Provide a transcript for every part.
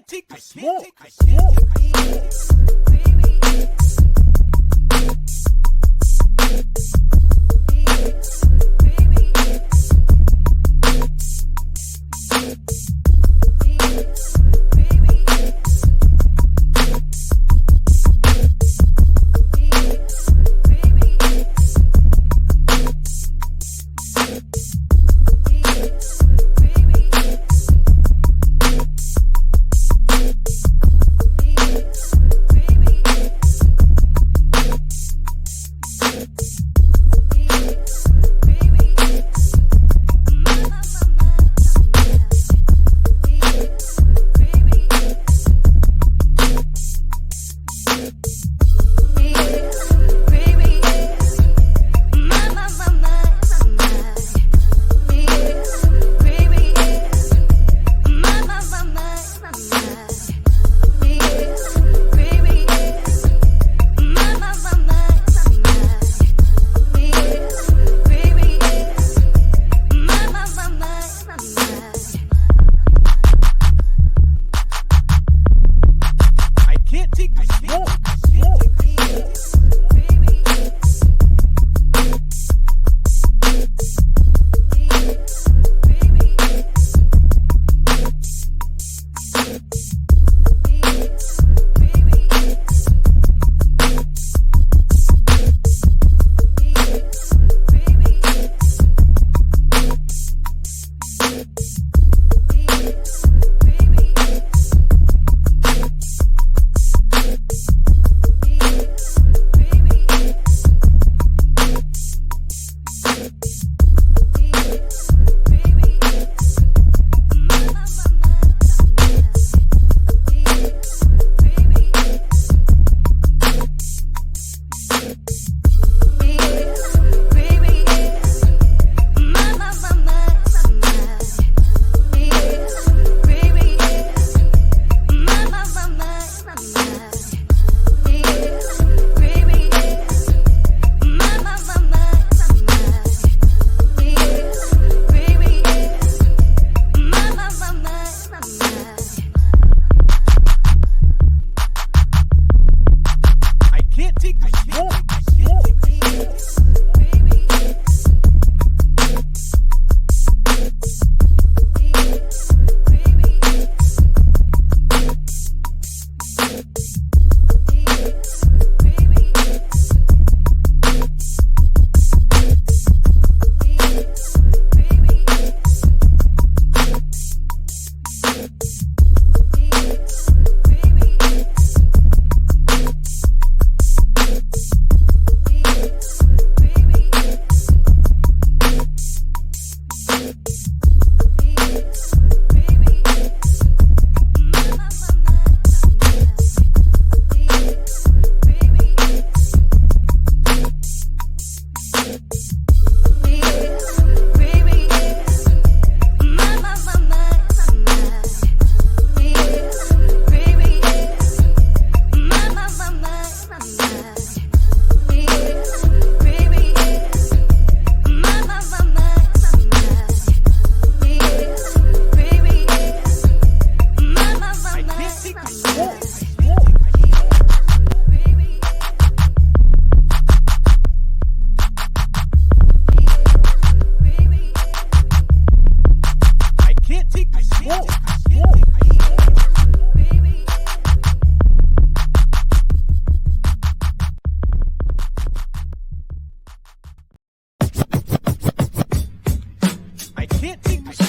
can't take the smoke.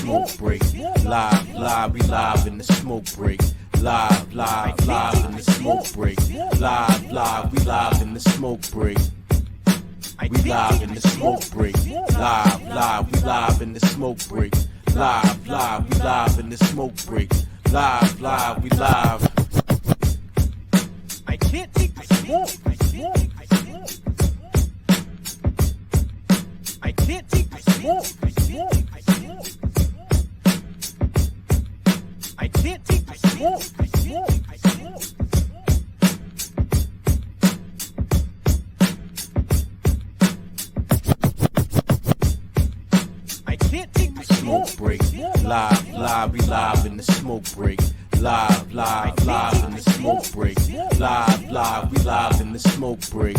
Smoke break. Live, we live in the smoke break. Live in the smoke break. Live, we live in the smoke break. We live in the smoke break. Live, we live in the smoke break. Live, we live in the smoke break. Live, we live. I can't take the smoke. I can't take the smoke. I can't take the smoke. I can't take the smoke break. Live, we live in the smoke break. Live, live, live in the smoke break. Live, live, we live in the smoke break.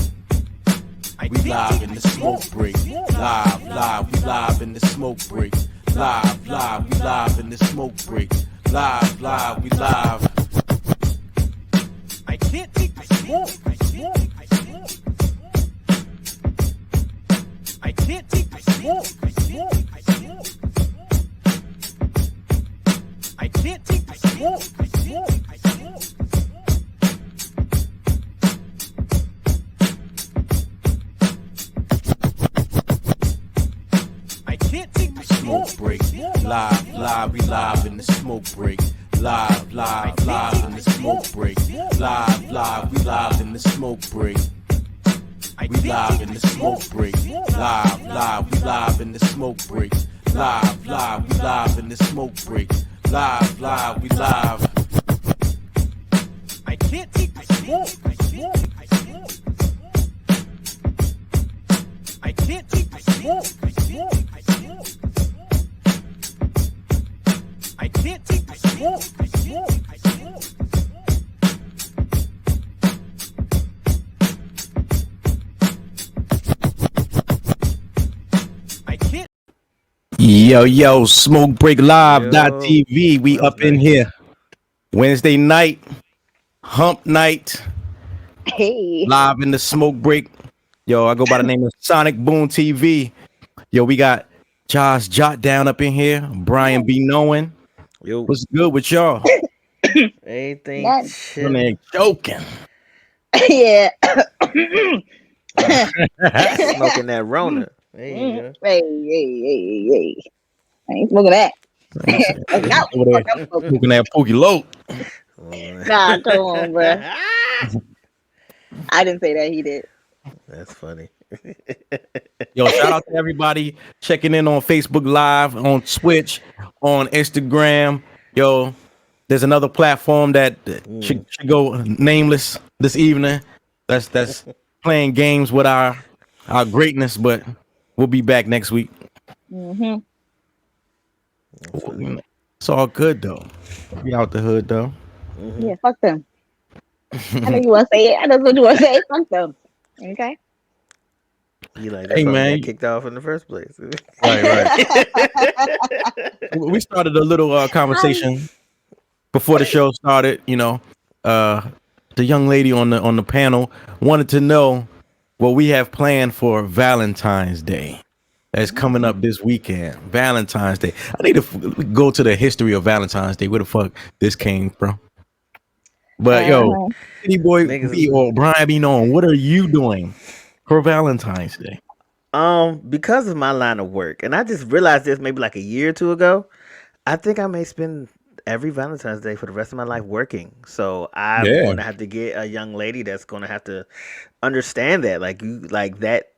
We live in the smoke break. Live, live, we live in the smoke break. Live, live, we live in the smoke break. Live, live, we live. I can't take the smoke. I can't take the smoke. I can't take the smoke. I can't take the Smoke break. Live, live, we live in the smoke break. Live, live, live in the smoke break. Live, live, we live in the smoke break. We live in the smoke break. Live, live, we live in the smoke break. Live, live, we live in the smoke break. Live, live, we live. I can't take the smoke. I can't take the smoke. I can't take the smoke. I can't. Yo, Smoke Break Live.tv. We up in here. Wednesday night, hump night, Hey. live in the Smoke Break. Yo, I go by the name of SONICBOONETV. Yo, we got jahsjotdown up in here. BRYANBEKNOWIN. Yo, What's good with y'all? anything That- chill. They're joking. Yeah. Smoking that Rona. There you go. Hey. I ain't smoking that. Over there smoking that Pookie Low. Nah, come on, bro. I didn't say that. He did. That's funny. Yo, shout out to everybody checking in on Facebook Live, on Twitch, on Instagram. Yo, there's another platform that should go nameless this evening. That's playing games with our greatness, but we'll be back next week. Mm-hmm. It's all good though. We out the hood though. Yeah, fuck them. I know you want to say it. I know what you want to say. Fuck them. Okay. You like Hey, that's why man. we got kicked off in the first place. Right. We started a little conversation before the show started. You know, the young lady on the panel wanted to know what we have planned for Valentine's Day. That's coming up this weekend. Valentine's Day. I need to go to the history of Valentine's Day. Where the fuck this came from? But yo, City Boy Niggas B or Brian B. Known, what are you doing for Valentine's Day? Because of my line of work, and I just realized this maybe like a year or two ago. I think I may spend every Valentine's Day for the rest of my life working. So I'm Yeah. going to have to get a young lady that's going to have to understand that, like that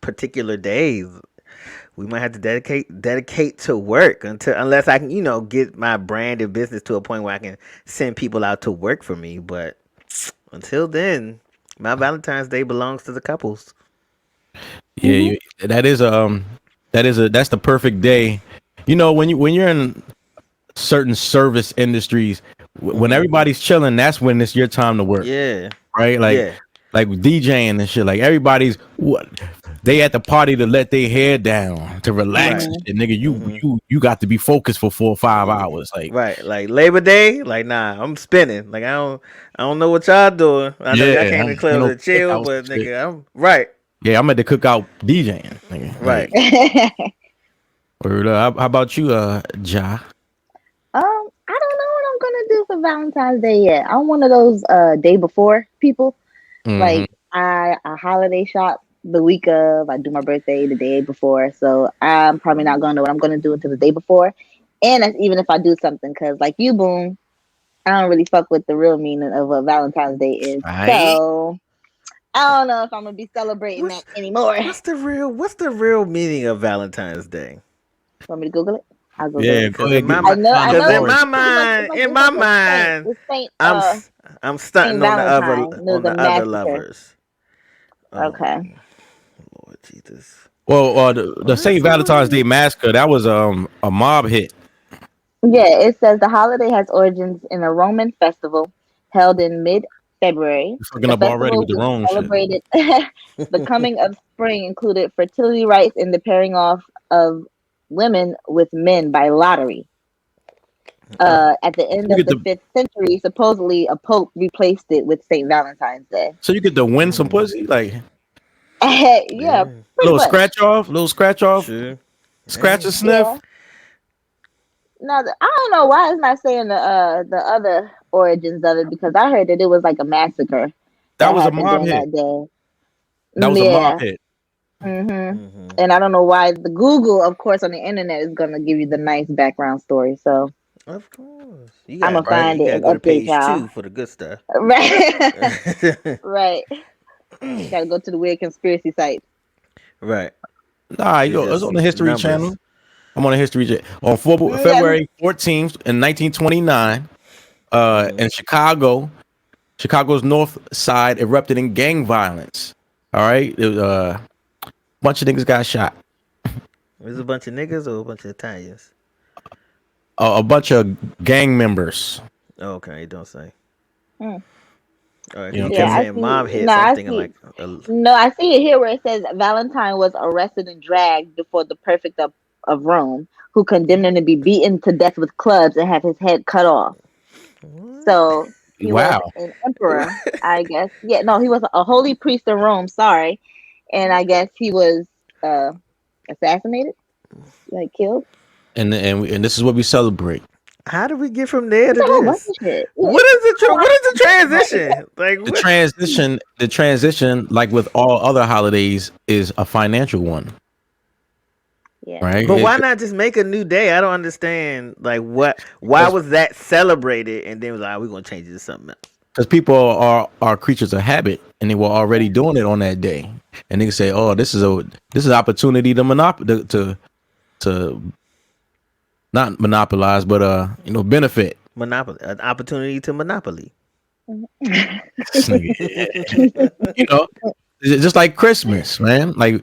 particular day. We might have to dedicate to work unless I can, get my brand and business to a point where I can send people out to work for me. But until then, my Valentine's Day belongs to the couples. Yeah, that's the perfect day. You know, when you're in certain service industries, when everybody's chilling, that's when it's your time to work. Yeah. Right? Like Yeah. like with DJing and shit. Like everybody's they at the party to let their hair down, to relax and shit. Nigga, you got to be focused for 4 or 5 hours. Like Right, like Labor Day, like nah, I'm spinning. Like I don't know what y'all doing. I know y'all came to the club to chill, but nigga, I'm right. Yeah, I'm at the cookout DJing. Nigga. Right. How about you, Ja? I don't know what I'm gonna do for Valentine's Day yet. I'm one of those day before people. Like I holiday shop the week of. I do my birthday the day before, so I'm probably not gonna know what I'm gonna do until the day before. And that's even if I do something, because like you, Boone, I don't really fuck with the real meaning of what Valentine's Day is. Right. So I don't know if I'm gonna be celebrating that anymore. What's the real meaning of Valentine's Day? Want me to Google it? I'll Google Yeah, it. go ahead. In my I know. in my mind, It's Saint, I'm stunting Saint on the Valentine. other Massacre. lovers. Okay. Lord Jesus. Well, the St. Valentine's Day Massacre, that was a mob hit. Yeah, it says the holiday has origins in a Roman festival held in mid-February. You're fucking The up already festival, with the which wrong shit. celebrated the coming of spring, included fertility rites and the pairing off of women with men by lottery. At the end You of get the the 5th century, supposedly a pope replaced it with St. Valentine's Day. so you get to win some pussy, like Yeah, Yeah, pretty little much. scratch off, sure. scratch Hey. and sniff. Yeah. Now, I don't know why it's not saying the other origins of it because I heard that it was like a massacre That that was a happened mob during hit. that day. That was a mob Yeah. hit. Mm-hmm. And I don't know why the Google, of course, on the internet is gonna give you the nice background story. So Of course, I'm gonna find you it gotta and go to update page y'all. 2 for the good stuff. Right. Right. Gotta go to the weird conspiracy site. Right. Nah, It's yo, it's just on the History numbers. Channel. I'm on the History Channel. On February 14th in 1929, in Chicago's north side erupted in gang violence. All right, it was, a bunch of niggas got shot. There's a bunch of niggas or a bunch of Italians. A bunch of gang members. Oh, okay, you don't say. Hmm. All right, You know, you Yeah, kept I saying see. mob hit, No, so I'm I thinking see. like, No, I see it here where it says Valentine was arrested and dragged before the prefect of Rome, who condemned him to be beaten to death with clubs and have his head cut off. So he was wow. an emperor, I guess. Yeah, no, he was a holy priest in Rome. Sorry, and I guess he was uh assassinated, like killed. And this is what we celebrate. how did we get from there It's to a whole bunch this? of shit. Yeah. What is the transition? Like The what? transition, like with all other holidays, is a financial one, Yeah. right? But why not just make a new day? I don't understand. Like what? Why was that celebrated and then was like, we're gonna change it to something else? Because people are creatures of habit, and they were already doing it on that day, and they can say, "Oh, this is an opportunity to not monopolize, but benefit." Monopoly, an opportunity to monopoly. This nigga, you know, it's just like Christmas, man. Like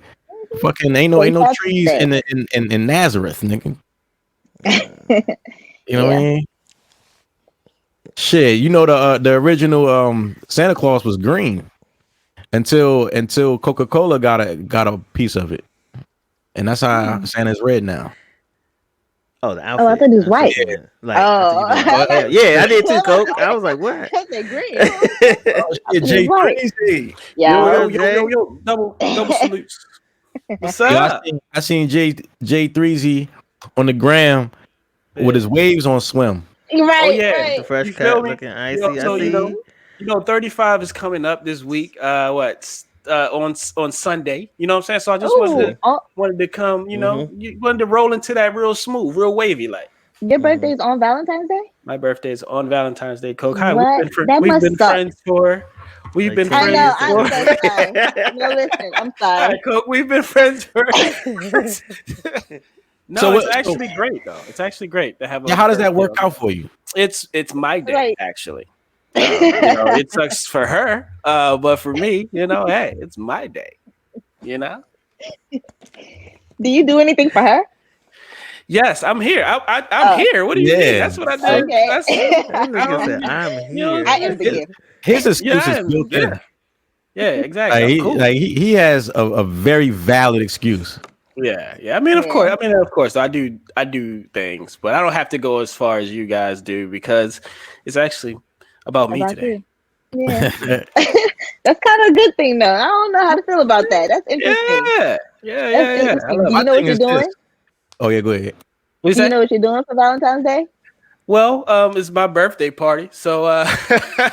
fucking ain't no St. Patrick's trees Day. in Nazareth, nigga. You know what I mean? Shit, you know the original Santa Claus was green until Coca-Cola got a piece of it, and that's how Santa's red now. Oh, the outfit. Oh, I thought he was white. Yeah, like, Oh, yeah, I did too, Coke. I was like, what? They're green. Oh shit, Jay Right. Crazy. Yeah. Yo, double salutes. What's Yo, up? I seen Jay 3Z on the gram with his waves on swim. Right. Oh, yeah. Right. The fresh You feel cut, me? looking icy. So, I see. 35 is coming up this week. On Sunday. You know what I'm saying? So I just Ooh, wanted to come. You wanted to roll into that real smooth, real wavy like. your birthday's on Valentine's Day? My birthday is on Valentine's Day, Coke. Hi, What? That we've must been suck. friends for. We've Like been 10 I know. friends I'm for. so sorry. No, listen. I'm Hi, sorry. Coke. We've been friends for. No, So it's what- actually great though. It's actually great to have. Yeah, how does that work out for you? It's my day Right. actually. It sucks for her, but for me, hey, it's my day. Do you do anything for her? Yes, I'm here. I'm here. What do you mean? Yeah. That's what I do. Okay. That nigga said, I'm here. I am the gift. His excuse Yeah, is built in. yeah, exactly. Like, I'm cool. he has a very valid excuse. Yeah. I mean, of course, I do things, but I don't have to go as far as you guys do because it's actually about me About today. you. Yeah. That's kind of a good thing, though. I don't know how to feel about that. That's interesting. Yeah. That's I interesting. love Do it. you know what thing you're is doing? this. Oh yeah, go ahead. What is Do you that? know what you're doing for Valentine's Day? Well, it's my birthday party, so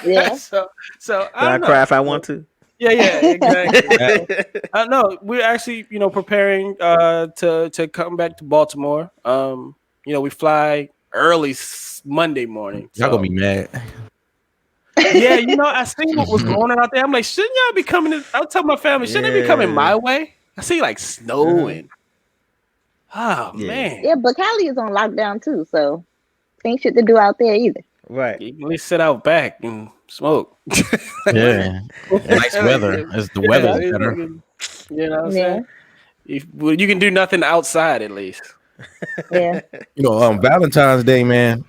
Yeah. so Can I I don't know. cry if I want to? Yeah, exactly. No, we're actually, preparing to come back to Baltimore. We fly early Monday morning. Y'all So. gonna be mad. Yeah, I seen what was going on out there. I'm like, shouldn't y'all be coming? I'll tell my family, shouldn't they be coming my way? I see like snow and Yeah. man, Yeah, but Cali is on lockdown too, so ain't shit to do out there either. Right. you can at least sit out back and smoke. Yeah, nice weather. As the weather's better. You know what I'm saying? You can do nothing outside at least. Yeah. You know, Valentine's Day, man.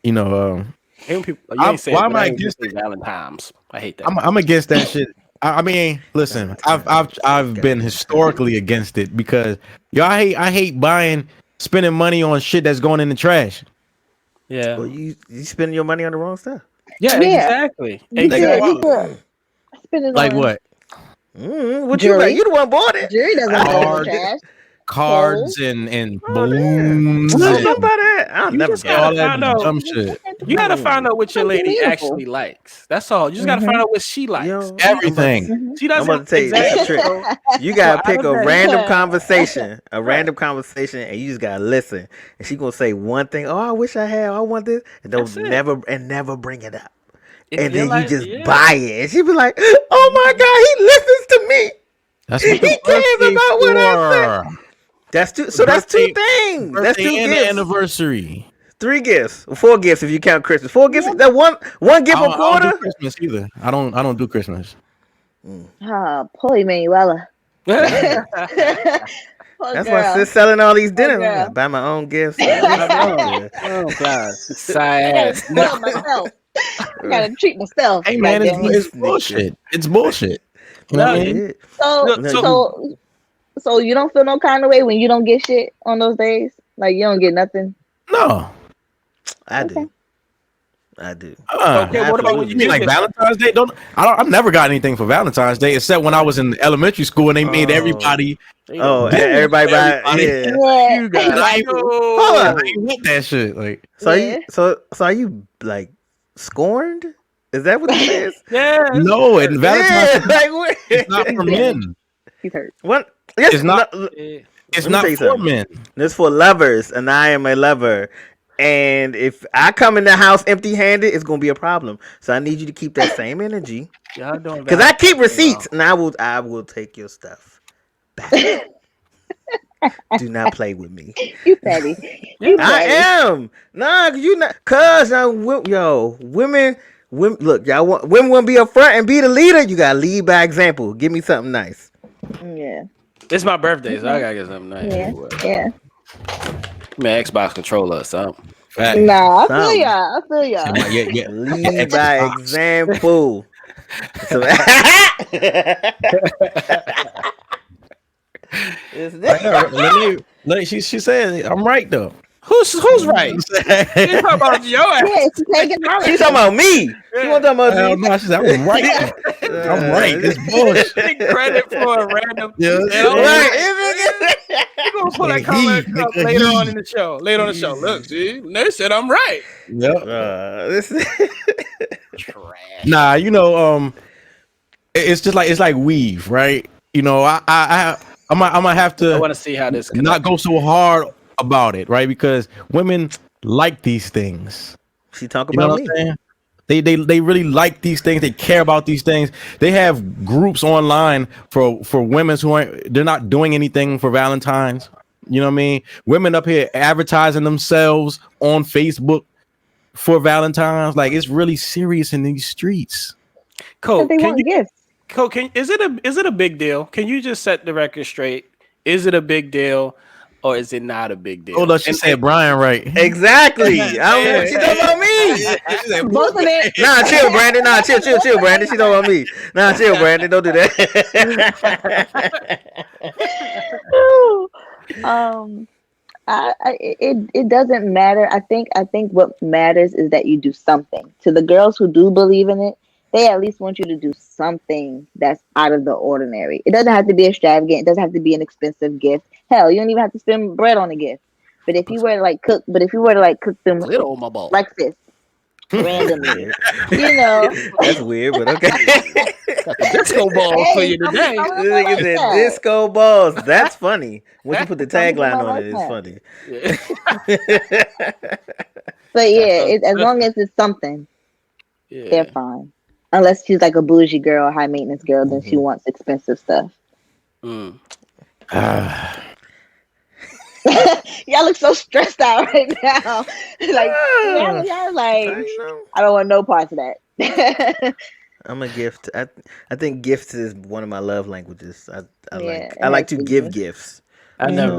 You know, Hate when people, you ain't saying, why am but I I ain't against say it? Valentine's. I hate that. I'm against that shit. I mean, listen, I've been historically against it because y'all I hate spending money on shit that's going in the trash. Yeah. Well, you spending your money on the wrong stuff. Yeah, Yeah. exactly. You Exactly. could spend it Like on what? What you jewelry. like? You the one bought it. Jewelry doesn't go in the Cards, trash. cards and Oh, damn. balloons I don't know and about that. I'll You never just buy all gotta that. that find out. dumb shit. You gotta find out what your Something lady meaningful. actually likes. That's all. You just gotta find out what she likes. Yo, Everything. She I'm doesn't. about to tell you this exactly. trick. So, You gotta out pick of a that- random conversation, and you just gotta listen. And she gonna say one thing. Oh, I wish I had. I want this, and That's don't it. never bring it up. If And you then you like- just yeah. buy it, and she be like, "Oh my god, he listens to me. That's what the He cares birthday's about what I say." for. That's two. So that's two Birthday- things. That's Birthday two and the gifts. anniversary. 3 gifts, 4 gifts if you count Christmas. 4 gifts. That one gift a I don't quarter. do Christmas either. I don't do Christmas. Poor Emanuela. Poor That's girl. why sis selling all these dinners. girl. I gotta buy my own gifts. Oh God, I sigh gotta ass. spoil myself. I gotta treat myself. Hey man, goddamn it. it's bullshit. It's bullshit. You know what I mean? So you don't feel no kind of way when you don't get shit on those days? Like you don't get nothing? No. I do. I do. Okay, what about when You mean like Valentine's Day? I've never got anything for Valentine's Day except when I was in elementary school and they made everybody. Oh, everybody buy. Yeah. Yeah. You got And I ain't Hold want that shit. Like, So Yeah. are you like scorned? Is that what this is? Yeah. no, and Valentine's Yeah, Day like what? is not for men. He's hurt. What? Yes, It's not- It's Let me not tell you for something. men. It's for lovers, and I am a lover. And if I come in the house empty-handed, it's gonna be a problem. So I need you to keep that same energy. Y'all doing Because I keep receipts, and I will take your stuff back. Do not play with me. You petty. You I petty. am. Nah, you not. Cause women. Look, women want to be up front and be the leader. You gotta lead by example. Give me something nice. Yeah. It's my birthday, so I gotta get something nice. Yeah. Yeah. Man, Xbox controller or something. Fact. Nah, I feel Something. y'all. I feel y'all. Yeah. Lead by example. So, She said I'm right though. Who's right? You talking about your ass? Yeah, she's taking out. she's talking about me. She want talking Hell about me. no, she said I'm right. I'm right. It's bullshit. Take credit for a random. Yeah. Right. You gonna pull that He, comment up nigga, later he. on in the show. Later on the show. Look, see, they said I'm right. Yep. This Trash. Nah, you know, it's like weave, right? You know, I might have I to want to see how this not go so hard about it, right? Because women like these things. she talk You know about what me. I'm saying? They really like these things. They care about these things. They have groups online for women they're not doing anything for Valentine's. You know what I mean? Women up here advertising themselves on Facebook for Valentine's. Like it's really serious in these streets. Cole, They want gifts. Cole, is it a big deal? Can you just set the record straight? Is it a big deal or is it not a big deal? Hold on, she said Brian right. Exactly. She talking about me. Both of it. Nah, chill, Brandon. Nah, chill, Brandon. She talking about me. Nah, chill, Brandon. Don't do that. It doesn't matter. I think what matters is that you do something. To the girls who do believe in it, they at least want you to do something that's out of the ordinary. It doesn't have to be extravagant. It doesn't have to be an expensive gift. Hell, you don't even have to spend bread on a gift. But if you were to cook them Little on my ball. breakfast randomly, you know, That's weird, but okay. Disco ball for you today. I'm This nigga like said that. disco balls. That's funny. Once you put the tagline on it, it's funny. But yeah, as long as it's something, Yeah. they're fine. Unless she's like a bougie girl, high maintenance girl, then she wants expensive stuff. Mm. Y'all look so stressed out right now. Like, y'all like, I don't want no parts of that. I'm a gift. I think gifts is one of my love languages. I Yeah, like it to has to give be. gifts. I've never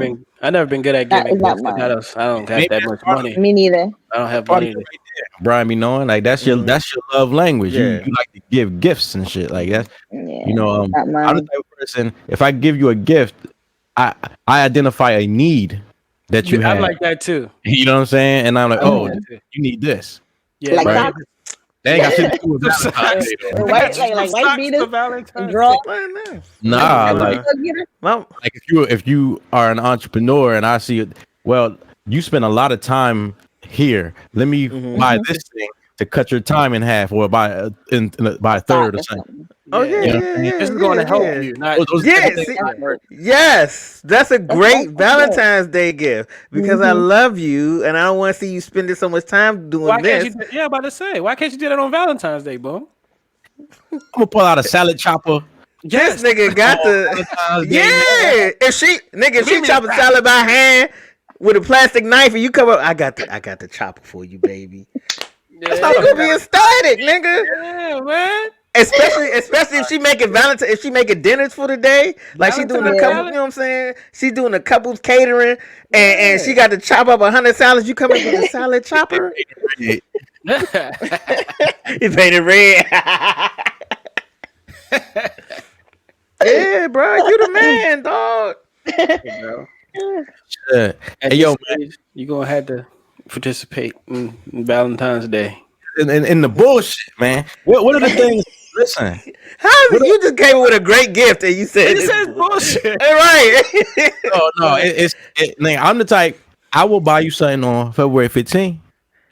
been good at That giving is not gifts. mine. I don't have Maybe that that's much part of money. Me neither. I don't have Part of money. it right there. Brian be knowing like that's your love language. Yeah. You like to give gifts and shit like that. Yeah, You know, not I'm the mine. type of person. If I give you a gift, I identify a need that you I have. like that too. You know what I'm saying? And I'm like, I like oh, that too. you need this. Yeah, Like right. socks, They ain't got shit to do with Valentine's Day, though. white, like white beaters, and Valentine's drawers. Nah, like Well, if you are an entrepreneur and I see it, well, you spend a lot of time here. Let me buy this thing to cut your time in half, or by a third or something. oh yeah, Yeah. yeah. This is going to help yeah. you. Not Yeah, things- see- yes, that's a great good. Valentine's Day gift because I love you and I don't want to see you spending so much time doing why this. can't you? Yeah, about to say, why can't you do that on Valentine's Day, boom? I'm gonna pull out a salad chopper. This nigga got the Valentine's Day, yeah. If she chop a salad by hand with a plastic knife and you come up, I got the chopper for you, baby. That's not gonna be ecstatic, nigga. Yeah, man. Especially if she making Valentine, if she making dinners for the day, like she doing a Valentine's couple, you know what I'm saying? She doing a couple's catering, and she got to chop up 100 salads. You come in with a salad chopper. Yeah. It's painted red. Yeah, bro, you the man, dog. Yeah. Hey, yo, man, you gonna have to participate in Valentine's Day. in the bullshit, man. What are the things? Listen, How you just came with a great gift and you said This is bullshit. right? no, nigga, I'm the type. I will buy you something on February 15th.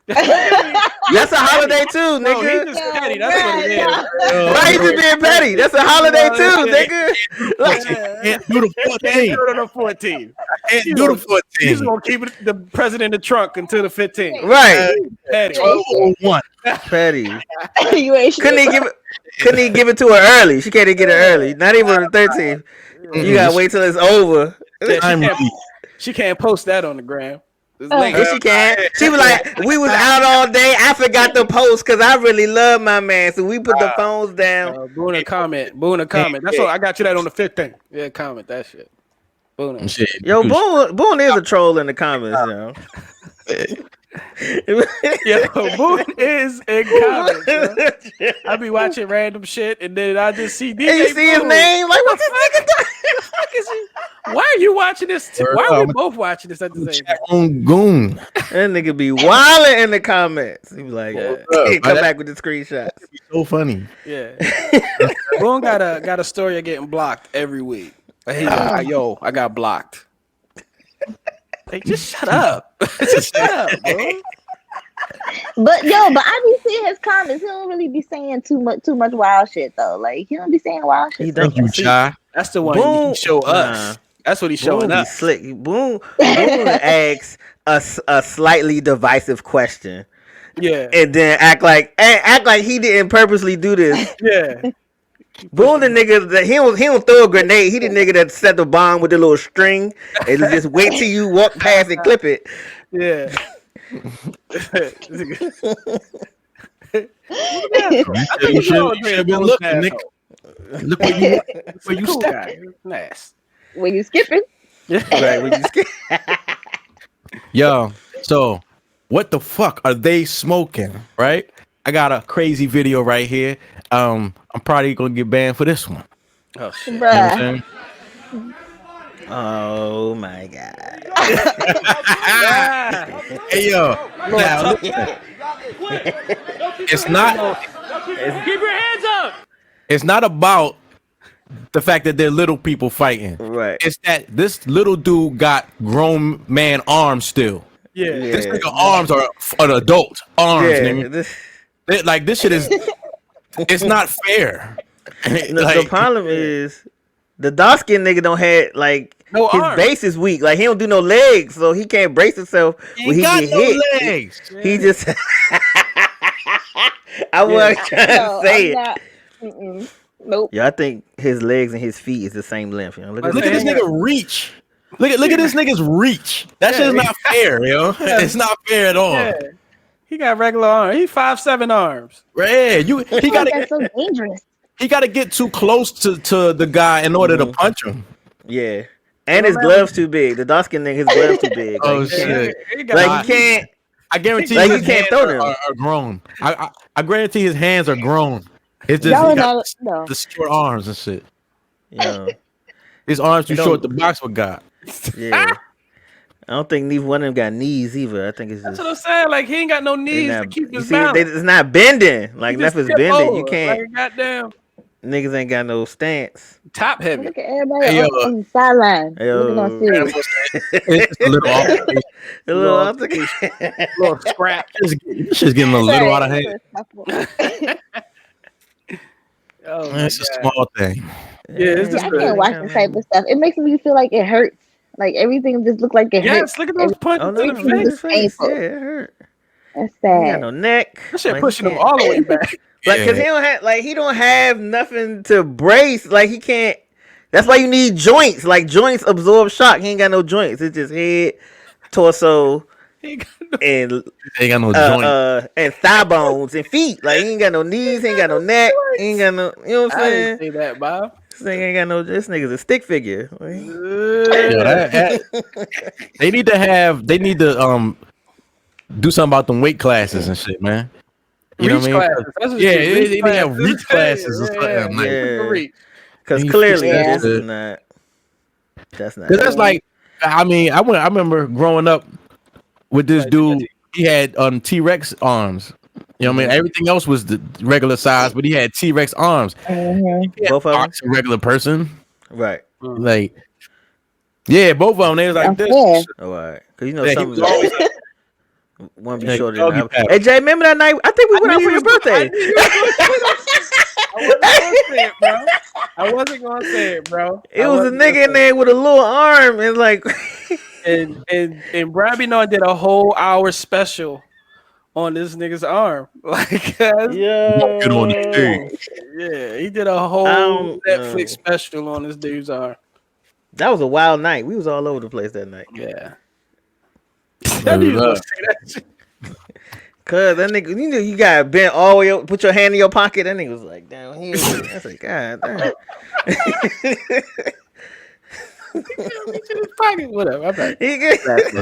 That's a holiday too, No, he nigga. just petty. That's what it is. Why you just being petty? That's a holiday too, nigga. Like, Can't do the 14th. Do it on the 14th. Can't do the He's 14th. gonna keep it, the president in the trunk until the 15th. right, Petty. 12:01. petty. You ain't Couldn't he give it to her early? She can't even get it early. Not even on the 13th. You gotta wait till it's over. Yeah, I'm she can't post that on the gram. It's late. Yes, she can. She was like, we was out all day. I forgot to post because I really love my man. So we put the phones down. Boone a comment. That's all. I got you that on the 15th. Yeah, comment that shit. Boone. shit. Yo, Boone is a troll in the comments, yo. Yo, Boone is in comments. Yo. I be watching random shit and then I just see DJ And you see his Boone. name? Like, what's this nigga doing? Fuck is he? Why are you watching this? Why are we both watching this at the same time? On goon. That nigga be wilding in the comments. He be like, come back with the screenshots. So funny. Yeah. Boone got a story of getting blocked every week. Like, he's like, yo, I got blocked. Like, just shut up. Just shut up, bro. But I be seeing his comments. He don't really be saying too much wild shit though. Like he don't be saying wild shit. Thank you, Chai. That's the one Boone- he show us. That's what he's showing Boone be us. slick. Boone asks a slightly divisive question. Yeah. And then act like he didn't purposely do this. Yeah. Boone the nigga that he don't throw a grenade. He the nigga that set the bomb with the little string and just wait till you walk past and clip it. Yeah. You should have been looking, Nick. Look where you Cool step. guy. Nice. When you skipping, Right, when you skip. Yo, so what the fuck are they smoking? Right? I got a crazy video right here. I'm probably gonna get banned for this one. Oh shit. You know what I'm bruh. saying? Oh my god. Hey yo, now, listen. it's not. Keep your hands up. It's not about the fact that they're little people fighting. Right. It's that this little dude got grown man arms still. Yeah. This nigga arms are an adult arms. Yeah. Nigga. Like this shit is. It's not fair. The problem is the dark skinned nigga don't have like No his arms. base is weak. Like he don't do no legs, so he can't brace himself when he got get no hit. legs. He just I was trying to say it. Not, nope. Yeah, I think his legs and his feet is the same length. You know, Look at this nigga reach. Look at this nigga's reach. That shit is not fair, yo. It's not fair at all. Yeah. He got regular arms. He 5'7" arms. Yeah, he gotta That's so dangerous. he gotta get too close to the guy in order to punch him. Yeah. And his gloves too big. The dark skinned nigga, his gloves too big. Like, Oh you can't- shit! Like you can't. I guarantee Like, his you can't hands throw them. are grown. I guarantee his hands are grown. It's just Y'all he know, got no. the short arms and shit. Yeah. His arms too It don't- short to box with God. Yeah. I don't think neither one of them got knees either. I think it's That's just what I'm saying. Like he ain't got no they knees not- to keep you his see, balance. it's not bending. Like He just nothing's tip bending. You over, can't. Like, goddamn Niggas ain't got no stance. top heavy. Look at everybody Hey, yo. on the sideline Hey, yo. looking on serious. It's a little altercation. A little Little- altercation. Little scrap. This shit's getting a little out of hand. Oh my It's a God. small thing. Yeah, it's just I can't watch this type of stuff. It makes me feel like it hurts. Like everything just looks like it hurts. Yes, look at those punches Oh no, to no, the right in face. his face. painful. Yeah, it hurt. That's He got sad. no neck. That shit Like, pushing he him can't- all the way back. Like, cause he don't have nothing to brace. Like he can't. That's why you need joints. Like joints absorb shock. He ain't got no joints. It's just head, torso, He got no- and They ain't got no joint. and thigh bones and feet. Like he ain't got no knees. He ain't got no neck. He ain't got no. You know what I'm I saying? didn't say that, Bob. This nigga ain't got no. This nigga's a stick figure. Like, Yo, they need to do something about them weight classes and shit, man. You know Reach what I mean? classes. That's what Yeah, you they reach need to have classes. reach classes or Yeah, something. Like, yeah. Reach. Cause He clearly fixed this that is shit. not. That's not. Cause that's like, I mean, I remember growing up with this dude. He had T-Rex arms. You know what I mean? Everything else was the regular size, but he had T-Rex arms. both of them. Box a regular person, Right. like, yeah, both of them. They was like this. Yeah. Oh, all right. Cause you know Yeah, he some was always one be Yeah, shorter doggy than the paddle. other. Hey Jay, remember that night? I think we went out for your birthday. I wasn't gonna say it, bro. It was a nigga in there with a little arm and like And Brian Benoit did a whole hour special on this nigga's arm. Like, yeah. Get on the stage. yeah, he did a whole don't Netflix know. special on this dude's arm. That was a wild night. We was all over the place that night. Yeah. That He was gonna was say that shit. Cause that nigga, you know, you got bent all the way up, put your hand in your pocket. That nigga was like down here. I said, God damn. Whatever. I'm like, He good. this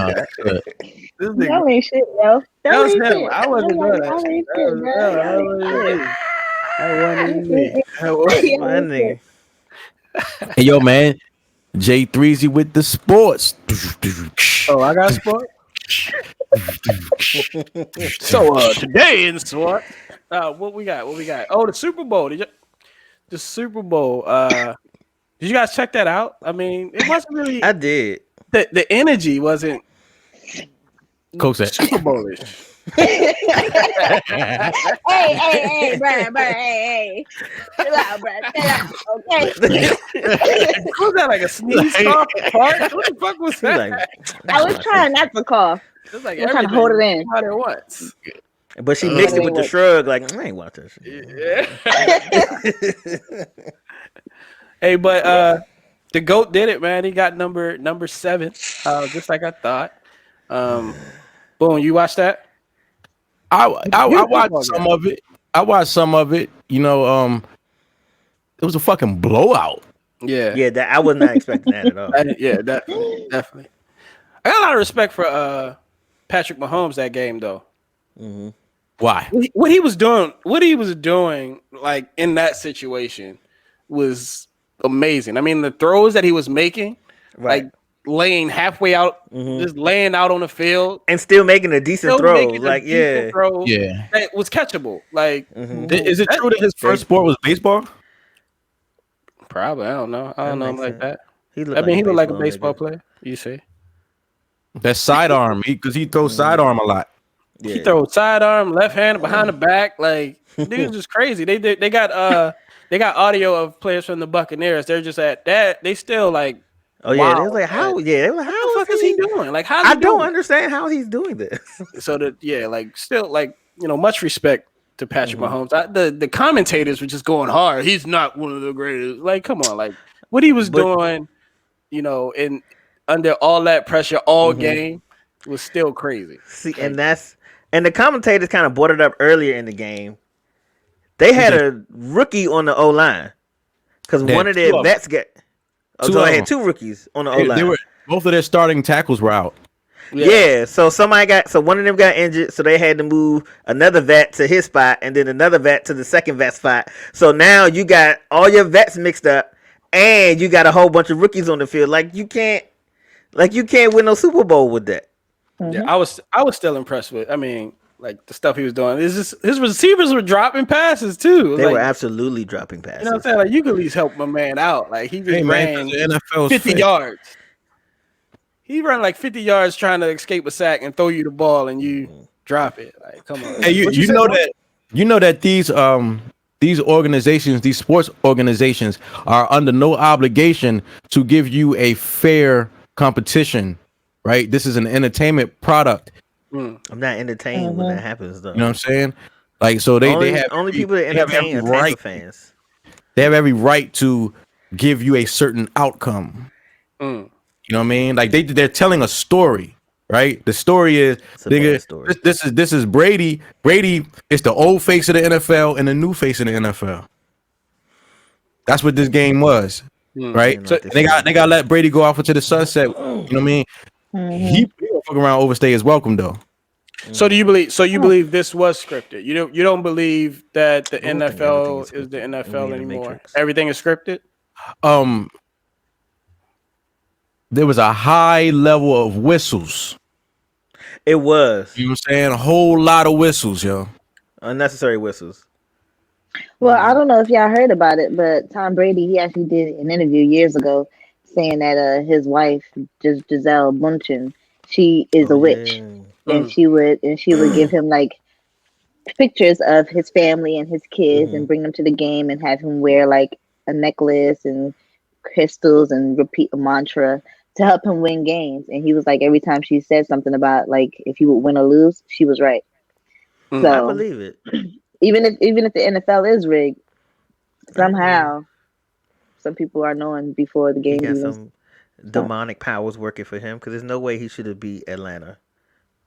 nigga. Y'all ain't shit, yo. That was Y'all ain't him. shit. I wasn't doing that. Y'all ain't That shit, bro. Y'all ain't shit. That wasn't My nigga. Hey, yo, man, J3Z with the sports. Oh, I got sport. So today in sport, what we got? Oh, the Super Bowl. The Super Bowl. Did you guys check that out? I mean, it wasn't really. I did. The energy wasn't Coach said, Super Bowl-ish. Hey, Brian, hey. Chill out, Brian. Chill out, okay? Was that like a sneeze cough part? What the fuck was He that? like, I was trying not to cough. It was like I'm trying to hold it in. everything came out at once. but she mixed it with the shrug. Like, I ain't watch that shit. Yeah. Hey, but the GOAT did it, man. He got number 7, just like I thought. Boom, you watched that? I watched some of it. You know, it was a fucking blowout. Yeah, Yeah, that I was not expecting that at all. yeah, definitely. I got a lot of respect for Patrick Mahomes that game though. Why? What he was doing, like in that situation, was amazing. I mean, the throws that he was making, Right. like laying halfway out, just laying out on the field, And still making a decent still throw. making a Like, decent yeah. throw Yeah. that was catchable. Like, Is it true that his first sport was baseball? probably, I don't know. I don't know him makes like that. He I mean, he looked like a nigga. baseball player. You see, That sidearm, because he throws sidearm a lot. Yeah. he throws sidearm, left hand behind the back. Like, dude's just crazy. They got audio of players from the Buccaneers. They're just at that. They still like. Oh yeah, Wow. they was like, how? Yeah, they were like, What how the fuck is he doing? Like, how? I don't understand how he's doing this. So that like still like much respect to Patrick Mahomes. The commentators were just going hard. He's not one of the greatest. Like, come on, like what he was doing, in under all that pressure all game was still crazy. See, and the commentators kind of brought it up earlier in the game. They had a rookie on the O line because one of their vets got. Oh, Two so of they them. had 2 rookies on the O They line. were both of their starting tackles were out. Yeah. So one of them got injured, so they had to move another vet to his spot, and then another vet to the second vet spot. So now you got all your vets mixed up, and you got a whole bunch of rookies on the field. Like you can't win no Super Bowl with that. Yeah, I was still impressed with. I mean, like the stuff he was doing. Is just his receivers were dropping passes too. They like, were absolutely dropping passes. You know what I'm saying? Like you could at least help my man out. Like he just ran the NFL 50 yards. He ran like 50 yards trying to escape a sack and throw you the ball and you drop it. Like, come on. Hey, you know that these organizations, these sports organizations, are under no obligation to give you a fair competition, right? This is an entertainment product. I'm not entertained when that happens, though. You know what I'm saying? Like, so they have people that entertain are Tampa fans. They have every right to give you a certain outcome. You know what I mean? Like they're telling a story, right? The story is, nigga, this is Brady. Brady is the old face of the NFL and the new face of the NFL. That's what this game was, right? So they got let Brady go off into the sunset. You know what I mean? He fuck around, overstay his welcome though. So do you believe? So you believe this was scripted? You don't believe that the NFL is the NFL anymore? Everything is scripted. There was a high level of whistles. It was. You know what I'm saying? A whole lot of whistles, yo. Unnecessary whistles. Well, I don't know if y'all heard about it, but Tom Brady, he actually did an interview years ago saying that his wife, Giselle Bundchen, she is a witch. And she would give him like pictures of his family and his kids and bring them to the game and have him wear like a necklace and crystals and repeat a mantra to help him win games. And he was like, every time she said something about like if he would win or lose, she was right. So I believe it. Even if the NFL is rigged, somehow some people are knowing before the game. He got some demonic powers working for him, because there's no way he should have beat Atlanta.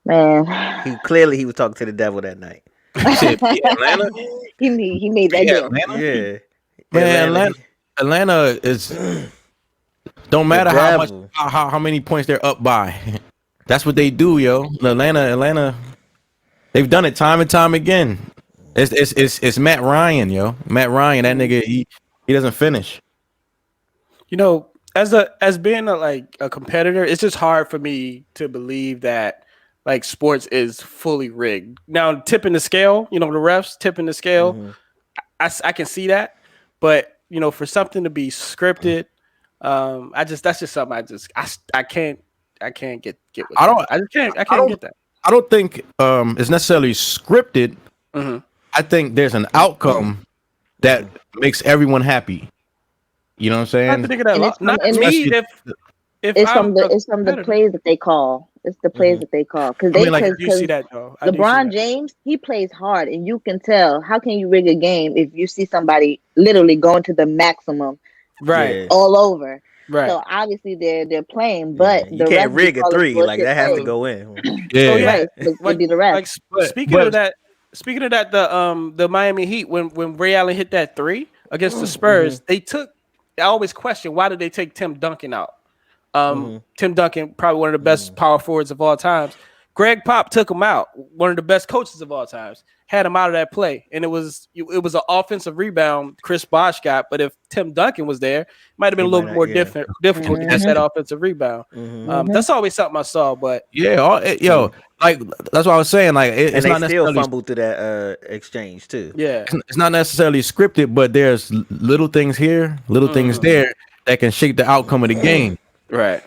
Man, he was talking to the devil that night. Atlanta? he made that deal. Yeah, man. Atlanta is don't matter how many points they're up by. That's what they do, yo. Atlanta, they've done it time and time again. It's Matt Ryan, yo. Matt Ryan, that nigga, he doesn't finish. You know, as being a competitor, it's just hard for me to believe that like sports is fully rigged. Now, tipping the scale, you know, the refs tipping the scale, I can see that, but you know, for something to be scripted, that's just something I can't get with. I can't get that. I don't think it's necessarily scripted. I think there's an outcome that makes everyone happy. You know what I'm saying? I have to think of that. Not me. It's from the plays that they call. It's the plays that they call. Because you see that though. LeBron James, he plays hard, and you can tell. How can you rig a game if you see somebody literally going to the maximum, right, all over? Right. So obviously they're playing, but you can't rig a three like that. Has to go in. Right. Would be the rest. Speaking of that, the Miami Heat when Ray Allen hit that three against the Spurs, I always question, why did they take Tim Duncan out? Tim Duncan, probably one of the best power forwards of all times. Greg Pop took him out, one of the best coaches of all times, had him out of that play. And it was an offensive rebound Chris Bosh got, but if Tim Duncan was there, it might have been a little more difficult to get that offensive rebound. That's always something I saw, but like that's what I was saying. Like it's and not they still necessarily fumbled to that exchange too. Yeah, it's not necessarily scripted, but there's little things here, little things there that can shape the outcome of the game. Right.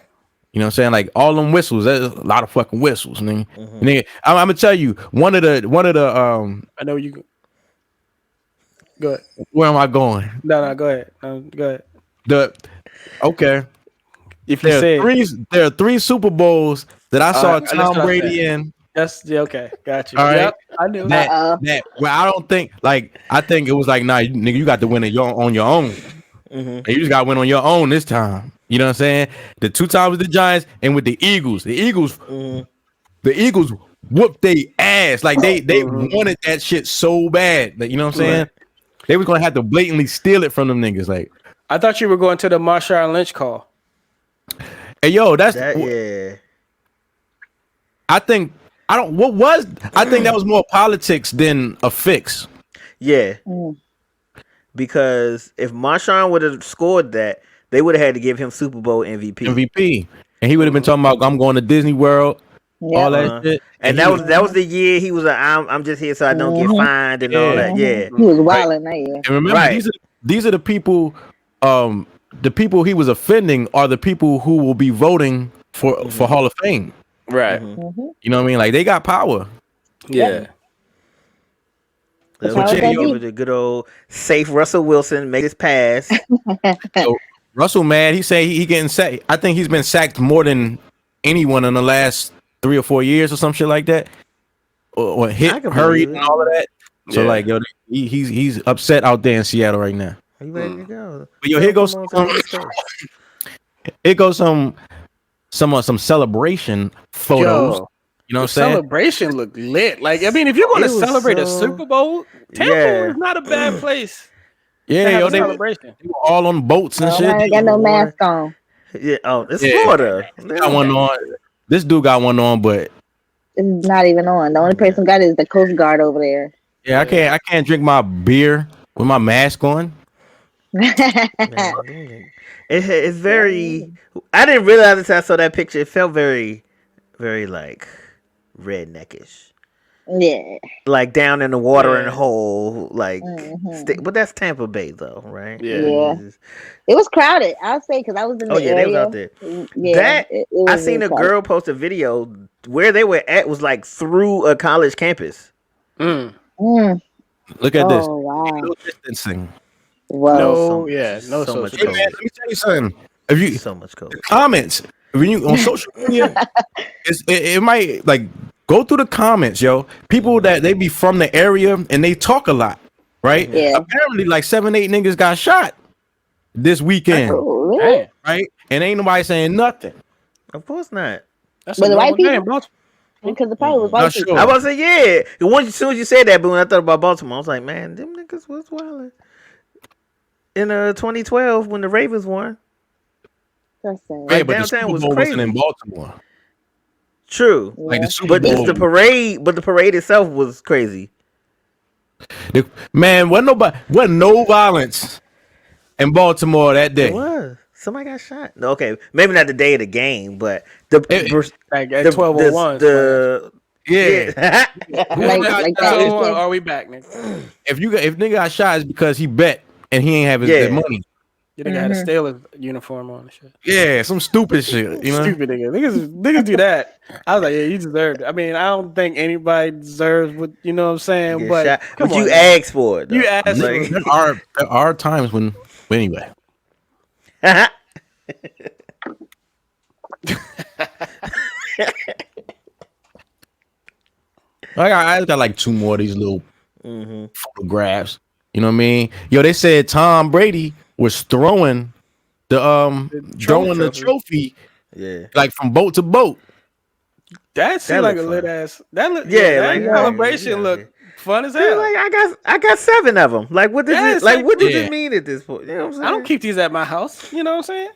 You know what I'm saying? Like all them whistles, there's a lot of fucking whistles, nigga. Nigga, I'm gonna tell you one of the I know you go ahead. Where am I going? No, go ahead. Go ahead. Okay. If you say there are 3 Super Bowls that I saw Tom Brady in. That's okay. Got you. All right. Yep, I knew that. Well, I don't think I think it was like, nah, nigga, you got to win it on your own. And you just got to win on your own this time. You know what I'm saying? The 2 times with the Giants and with the Eagles. The Eagles whooped their ass. Like they wanted that shit so bad. That, you know what I'm saying? They was gonna have to blatantly steal it from them niggas. Like, I thought you were going to the Marshawn Lynch call. Hey, yo, that's yeah. I think I think that was more politics than a fix. Yeah. Because if Marshawn would have scored that, they would have had to give him Super Bowl MVP. And he would have been talking about I'm going to Disney World, all that shit. And that was the year he was like, I'm just here so I don't get fined and all that. Yeah. He was wilding that year. And remember, these are the people the people he was offending are the people who will be voting for Hall of Fame. Right. You know what I mean? Like they got power. Yeah. That's what you the good old safe Russell Wilson make his pass. So, Russell, man, he say he getting sacked. I think he's been sacked more than anyone in the last 3 or 4 years or some shit like that. Or hit, hurried, and all of that. So like, yo, he's upset out there in Seattle right now. Are you ready to go? But yo, here goes some celebration photos. Yo, you know what I'm saying? Celebration looked lit. Like, I mean, if you're going to celebrate a Super Bowl, Tampa is not a bad place. Yeah, yo, they were all on boats and shit. I ain't got no mask on. Yeah, it's Florida. Got one on. This dude got one on, but it's not even on. The only person got it is the Coast Guard over there. Yeah, I can't drink my beer with my mask on. It's very. I didn't realize until I saw that picture. It felt very, very like redneckish. Yeah, like down in the water and hole, like. But that's Tampa Bay, though, right? Yeah. It was crowded. I'll say because I was in the area. They was out there. Yeah, I seen a girl post a video where they were at was like through a college campus. Look at this. Wow. No distancing. Whoa. No so much social. Hey, man, let me tell you something. If you so much COVID. Comments when you on social media, it might like go through the comments, yo. People that they be from the area and they talk a lot, right? Yeah. Apparently, like 7-8 niggas got shot this weekend, right? And ain't nobody saying nothing. Of course not. That's But a the white normal people, day, because the probably was white Not people. sure. I was say as soon as you said that, but when I thought about Baltimore, I was like, man, them niggas was wildin'. In 2012 when the Ravens won. That's sad. Right, but downtown the Super was Bowl crazy. wasn't in Baltimore. True. Like the Super But Bowl. the parade itself was crazy. Man, wasn't no violence in Baltimore that day. It was. Somebody got shot. No, okay, maybe not the day of the game, but like at 12:01. Yeah. like that. Are we back, nigga? If nigga got shot, it's because he bet and he ain't have his money. You nigga had a Steelers uniform on and shit. Yeah, some stupid shit. You know? Stupid nigga. Niggas do that. I was like, yeah, you deserved it. I mean, I don't think anybody deserves what you know what I'm saying, but you asked for it. Though. You asked for it. There are times when anyway. I got like 2 more of these little photographs. You know what I mean? Yo, they said Tom Brady was throwing the trophy, like from boat to boat. That seemed like a lit ass. That like celebration looked fun as hell. Like I got 7 of them. Like what does what does it mean at this point? You know what I'm saying? I don't keep these at my house. You know what I'm saying?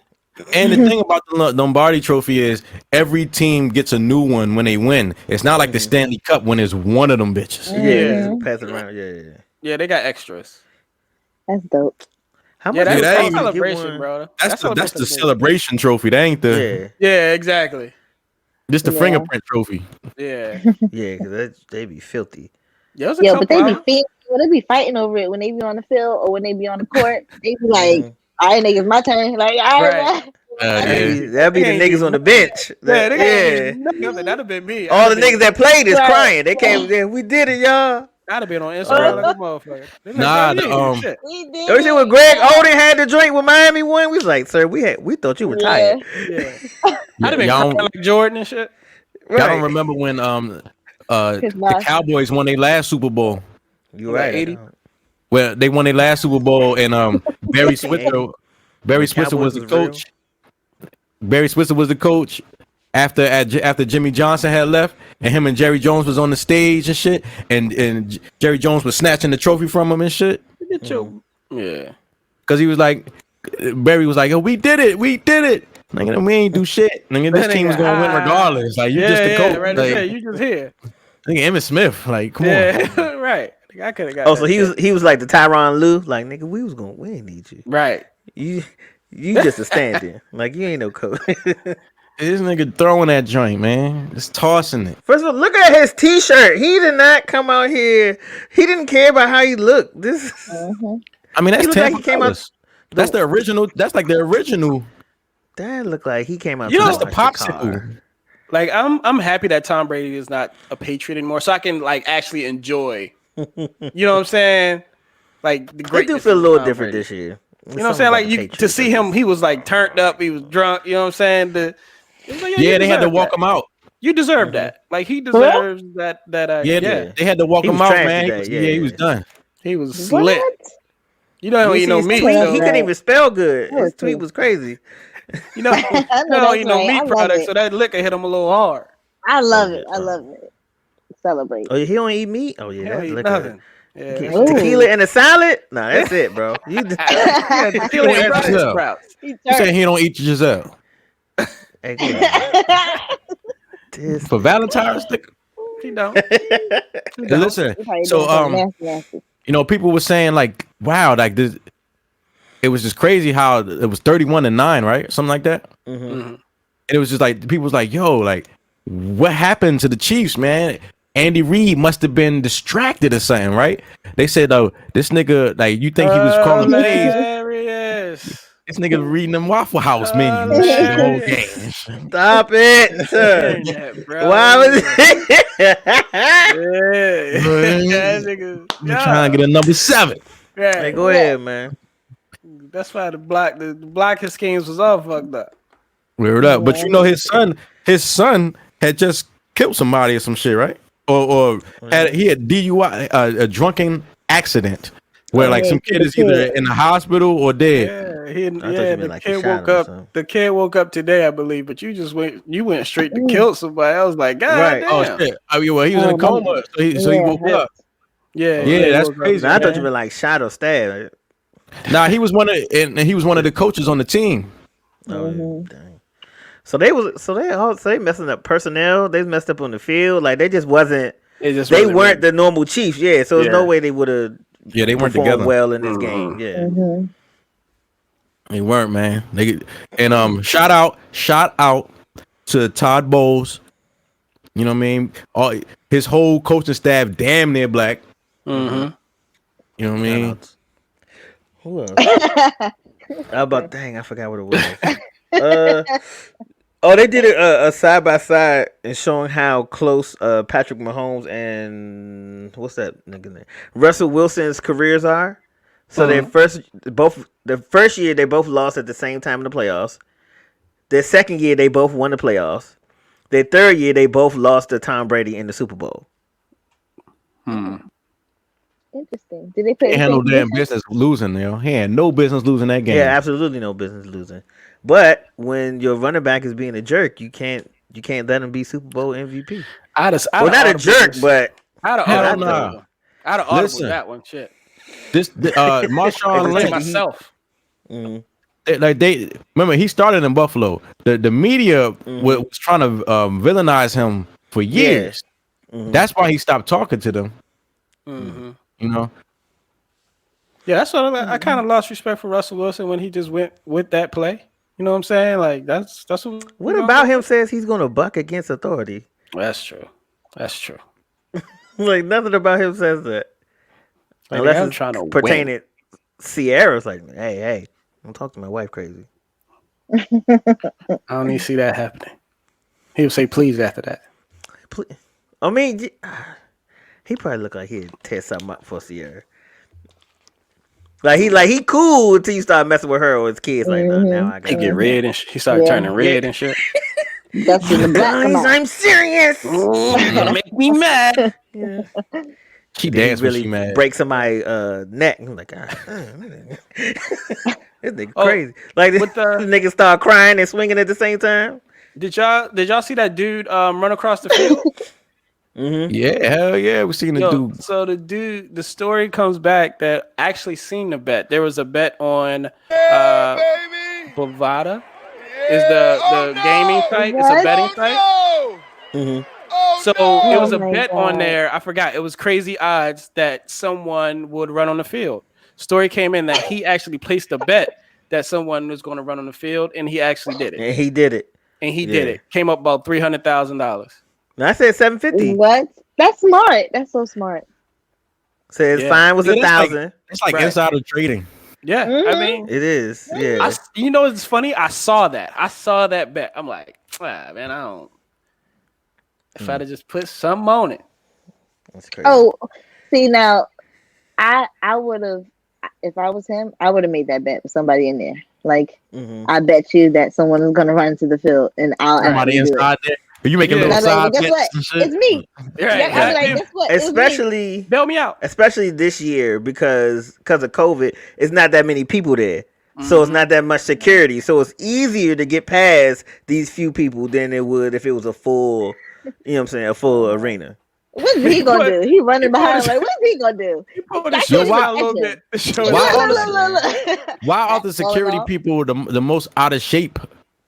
And the thing about the Lombardi Trophy is every team gets a new one when they win. It's not like the Stanley Cup when it's one of them bitches. Pass it around. Yeah, they got extras. That's dope. How much? That's that a ain't celebration, bro. That's the celebration trophy. That ain't the Yeah, exactly. Just the fingerprint trophy. Yeah, because they be filthy. But they be fighting over it when they be on the field or when they be on the court. They be like, "All right, niggas, my turn." Like, all right. That'd be the niggas on the bench. That'd have been me. All the niggas that played is crying. They came there. We did it, y'all. I'd have been on Instagram like a motherfucker. You see when Greg Oden had the drink when Miami won? We was like, sir, we thought you were tired. Yeah. I'd have been crying like Jordan and shit. Y'all don't remember when the Cowboys won their last Super Bowl? You right. 80. Well, they won their last Super Bowl, and Barry Switzer was the coach. Barry Switzer was the coach after Jimmy Johnson had left, and him and Jerry Jones was on the stage and shit, and Jerry Jones was snatching the trophy from him and shit. Yeah, because he was like, Barry was like, "Oh, we did it. Nigga, we ain't do shit. Nigga, this team was gonna win regardless. Like, you just the coach. Right, Like, you just here. nigga, Emmitt Smith. Like, come on. Right. I could have got. Oh, so he was like the Tyronn Lue. Like, nigga, we ain't need you. Right. You just a stand-in. Like, you ain't no coach. This nigga throwing that joint, man. Just tossing it. First of all, look at his T-shirt. He did not come out here. He didn't care about how he looked. This. I mean, that's Tampa. Like he came out. That's the original. That's like the original. That looked like he came out. You know, it's the popsicle. Like I'm happy that Tom Brady is not a Patriot anymore, so I can like actually enjoy. You know what I'm saying? Like the great. I do feel a little different this year. You know what I'm saying? Like you to see him, he was like turned up, he was drunk. You know what I'm saying? Like, yeah, they had to walk him out. You deserve that. Like he deserves that. Yeah, they had to walk him out, man. He was done. He was slit. You don't eat no meat. He couldn't even spell good. His tweet was crazy. You know, he don't eat no meat products, so that liquor hit him a little hard. I love it. I love it. Celebrate. Oh, he don't eat meat? Oh, yeah, that's liquor. Nothing. Yeah. Tequila and a salad? No, that's it, bro. Tequila and Brussels sprouts. He said he don't eat Giselle. Hey, for Valentine's Day? He don't. Listen, so you know, people were saying like, wow, like this. It was just crazy how it was 31-9, right? Something like that. And it was just like people was like, yo, like, what happened to the Chiefs, man? Andy Reid must have been distracted or something, right? They said, oh, this nigga, like, you think he was calling plays? This nigga reading them Waffle House menu the whole game. Stop it. Why was it? Trying to get a number 7. Hey, go ahead, man. That's why the block schemes was all fucked up. Weird up. But you know his son had just killed somebody or some shit, right? Or he had DUI, a drunken accident where like some kid is either in the hospital or dead. The kid woke up today, I believe, but you went straight to kill somebody. I was like, God damn. Oh shit. I mean, well, he was in a coma, so he woke up. Yeah, that's crazy. I thought you were like shot or stabbed. Nah, he was one of the coaches on the team. Oh, dang. So they messing up personnel. They messed up on the field. Like they just wasn't. They weren't the normal Chiefs. Yeah. So there's no way they would have. Yeah, they weren't together well in this game. Yeah. They weren't, man. Shout out to Todd Bowles. You know what I mean? His whole coaching staff damn near black. You know what I mean? Who else? I forgot what it was. They did a side by side and showing how close Patrick Mahomes and what's that nigga name? Russell Wilson's careers are. So the first year they both lost at the same time in the playoffs. The second year they both won the playoffs. The third year they both lost to Tom Brady in the Super Bowl. Interesting. Did they play? He had no damn business losing, yo. He had no business losing that game. Yeah, absolutely no business losing. But when your running back is being a jerk, you can't let him be Super Bowl MVP. Not a jerk, but I'd have audible that one. Shit. This Marshawn Lynch myself. They remember he started in Buffalo. The media was trying to villainize him for years. That's why he stopped talking to them. You know. Yeah, that's what I kind of lost respect for Russell Wilson when he just went with that play. You know what I'm saying? Like that's what about him says he's gonna buck against authority. That's true. Like nothing about him says that. Like, unless it's trying to pertain it Sierra's like, hey, don't talk to my wife crazy. I don't even see that happening. He would say please after that. Please. I mean, he probably look like he'd tear something up for Sierra. Like he cool until you start messing with her or his kids. Like now I got he get red and he started turning red and shit. That's in the black. I'm serious. You're gonna make me mad. Yeah. She danced really when she mad. Break somebody's neck. I'm like, God, this nigga crazy. Like this nigga start crying and swinging at the same time. Did y'all see that dude run across the field? Yeah, hell yeah, we seen the dude. So the story comes back that actually seen the bet. There was a bet on Bovada is the gaming site. It's a What? betting site. So it was a my bet God. on there. I forgot. It was crazy odds that someone would run on the field. Story came in that he actually placed a bet that someone was going to run on the field, and he actually did it. And he did it. Did it. Came up about $300,000. I said 750. What? That's smart. That's so smart. Said his fine was 1,000. It's like Right. insider trading. Yeah, I mean, It is. Yeah. you know, it's funny. I saw that bet. I'm like, man, I don't. If I'd have just put something on it. That's crazy. Oh, see now, I would have, if I was him, I would have made that bet with somebody in there. Like, I bet you that someone is gonna run into the field, and I'll Somebody actually do inside there. Are you making Yeah. little it. And I'm side like, guess bets what? and shit? It's me. Right. I'm like, guess what? It's me. especially Bail me out. especially this year because of COVID, it's not that many people there. So it's not that much security. So it's easier to get past these few people than it would if it was a full, you know what I'm saying, a full arena. What's he gonna do? He running behind. Like, what's he gonna do? Pull the That's show his out a little action. bit. Show Look, Why it all out. look. Why are the That's security all off. people the most out of shape?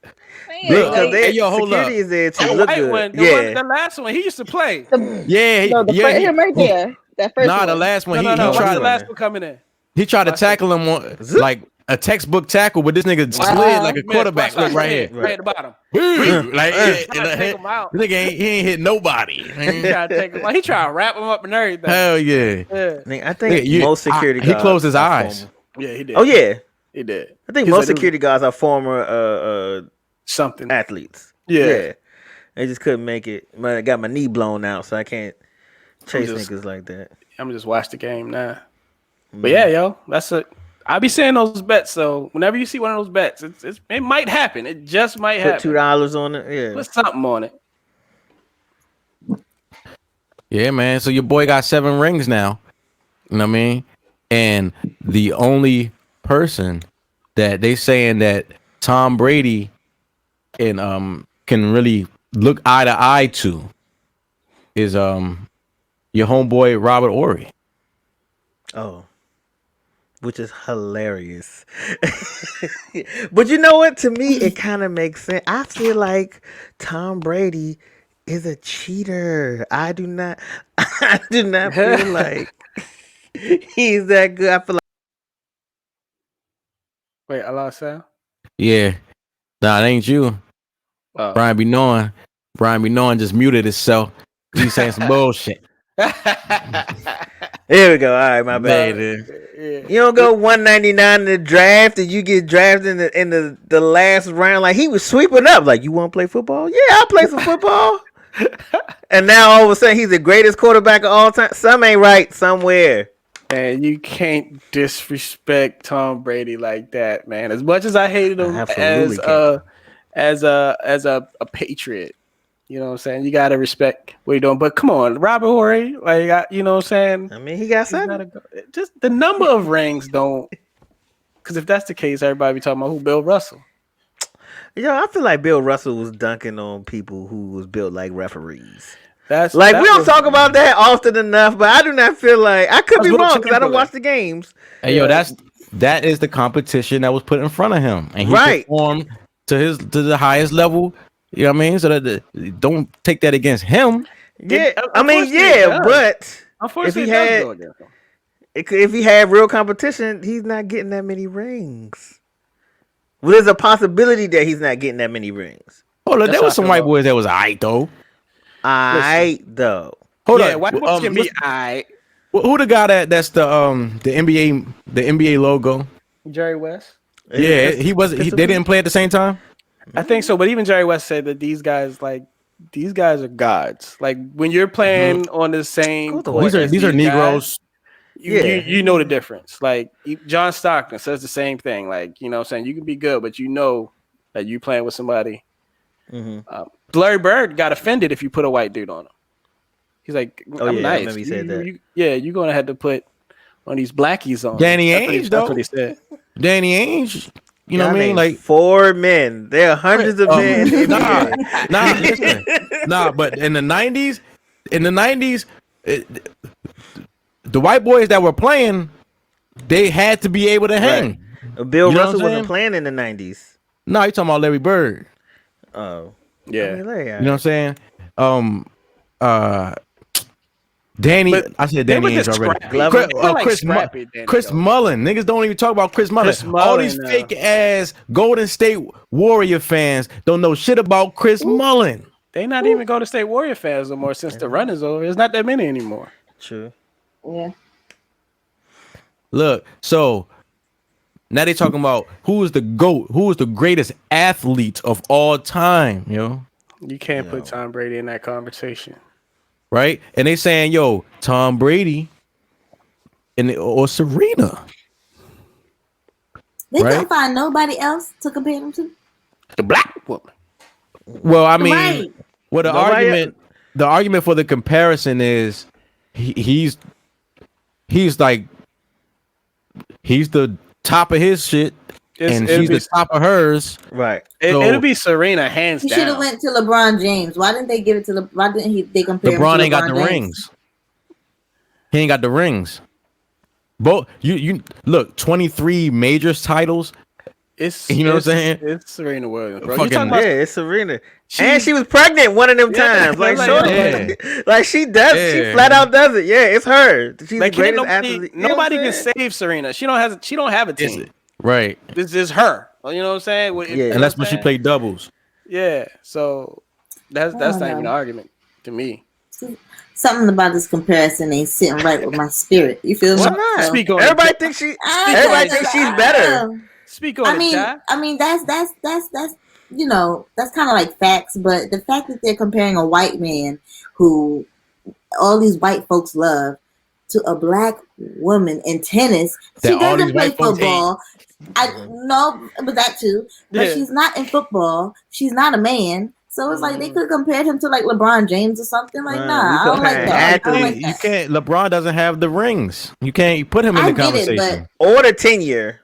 Man, Look, like, hey, yo, hold security up. is there to The look white good. one, the last one, he used to play. Yeah, no, the yeah. first, him right there. That first Nah, one. the last one. No. He What's tried the to last one coming in? he tried to tackle him on like a textbook tackle, but this nigga slid like a quarterback. Look right here. Right at the bottom. Like Trying to take him out. this nigga he ain't hit nobody. He tried to take him out. He tried to wrap him up and everything. Hell yeah. Yeah, I think Yeah, most security he guards closed his are eyes. former. yeah, he did. Oh yeah, he did. I think He's most like, security guards are former something. athletes. Yeah. They just couldn't make it. I got my knee blown out, so I can't chase just- niggas like that. I'm just watch the game now. But yeah, yo, that's it. I be saying those bets. So whenever you see one of those bets, it might happen. It just might Put happen. $2 on it. Yeah. Put something on it. Yeah, man. So your boy got 7 rings now. You know what I mean? And the only person that they saying that Tom Brady and can really look eye to eye to is your homeboy Robert Ory. Oh, which is hilarious. But you know what? To me, it kind of makes sense. I feel like Tom Brady is a cheater. I do not feel like he's that good. I feel like Wait, I lost sound. Yeah. Nah, it ain't you. Oh. Brian be knowing just muted himself. He's saying some bullshit. There we go. All right, my bad. You don't go 199 in the draft and you get drafted in the last round. Like he was sweeping up. Like, you want to play football? Yeah, I'll play some football. And now all of a sudden he's the greatest quarterback of all time. Some ain't right somewhere. And you can't disrespect Tom Brady like that, man. As much as I hated him Absolutely as a Patriot, you know what I'm saying? You gotta respect what you're doing. But come on, Robert Horry, like you know what I'm saying? I mean, he got He's something. not just the number of rings don't. Because if that's the case, everybody be talking about who Bill Russell. Yo, I feel like Bill Russell was dunking on people who was built like referees. That We don't was- talk about that often enough, but I do not feel like I could be Little wrong because I don't Chamberlain. watch the games. Hey, yo, that is the competition that was put in front of him, and he Right. performed to the highest level. You know what I mean? So that don't take that against him. Yeah, I mean, unfortunately, yeah, it does. but Unfortunately, if he it does had- go against him. if he had real competition, he's not getting that many rings. Well, there's a possibility that he's not getting that many rings. Hold on, That's there how was I some feel white about- boys that was aight though. Though. Hold Yeah, on, white folks can be alright. who the guy that's the NBA logo? Jerry West. Yeah, he wasn't. They didn't play at the same time. I think so, but even Jerry West said that these guys are gods. Like when you're playing on the same Cool. court These are as Negroes. you know the difference. Like John Stockton says the same thing. Like, you know what I'm saying? You can be good, but you know that you playing with somebody. Larry Bird got offended if you put a white dude on him. He's like, Oh, I'm yeah, I nice. remember he said that. You're going to have to put one of these blackies on. Danny That's what he- Ainge, That's though. what he said. Danny Ainge. You know what I mean? named Like 4 men. There are hundreds of men. in the nah, NBA. nah, listen. Nah, but in the 90s, in the 90s, the white boys that were playing, they had to be able to hang. Right. Bill You know Russell what I'm wasn't saying? playing in the 90s. No, you talking about Larry Bird. Oh. Yeah. I mean, Larry, You know what I'm saying? Danny, But I said they were Danny Ainge just already. scrappy. Glover? They were like Chris, scrappy, Danny, Chris though. Mullen. Niggas don't even talk about Chris Mullen. Chris All Mullen, these fake ass Golden State Warrior fans don't know shit about Chris Mullen. They not even Golden State Warrior fans no more since the run is over. There's not that many anymore. True. Yeah. Look, so now they talking about who is the GOAT, who is the greatest athlete of all time, yo. You can't put Tom Brady in that conversation. Right? And they saying, yo, Tom Brady or Serena. They Right? couldn't find nobody else to compare them to. The black woman. Well, I mean, Right. well, the argument for the comparison is he's the top of his shit, and she's the top of hers. Right. It'll be Serena hands He should have down. went to LeBron James. Why didn't they give it to Why didn't they compare him LeBron to ain't got the LeBron James? rings. He ain't got the rings. Both you look, 23 majors titles. It's You know what I'm saying? It's Serena Williams, bro. You Fucking- talking Yeah, about it's Serena. And she was pregnant one of them Yeah, times. Like, like, sure, yeah. like she does. She Yeah. flat out does it. Yeah, it's her. She's like the greatest nobody, athlete. You know what nobody I'm can saying? save Serena. She don't have a team. Right. This is her. You know what I'm saying? Yeah. And that's when she played doubles. Yeah. So that's Oh, not no. even an argument to me. Something about this comparison ain't sitting right with my spirit. You feel Why me? not? So- Speak on Everybody it. thinks she. I Everybody just- thinks she's better. Speak on I it, mean, Jai. that's you know, that's kind of like facts, but the fact that they're comparing a white man who all these white folks love to a black woman in tennis, That she all doesn't these play white folks football. I know, but that too. But Yeah. she's not in football. She's not a man. So it's like they could have compared him to like LeBron James or something. Like, Right, nah, you I don't like comparing that. I don't athletes. like You that. can't. LeBron doesn't have the rings. You can't put him in I the get it, conversation. Or the tenure.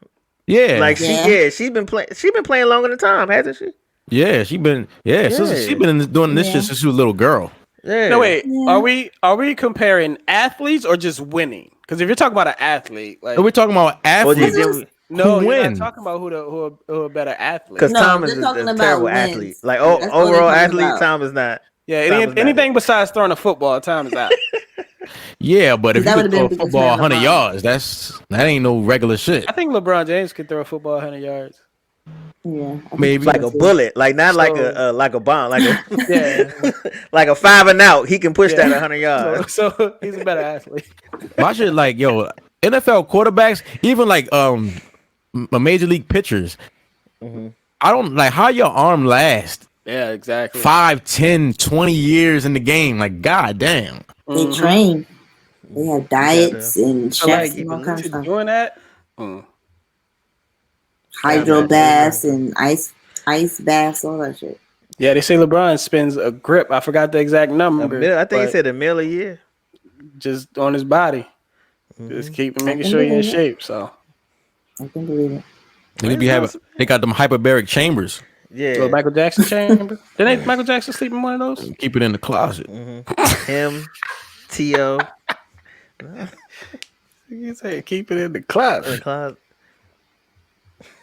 Yeah, Like Yeah. she's been playing longer than Tom, hasn't she? yeah, she been doing this Yeah. shit since she was a little girl. Yeah. No, wait. Yeah. Are we comparing athletes or just winning? Because if you're talking about an athlete, like Are we talking about Or athletes? did no, who you're win? not talking about who a better athlete. Because No, Tom is they're a talking about terrible wins. athlete. Like That's all they're overall talking athlete, about. Tom is not. Yeah, Tom is not anything besides throwing a football, time is out. Yeah, but if That you would've could throw a been because football we had 100 LeBron. yards, that ain't no regular shit. I think LeBron James could throw a football 100 yards. Yeah, I think Maybe. Like a bullet, like not like So- a bomb, like a Yeah. like a 5 and out. He can push Yeah. that 100 yards. So he's a better athlete. My shit, like, yo, NFL quarterbacks, even like major league pitchers. I don't like how your arm lasts Yeah, exactly. 5, 10, 20 years in the game. Like, god damn. they train. They have diets and So, chefs like, and all kinds of to stuff. doing that, Hydro baths and ice baths, all that shit. yeah, they say LeBron spends a grip. I forgot the exact number. I think he but said $1 million a year. just on his body, just making sure you're in shape. So, I can believe it. They got them hyperbaric chambers. Yeah, so Michael Jackson chamber. Didn't Michael Jackson sleep in one of those? Keep it in the closet. him, T.O. You say keep it in the club. in the closet.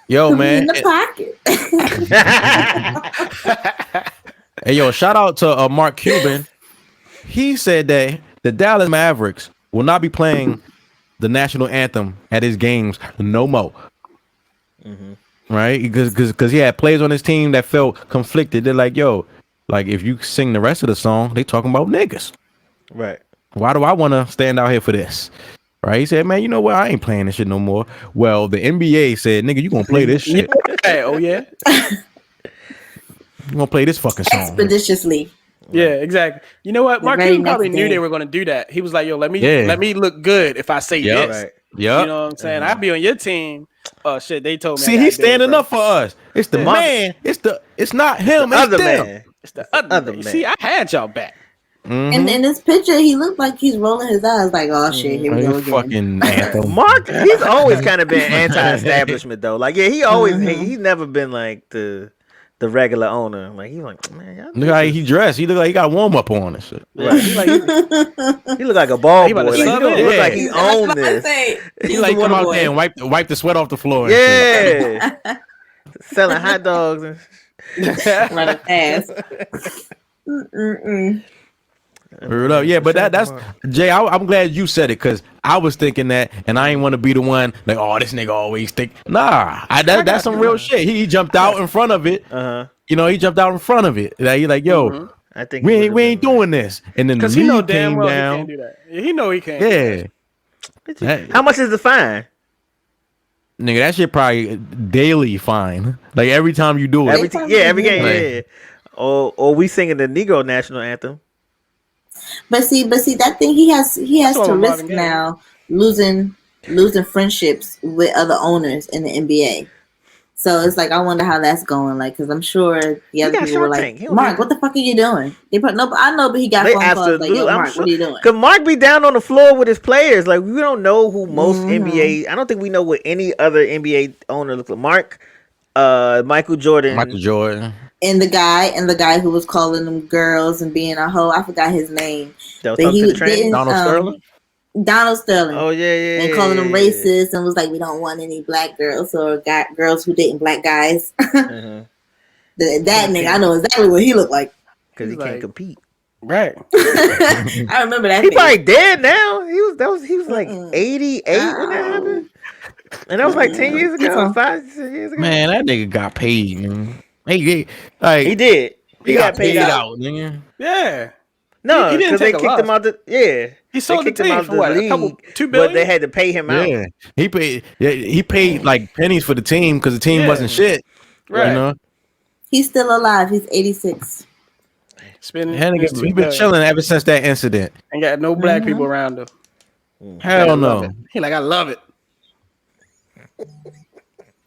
Yo, In man. the pocket. Hey, yo, shout out to Mark Cuban. He said that the Dallas Mavericks will not be playing the national anthem at his games no more. Right? Because he had players on his team that felt conflicted. They're like, yo, like if you sing the rest of the song, they talking about niggas. Right. Why do I want to stand out here for this? Right? He said, man, you know what? I ain't playing this shit no more. Well, the NBA said, nigga, you gonna play this shit. Hey, oh yeah, You gonna play this fucking song. Expeditiously. yeah, exactly. You know what? The Mark very Cuban probably next knew day. they were going to do that. He was like, "Yo, let me Yeah. look good if I say Yep. this." Right. Yep. You know what I'm saying? I'd be on your team. Oh shit, they told me. I See, gotta he's do it, standing bro. up for us. It's the man. It's not him. It's Other them. man. It's the other man. man. See, I had y'all back. And in this picture, he looked like he's rolling his eyes, like, "Oh shit, here we go Hey, again." fucking anthem. Mark, he's always kind of been anti-establishment though. Like, yeah, he always he's never been like the the regular owner. Like he's like, man, y'all Look how he dressed. He look like he got warm up on and shit. right. He look like a ball He boy. about to Like, he sub don't it. look like he Yeah. owned this. He like come out there and wipe the sweat off the floor. And shit. Yeah, selling hot dogs and. Running fast. Word up. Yeah, but that's Jay. I'm glad you said it because I was thinking that, and I ain't want to be the one like, oh, this nigga always think. Nah, that's some real shit. He jumped out in front of it. You know, he jumped out in front of it. Like, he like, yo, I think we ain't doing this. And then the Because he know league damn came well down. he can't do that. Yeah, he know he can't. Yeah, How much is the fine? nigga, that shit probably daily fine. Like every time you do it. Every game. Right. Yeah. Or we singing the Negro national anthem. But see, that thing he has That's to what risk Marvin Gaye. now losing friendships with other owners in the NBA. So it's like I wonder how that's going. Like, because I'm sure the other got people were Shark like, Tank. He don't Mark, need- what the fuck are you doing? I know, but he got They phone calls like, yo, absolutely. Mark, what are you doing? Cause Mark be down on the floor with his players. Like we don't know who most NBA. I don't think we know what any other NBA owner looks like. Mark, Michael Jordan. Michael Jordan. And the guy who was calling them girls and being a hoe, I forgot his name. That was But talking he to the trainer. didn't. Donald Sterling. Donald Sterling. Oh yeah. And calling them racist and was like, we don't want any black girls or girls who dating black guys. Uh-huh. That nigga, I know exactly what he looked like. Because he He's can't like- compete. Right. I remember that. He nigga. probably dead now. He was like 88 when that Oh. happened. And that was like 10 years ago, Uh-uh. 5 years ago. Man, that nigga got paid, man. Like, He did. He got paid out. out, nigga. Yeah. No, He didn't because they take a kicked him loss. out the He sold the kicked him team out for the what? A league, couple, $2 but billion? they had to pay him out. Yeah, he paid. Yeah, he paid like pennies for the team because the team Yeah. wasn't shit. Right. You know, He's still alive. He's 86. Spending that his nigga, $2 he been billion. chilling ever since that incident. Ain't got no black people around him. Hell Love no. it. He like, I love it.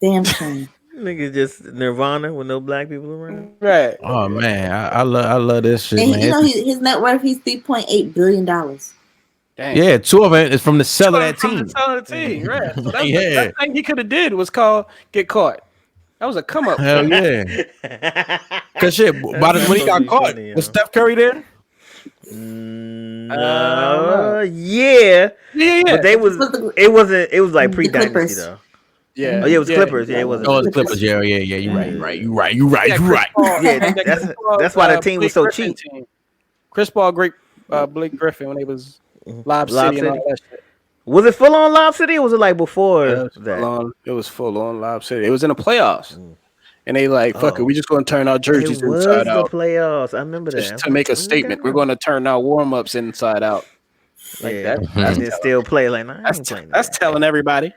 Damn shame. Nigga just Nirvana with no black people around. Right. Oh man, I love this shit, And man. you know his net worth, he's $3.8 billion. Dang. Yeah, two of it is from the sell of that From team. the sell of the team, right. So that's Yeah. that thing he could have did was called get caught. That was a come up. Hell yeah. Cause shit, when he got caught, Funny, was Steph Curry there? Yeah. Yeah. But they was it was like The pre-dynasty Clippers. though. Yeah. Oh yeah, it was Clippers. Yeah, it wasn't. Oh, it's Clippers. Yeah. You right. You right. Yeah, that's why the team was so cheap. Chris Paul, great Blake Griffin when they was Lob City and all that shit. Was it full on Lob City or was it like before that? It was full on Lob City. It was in the playoffs. And they like, fuck it, we just gonna turn our jerseys It was inside the out. playoffs. I remember that. Just to make a statement. We're gonna turn our warm ups inside out. Like Yeah, that. and then still play like nah, I ain't playing That's that. telling everybody.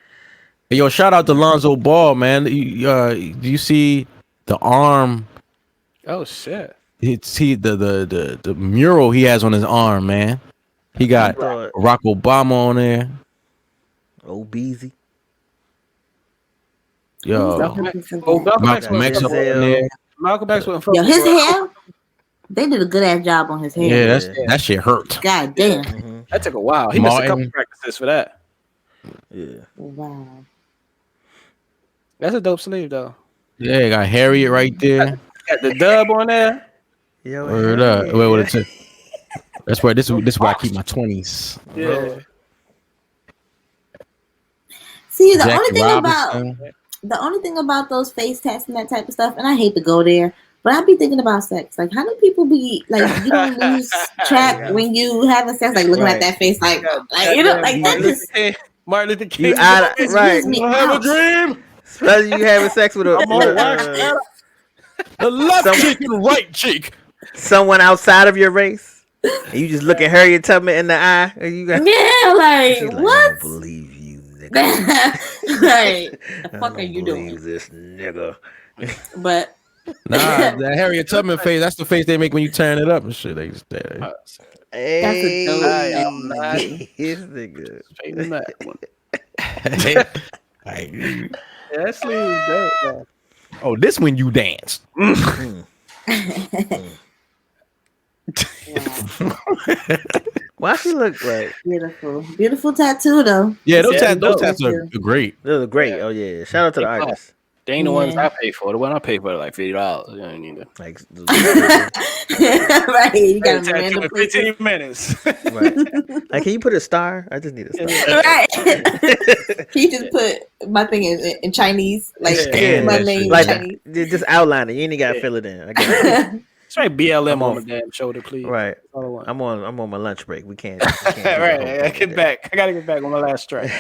Hey, yo, shout out to Lonzo Ball, man. Do you see the arm? Oh shit. It's the mural he has on his arm, man. He got Right. Barack Obama on there. Oh, Beezy. Yo, Malcolm X Malcolm X up on there. Malcolm X went Yo, his hair, they did a good ass job on his hair. Yeah, that shit hurt. God damn. That took a while. He missed a couple Martin. practices for that. Yeah. Wow. That's a dope sleeve though. Yeah, you got Harriet right there. Got the dub on there. Yo, Word up. Wait, what it's that's where this is where I keep my 20s. Yeah. See, the Jackie only thing about those face tats and that type of stuff, and I hate to go there, but I be thinking about sex. Like, how do people be like? You don't lose track when you having sex, like looking at that face, like you know, like that just Martin Luther King. You out of, right? gives me have a ouch. dream. Especially you having sex with The left Some- cheek and right cheek. someone outside of your race, and you just looking Harriet Tubman in the eye, and you got Yeah, like she's like, I what? don't believe you, nigga. Like, the I fuck are don't you believe doing? this nigga. But Nah, that Harriet Tubman face, that's the face they make when you turn it up and shit. They just Hey, dope this nigga. Straight in that one. Like, Yeah, that sleeve is dope. Man. oh, this when you dance. Why she look like? beautiful tattoo though. Yeah, those Yeah, tats dope. are great. Those are great. Oh yeah, shout out to the artist. They ain't the ones Yeah. I pay for. The one I pay for like $50. You don't need to. Like, Right. You got Tattoo random in 15 minutes. right. Like, can you put a star? I just need a star. Right. You just put my thing in Chinese, like Yeah. my That name shit. in Like, Chinese. just outline it. You ain't gotta fill it in. I got it. It's right BLM I'm on on- my damn shoulder, please. Right. That's all I want. I'm on my lunch break. We can't. Do the whole Right. I gotta thing get today. back. I gotta get back on my last strike.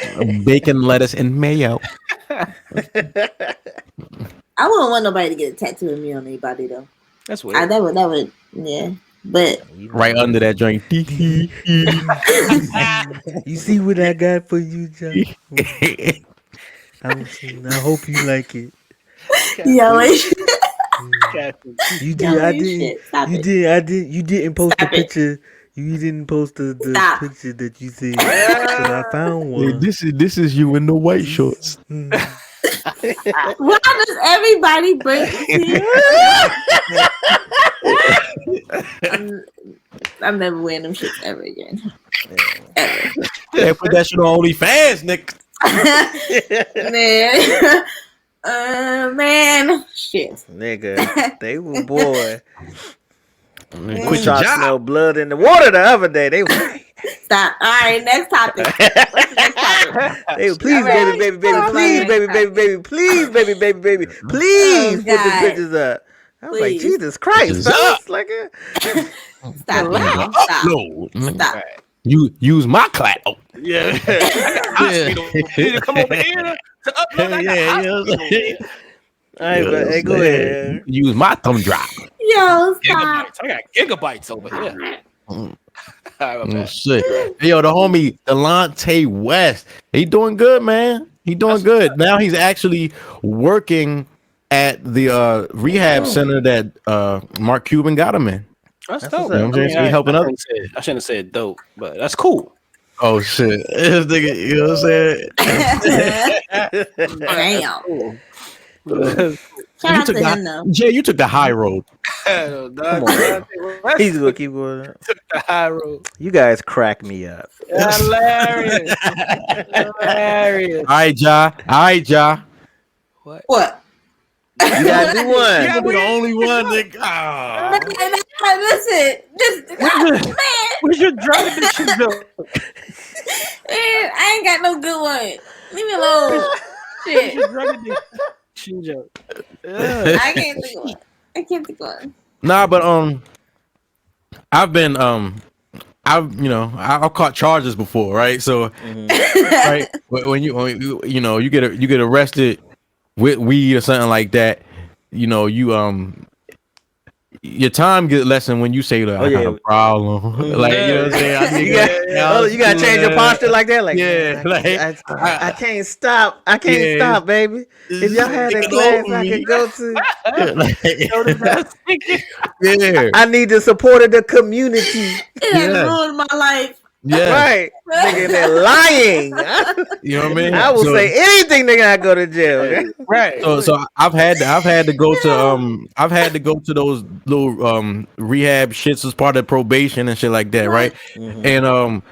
Bacon, lettuce, and mayo. I wouldn't want nobody to get a tattoo of me on anybody though. That's weird. That would, yeah. But Right under that joint. You see what I got for you, John? I hope you like it. yo, You did. yo, I you didn't. shit. Stop You it. did. I did. You didn't post Stop the it. picture. You didn't post the Stop. picture that you said. But I found Hey, one. this is you in the white shorts. Why does everybody break I'm never wearing them shits ever again. Ever. Yeah, put that shit on OnlyFans, Nick. Man, shit. Nigga, they were boy. Quit your Shot job. smell blood in the water the other day. They were. Stop. All right, next topic. What's the next topic? They were, please, Alright. baby, please, Alright. baby, please, baby, please put the God. pictures up. I was like, Please. Jesus Christ, Pictures fellas. Like, Stop. Stop. Upload. Stop. You use my clout. Oh, Yeah. I got hospital. You need to come over here to upload. I got hospital. all right, but hey, go ahead. Use my thumb drive. Yo, stop. Gigabytes. I got gigabytes over here. All right, my bad. Shit. Hey, yo, the homie Delonte West. He doing good, man. He doing good. Now he's actually working at the rehab center that Mark Cuban got him in. That's That's dope. what's up. You know what I'm saying? So he helping up. I shouldn't have said dope, but that's cool. Oh shit. This nigga, you know what I'm saying? Damn. Cool. Shout out took to him though. Jay, you took the high road. Come on. He's gonna keep going. the high road. You guys crack me up. Hilarious. Hilarious. All right, Ja. All right, Ja. What? You gotta do one. You're the only one that. Ah. Man, listen, man, Where's your drug addiction joke? I ain't got no good one. Leave me alone. Shit, Your drug addiction joke. I can't think of one. I can't think of one. Nah, but I've been I've caught charges before, right? So right when you get arrested with weed or something like that, your time get lessened when you say that I got a problem. Like, you know what I'm saying? I think You gotta change your posture like that. Like, Yeah, man, like, I can't stop. I can't Yeah. stop, baby. If y'all had a Take it class over I me. could go to, yeah, I need the support of the community. It has Yeah. ruined my life. yeah. Right. Nigga, they're lying. You know what I mean? I will So- say anything, nigga, I go to jail. Right. So I've had to go to those little rehab shits as part of probation and shit like that, right? And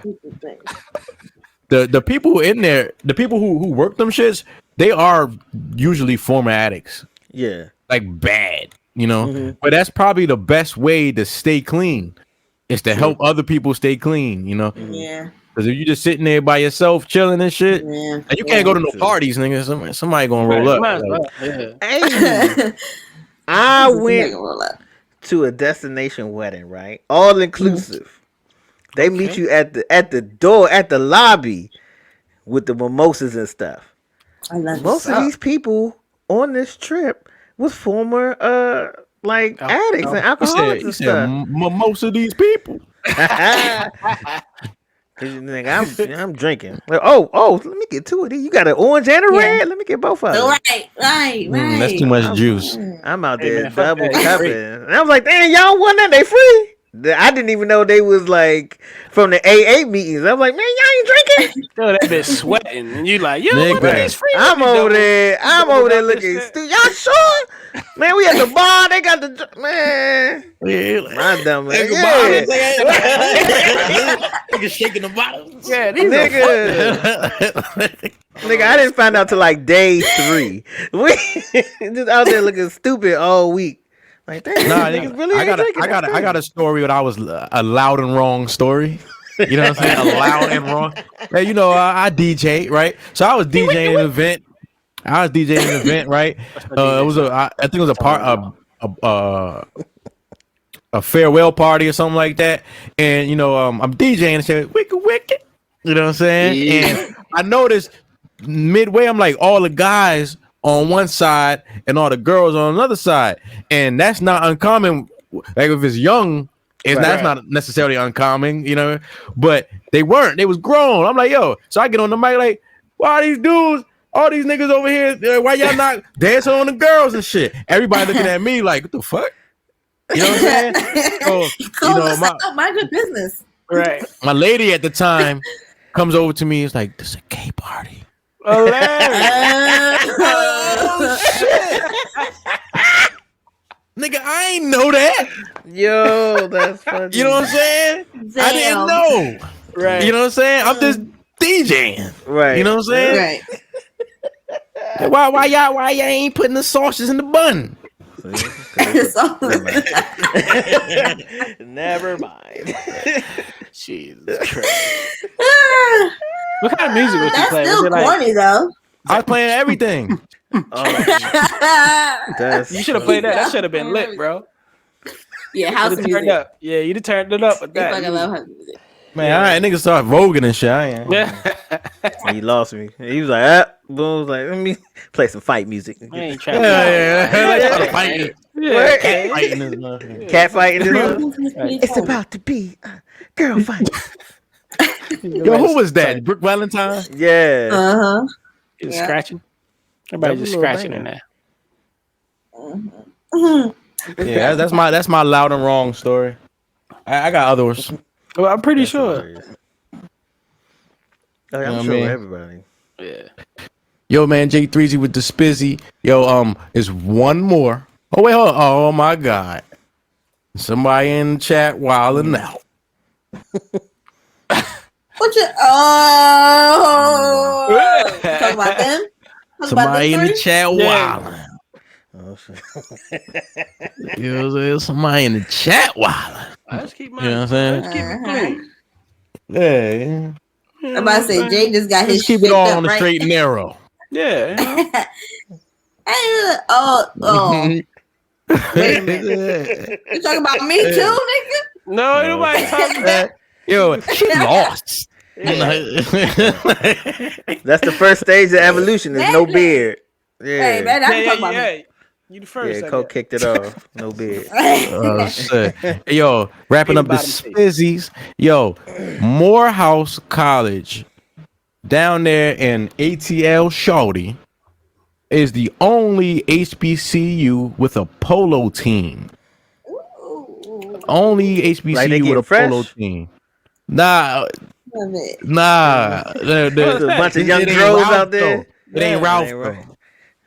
the people in there, the people who work them shits, they are usually former addicts, Yeah. like bad, But that's probably the best way to stay clean, is to help other people stay clean, Yeah, Because if you just sitting there by yourself chilling and shit, yeah. and you can't go to no parties, nigga. Somebody gonna roll up. Might as well, yeah. Hey, I went to a destination wedding, right? All inclusive. They meet you at the door, at the lobby, with the mimosas and stuff. I love Most of these people on this trip was former addicts and alcoholics and stuff. Most of these people. I'm drinking. Like, oh, let me get two of these. You got an orange and a red? Let me get both of them. Right. That's too much juice. I'm out there man, fuck double that. cupping. And I was like, damn, y'all want that? They free? I didn't even know they was like from the AA meetings. I was like, man, y'all ain't drinking? Yo, that bitch sweating, and you like, you know what? Nigga. These free. I'm over there looking stupid. Y'all sure? Man, we at the bar. They got the man. My dumb man. Yeah. Nigga shaking the bottle. Yeah, these Nigga, I didn't find out till like day 3. We just out there looking stupid all week. Like, damn, Nah, niggas really I got a story when I was a loud and wrong story. You know what I'm saying? A loud and wrong. Hey, you know, I DJ, right? So I was DJing an event. Right? It was I think it was a farewell party or something like that. And you know, I'm DJing and said wicked. You know what I'm saying? Yeah. And I noticed midway, I'm like all the guys on one side and all the girls on another side, and that's not uncommon. Like if it's young, that's not necessarily uncommon, you know. But they weren't. They was grown. I'm like, yo. So I get on the mic like, why these dudes? All these niggas over here, why y'all not dancing on the girls and shit? Everybody looking at me like, what the fuck? You know what I'm saying? So, Cool, mind your business. right. My lady at the time comes over to me. It's like, this is a gay party. Hilarious. Oh, shit. Nigga, I ain't know that. Yo, that's funny. You know what I'm saying? Damn. I didn't know. Right. You know what I'm saying? I'm just DJing. Right. You know what I'm saying? Right. Why y'all ain't putting the sausages in the bun? Never mind. Jesus Christ. What kind of music was you That's playing? still Was it like, corny though. I was playing everything. you should have played that. That should have been lit, bro. Yeah, house You'd have music. turned up. Yeah, you'd have turned it up with I that. fucking love house music. Man, all right, niggas start voguing and shit. I ain't. Yeah. He lost me. He was like, boom. Was like, let me play some fight music. I ain't trying Yeah. Fighting. Yeah. Cat fighting this motherfucker. Cat fighting. It's about to be a girl fight. Yo, who was that? Brooke Valentine? Yeah. Uh-huh. Just Yeah. scratching. Everybody just That was a scratching in little there. Yeah, that's my loud and wrong story. I got others. Well, I'm pretty sure. I'm You know what I sure mean? everybody. Yeah. Yo, man, J3Z with the spizzy. Yo, is one more. Oh wait, hold on. Oh my God, somebody in the chat wilding out. What you talk about them? Talk Somebody in about the chat Yeah. wilding. Oh, shit. You know what I'm saying? Somebody in the chat wilding. Let's keep You know what I'm saying? Let's keep it clean. Yeah. I'm about to say Jay just got his Let's keep shit it all up, on the right? straight and narrow. Yeah. Oh. Wait a minute. You talking about me too, nigga? No, ain't nobody talking about Yo, she lost. That's the first stage of evolution. There's no beard. Yeah. Hey, man, I can talk about me. yeah. You the first. Yeah, I Coke guess. kicked it off. No beard. Oh shit. Yo, wrapping up the Bottom tape. spizzies. Yo, Morehouse College down there in ATL Shawty is the only HBCU with a polo team. Only HBCU Like they with a getting fresh? polo team. Nah. Love it. There's a bunch of young dros out there. It ain't Yeah, Ralph it ain't though. right.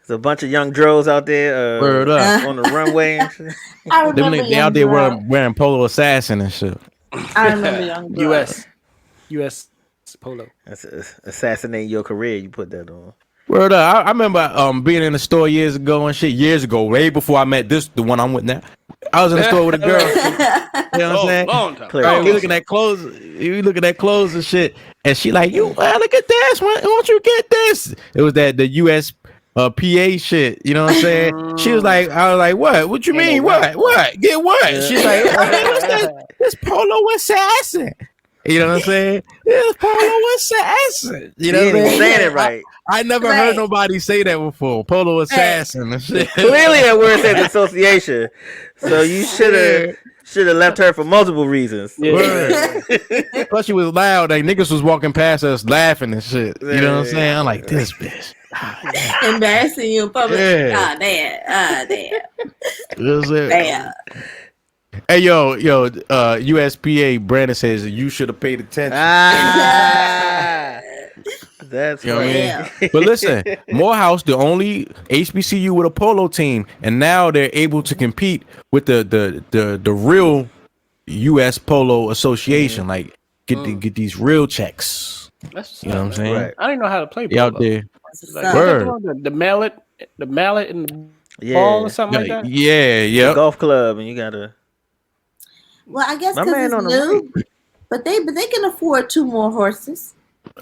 There's a bunch of young dros out there Word up. on the runway and shit. I Them remember they out there young wearing polo assassin and shit. I remember young girl. US polo. That's assassinate your career. You put that on. Word up. I remember being in the store years ago and shit. Years ago, way before I met the one I'm with now. I was in the store with a girl. You know what I'm saying? Long time. Right, we looking at clothes. You looking at clothes and shit, and she like, "You look at this. Why don't you get this?" It was the US PA shit. You know what I'm saying? She was like, "I was like, what? What you mean? What? Get what?" She's like, "I mean, what's that? This polo assassin." You know what I'm saying? This polo assassin. You know You what I'm ain't even saying? saying it right. I never heard nobody say that before. Polo assassin and shit. Clearly, that word says association. So you should have left her for multiple reasons. Word. Plus, she was loud. Like niggas was walking past us laughing and shit. You know what I'm saying? I'm like, this bitch. Embarrassing you in public. Yeah. Ah, damn. You know what I'm saying? Damn. Hey, yo, USPA, Brandon says you should have paid attention. Ah, that's You know what I right. mean? But listen, Morehouse, the only HBCU with a polo team, and now they're able to compete with the real U.S. Polo Association. Like get these real checks. That's You know what I'm saying? Right. I didn't know how to play They out polo. there. Like, Word. the mallet and the ball or something like that. Yeah, The yeah. golf club, and you gotta. Well, I guess My because man it's on the new, but they can afford 2 more horses.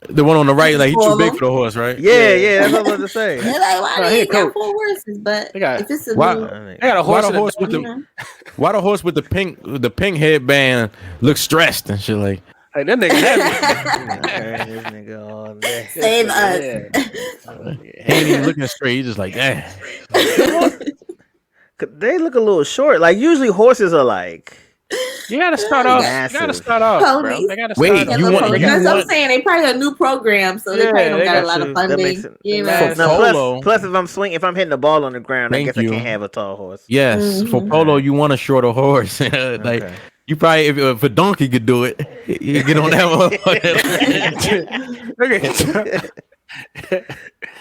The one on the right, like he too Four big of for the horse, right? Yeah, that's what I was about to say. They're like, why No, they he ain't a got coach. 4 horses? But They got- if it's a Why- new, I got a Why horse. the horse with you the know, why the horse with the pink headband looks stressed and shit like Hey, that nigga heavy. This nigga all day. save us. he ain't even looking straight. He's just like, eh. They look a little short. Like usually horses are like. You gotta start off. Massive. You gotta start off, bro. Ponies. They gotta Wait, start off. you want- That's what I'm want- saying. They probably got a new program, so they Yeah, probably don't they got a got lot you. of That funding. makes it- You For know, Now, polo. plus, if I'm swinging, if I'm hitting the ball on the ground, I Thank guess you. I can't have a tall horse. Yes, for polo you want a shorter horse. Like Okay. you probably if a donkey could do it, you get on that one.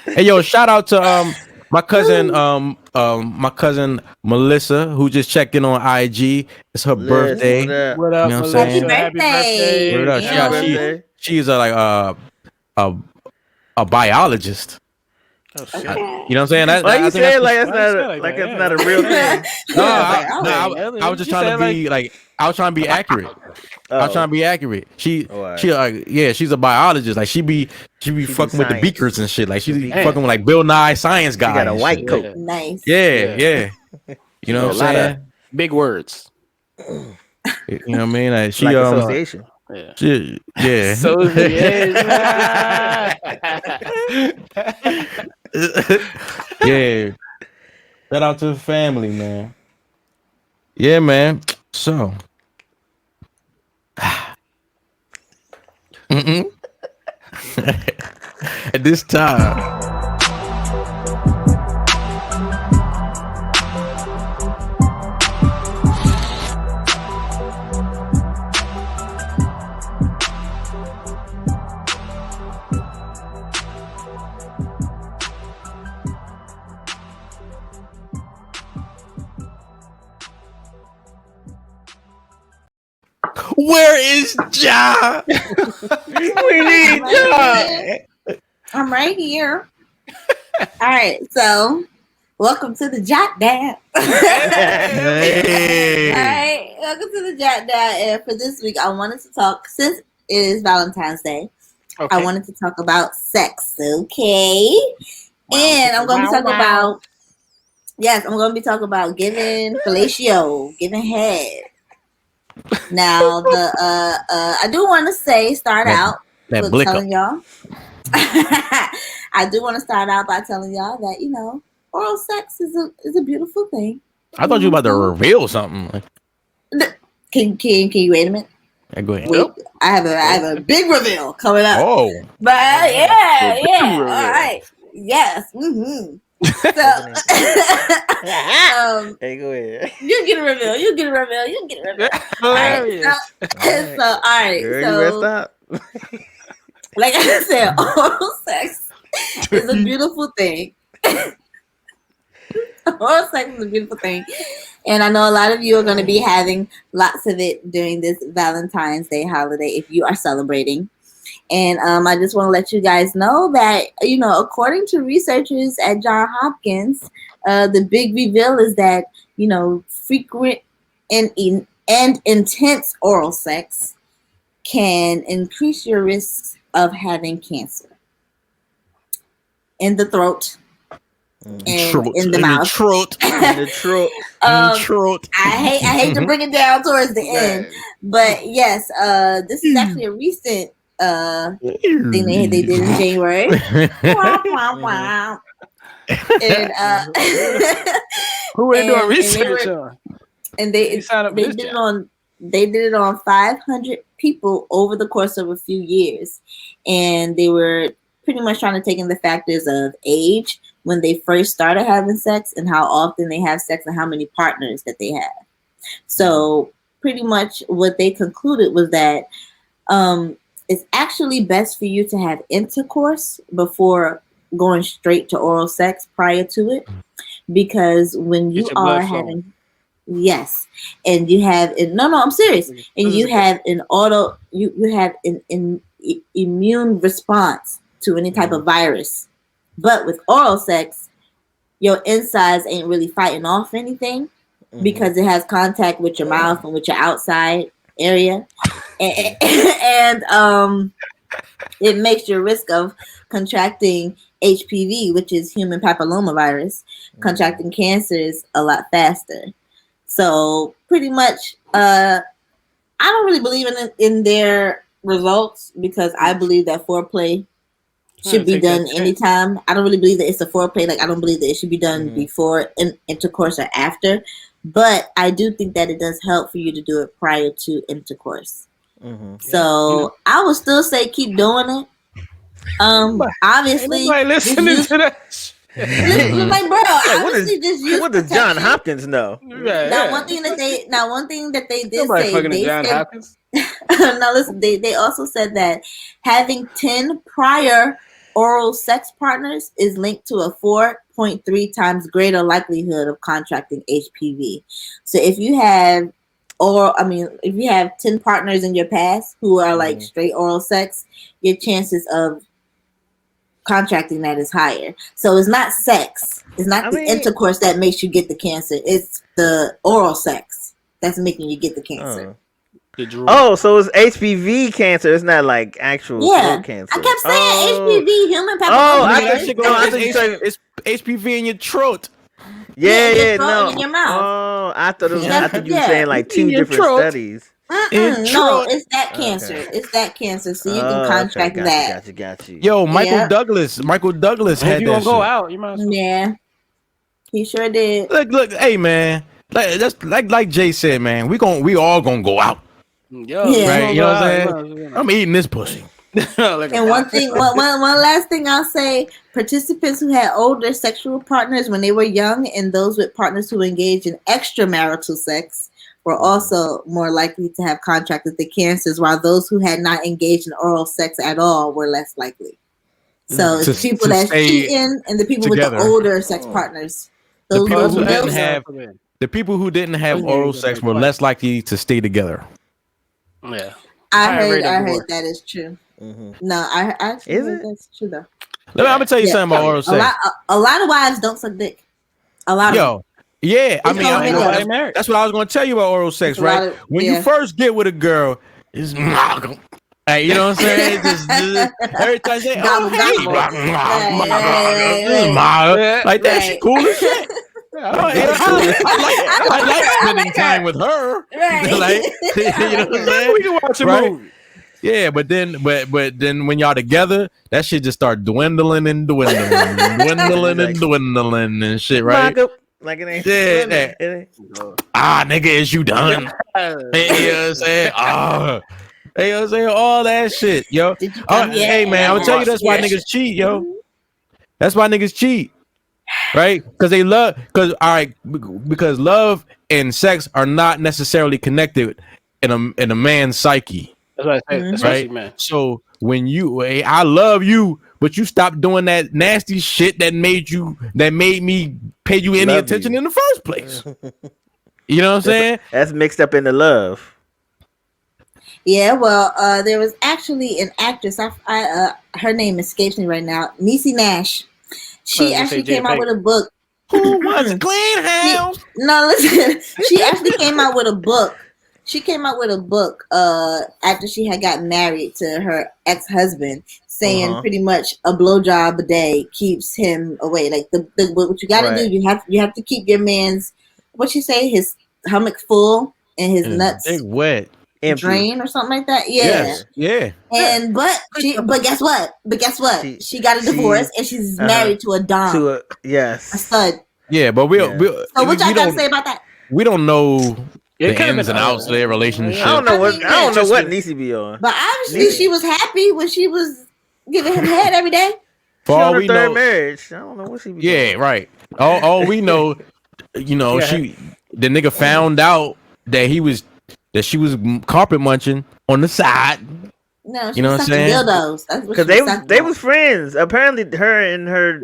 Hey yo, shout out to my cousin Melissa who just checked in on IG. It's her birthday. What up, You know what I'm Melissa? saying? Happy birthday. Word up. Yeah. She's a biologist. Oh, shit. You know what I'm saying? Why you say it like that's why you say not like like that? that's not a real thing? No, Yeah. I was just You trying to said be like I was trying to be accurate. I was trying to be accurate. She's a biologist. Like she be fucking with the science. beakers and shit. Like she's Yeah. fucking with like Bill Nye science guy. She got a and white shit. coat. Nice. Yeah. You know A what lot I'm of saying? big words. You know what I mean? Like she Like association. Yeah. yeah. So Yeah. Shout out to the family, man. Yeah, man. So at this time. Where is Ja? We need I'm right here. All right, so welcome to the Jot Down. Hey. All right, welcome to the Jot Down. And for this week, I wanted to talk, since it is Valentine's Day, Okay. I wanted to talk about sex, okay? And I'm going to be talking about, I'm going to be talking about giving fellatio, giving head. Now, I do want to start out That with blick up. telling y'all. I do want to start out by telling y'all that, you know, oral sex is a beautiful thing. I thought you were about to reveal something. Can you wait a minute? Yeah, go ahead. Wait, I have a big reveal coming up. Oh. But yeah. All right. Yes. Mm-hmm. So, Hey, go ahead. you get a reveal. All right. So, all right. Girl, you So, rest up. like I said, oral sex is a beautiful thing. Oral sex is a beautiful thing. And I know a lot of you are going to be having lots of it during this Valentine's Day holiday if you are celebrating. And I just want to let you guys know that, you know, according to researchers at Johns Hopkins, the big reveal is that, you know, frequent and intense oral sex can increase your risk of having cancer in the throat and in the mouth. Throat. In the throat. Throat. I hate to bring it down towards the end, but yes, this is actually a recent thing they did in January. Wow. And Who are doing and research on? and they signed up for this did it job. they did it on 500 people over the course of a few years, and they were pretty much trying to take in the factors of age when they first started having sex and how often they have sex and how many partners that they have. So pretty much what they concluded was that it's actually best for you to have intercourse before going straight to oral sex prior to it, because when you Get your blood are flowing. having Yes, and you have I'm serious. And you have an you have an immune response to any type of virus. But with oral sex, your insides ain't really fighting off anything because it has contact with your mouth and with your outside area, and it makes your risk of contracting HPV, which is human papillomavirus, contracting cancers a lot faster. So pretty much, I don't really believe in their results because I believe that foreplay should be done anytime. I don't really believe that it's a foreplay. Like I don't believe that it should be done before intercourse or after. But I do think that it does help for you to do it prior to intercourse. So I would still say keep doing it. Obviously, listening to that. Like, bro, obviously just use what does John Hopkins know? One thing that they did say, they John said, Hopkins. now listen, they also said that having 10 prior oral sex partners is linked to a 4.3 times greater likelihood of contracting HPV. So if you have if you have 10 partners in your past who are like straight oral sex, your chances of contracting that is higher. So it's not sex. It's not the intercourse that makes you get the cancer. It's the oral sex that's making you get the cancer. So it's HPV cancer. It's not like actual throat cancer. I kept saying HPV, human papillomavirus. It's HPV in your throat. In your mouth. Oh, I thought you were saying like two different studies. No, it's that cancer. Okay. It's that cancer, so you can contract that. Got you. Yo, Michael Douglas had you that. Gonna go out? You might as well. Yeah, he sure did. Look, hey man, that's like Jay said, man. We all gonna go out. Yo, right? You know what I'm saying? I'm eating this pussy. And one last thing I'll say: participants who had older sexual partners when they were young, and those with partners who engaged in extramarital sex, were also more likely to have contracted the cancers, while those who had not engaged in oral sex at all were less likely. So it's the people that's cheating and the people together. With the older sex partners. The people who didn't have oral sex were less likely to stay together. Yeah, I heard that is true. No, I actually heard that's true though. I'm gonna tell you something about oral sex. A lot of wives don't suck dick. A lot of yeah, I mean, that's what I was going to tell you about oral sex, right? When you first get with a girl, it's hey, you know what I'm saying? Just every time they like that, she cool as shit. I like spending time with her. Like, you know what I'm saying? We can watch a movie. Yeah, but then when y'all together, that shit just start dwindling and shit, right? Like it ain't. Nigga, is you done? Hey, you know what I'm saying? Hey, you know what I'm saying? All that shit, yo. Hey, man, I'm gonna tell you that's why niggas cheat, yo. That's why niggas cheat, right? Because love and sex are not necessarily connected in a man's psyche. That's what I say. That's right, man. So when I love you, but you stopped doing that nasty shit that made me pay you any attention in the first place. You know what I'm saying? That's mixed up in the love. Yeah, well, there was actually an actress. Her name escapes me right now. Niecy Nash. She actually came out with a book. Who wants a clean house? No, listen. She actually came out with a book. She came out with a book after she had gotten married to her ex-husband, saying pretty much a blowjob a day keeps him away. Like what you got to do, you have to keep your man's his stomach full and his nuts wet, drain or something like that. Yeah, yes. Yeah. And but guess what? She got a divorce and she's married to a dom. A stud. Yeah, but so what y'all got to say about that? We don't know. The ins and outs of their relationship. I don't know what Niecy be on. But obviously she was happy when she was giving him head every day. For all we know, marriage. I don't know what she be doing. Yeah, right. All we know, the nigga found out that she was carpet munching on the side. No, you know what I'm saying? Dildos. Because they was friends. Apparently, her and her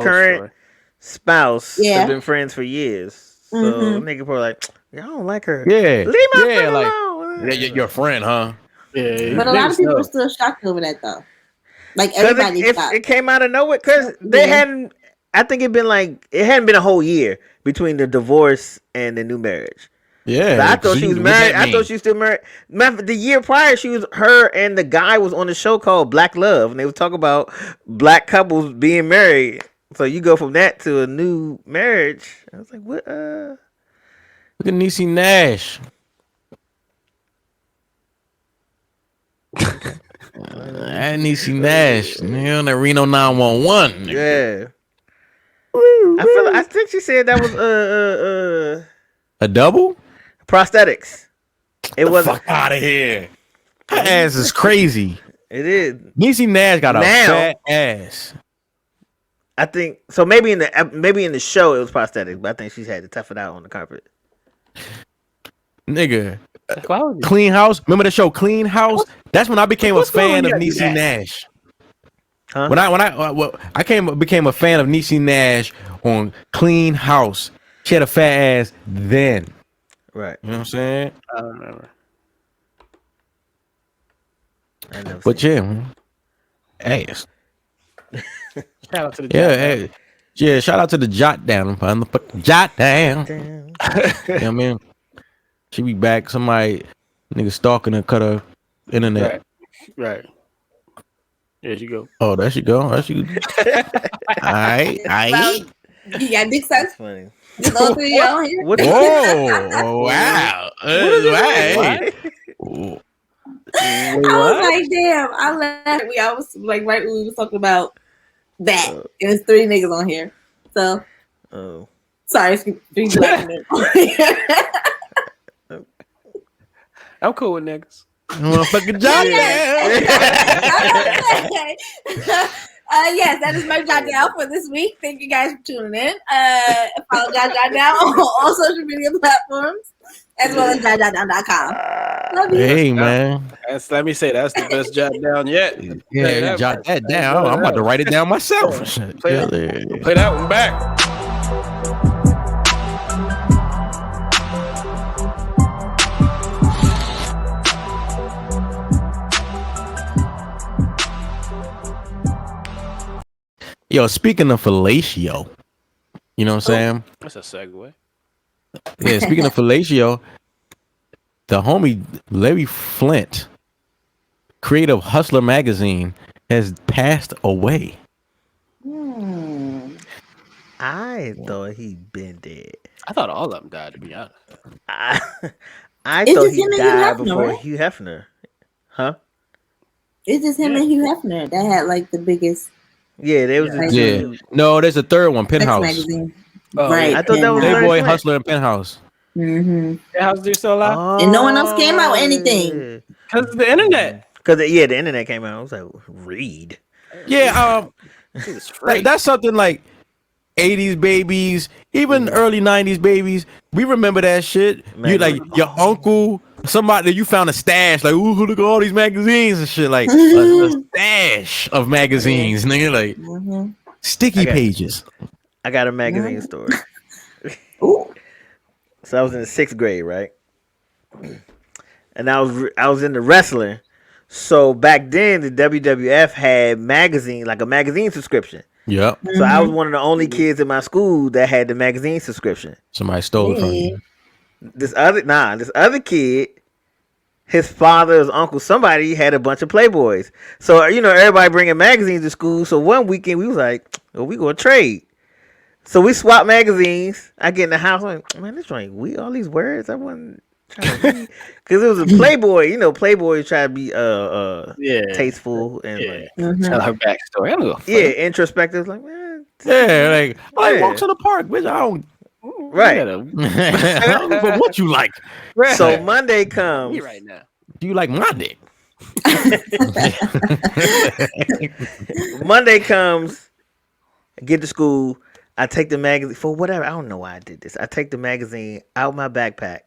current spouse have been friends for years. So nigga probably like, I don't like her. Yeah, Leave my friend like alone. your friend, huh? Yeah, But a lot of people are still shocked over that though. Like everybody shocked. It came out of nowhere because they hadn't. I think it hadn't been a whole year between the divorce and the new marriage. Yeah, I thought she was married. I thought she was still married. The year prior, her and the guy was on a show called Black Love, and they would talk about black couples being married. So you go from that to a new marriage. I was like, what? Look at Niecy Nash. And Niecy Nash, on the Reno 911. Yeah. I think she said that was a double prosthetics. It was fuck out of here. Her ass is crazy. It is. Niecy Nash got a fat ass. I think so. Maybe in the show it was prosthetic, but I think she's had to tough it out on the carpet. Nigga, Clean House. Remember the show Clean House? That's when I became a fan of Niecy Nash. Huh? When I became a fan of Niecy Nash on Clean House. She had a fat ass then. Right. You know what I'm saying? I don't remember. But yeah, ass. Shout out to the shout out to the Jot Down. Jot Down. You know what I mean? She be back. Somebody nigga stalking her, cut her internet. Right. There she go. Oh, there she go. There she go. Alright. You got big size. That's funny. All three of y'all here. Oh, wow. I was like, damn. I laughed. I was like, right when we was talking about that. It was 3 niggas on here. So, sorry, it's 3 black men on here. I'm cool with niggas. Motherfucking Jot Yes, that is my Jot Down for this week. Thank you guys for tuning in. Follow Jot Down on all social media platforms, as well as jahsjotdown.com. Love you. Hey, man. Let me say, that's the best Jot Down yet. Yeah, jot that down. I'm about to write it down myself. Play that one back. Yo, speaking of fellatio, you know what I'm saying? That's a segue. Yeah, speaking of fellatio, the homie Larry Flint, creator of Hustler magazine, has passed away. I thought he'd been dead. I thought all of them died, to be honest. I thought he died before Hugh Hefner. Huh? It's just him and Hugh Hefner that had like the biggest. Yeah, there was no, there's a third one, Penthouse. Right. I thought that was Playboy, Hustler, and Penthouse. Penthouse do still alive? And no one else came out with anything. Because of the internet. Because the internet came out. I was like, read. Yeah, that's something like 80s babies, even early 90s babies. We remember that shit. You like your uncle, somebody that you found a stash, like, ooh, look at all these magazines and shit, like a stash of magazines, nigga, like sticky pages. I got a magazine story. So I was in the 6th grade, right? And I was into wrestling. So back then, the WWF had magazine, like a magazine subscription. Yep. So I was one of the only kids in my school that had the magazine subscription. Somebody stole it from you. This other kid, his father, his uncle, somebody had a bunch of Playboys. So everybody bringing magazines to school. So one weekend we was like, well, we gonna trade. So we swapped magazines. I get in the house, I'm like, man, this joint, all these words I wasn't trying to read. Because it was a Playboy. Playboy try to be tasteful and tell her backstory. I don't know. Introspective. Like, man, I walk to the park, bitch. I don't. Right. I don't know what you like. Right. So Monday comes. Right now. Do you like my dick? Monday comes. I get to school. I take the magazine for whatever. I don't know why I did this. I take the magazine out my backpack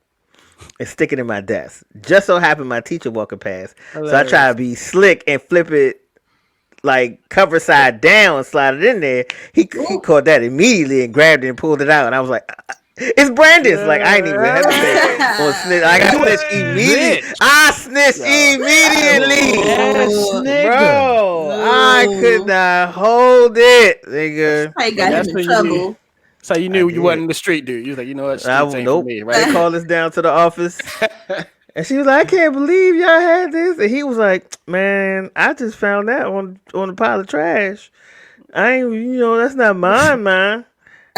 and stick it in my desk. Just so happened my teacher walking past. So I try to be slick and flip it like cover side down and slide it in there. He caught that immediately and grabbed it and pulled it out. And I was like, It's Brandis. Like I ain't even hesitate on snitch. Like I snitch immediately. I snitch immediately. Oh, Bro, no. I could not hold it, nigga. I got That's him when in you trouble. So you knew you did. wasn't the street dude. You was like, you know what? I, Streets ain't nope. for me, They right? called us down to the office. And she was like, I can't believe y'all had this. And he was like, man, I just found that on a pile of trash. I ain't, that's not mine, man.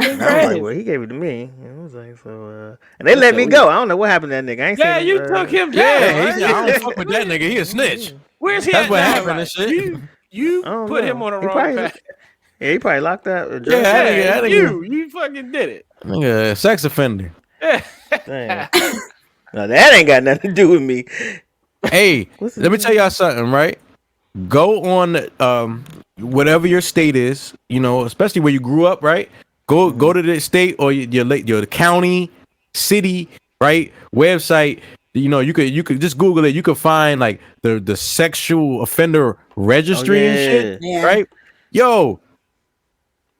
And I was like, well, he gave it to me. And I was like, so, and they let me go. I don't know what happened to that nigga. I ain't Yeah, seen you him, took him down. Yeah, right? I don't fuck with that nigga. He a snitch. Where's he That's at what now, happened right? and shit. You I don't put know. him on the He wrong probably- path. Yeah, he probably locked up. Yeah, that nigga- You fucking did it. Nigga, sex offender. Yeah. Damn. Now that ain't got nothing to do with me. Hey, What's his let me name? tell y'all something, right? Go on whatever your state is, especially where you grew up, right? Go to the state or your county, city, right? Website. You could just Google it. You could find like the sexual offender registry and shit, Yeah. right? Yo,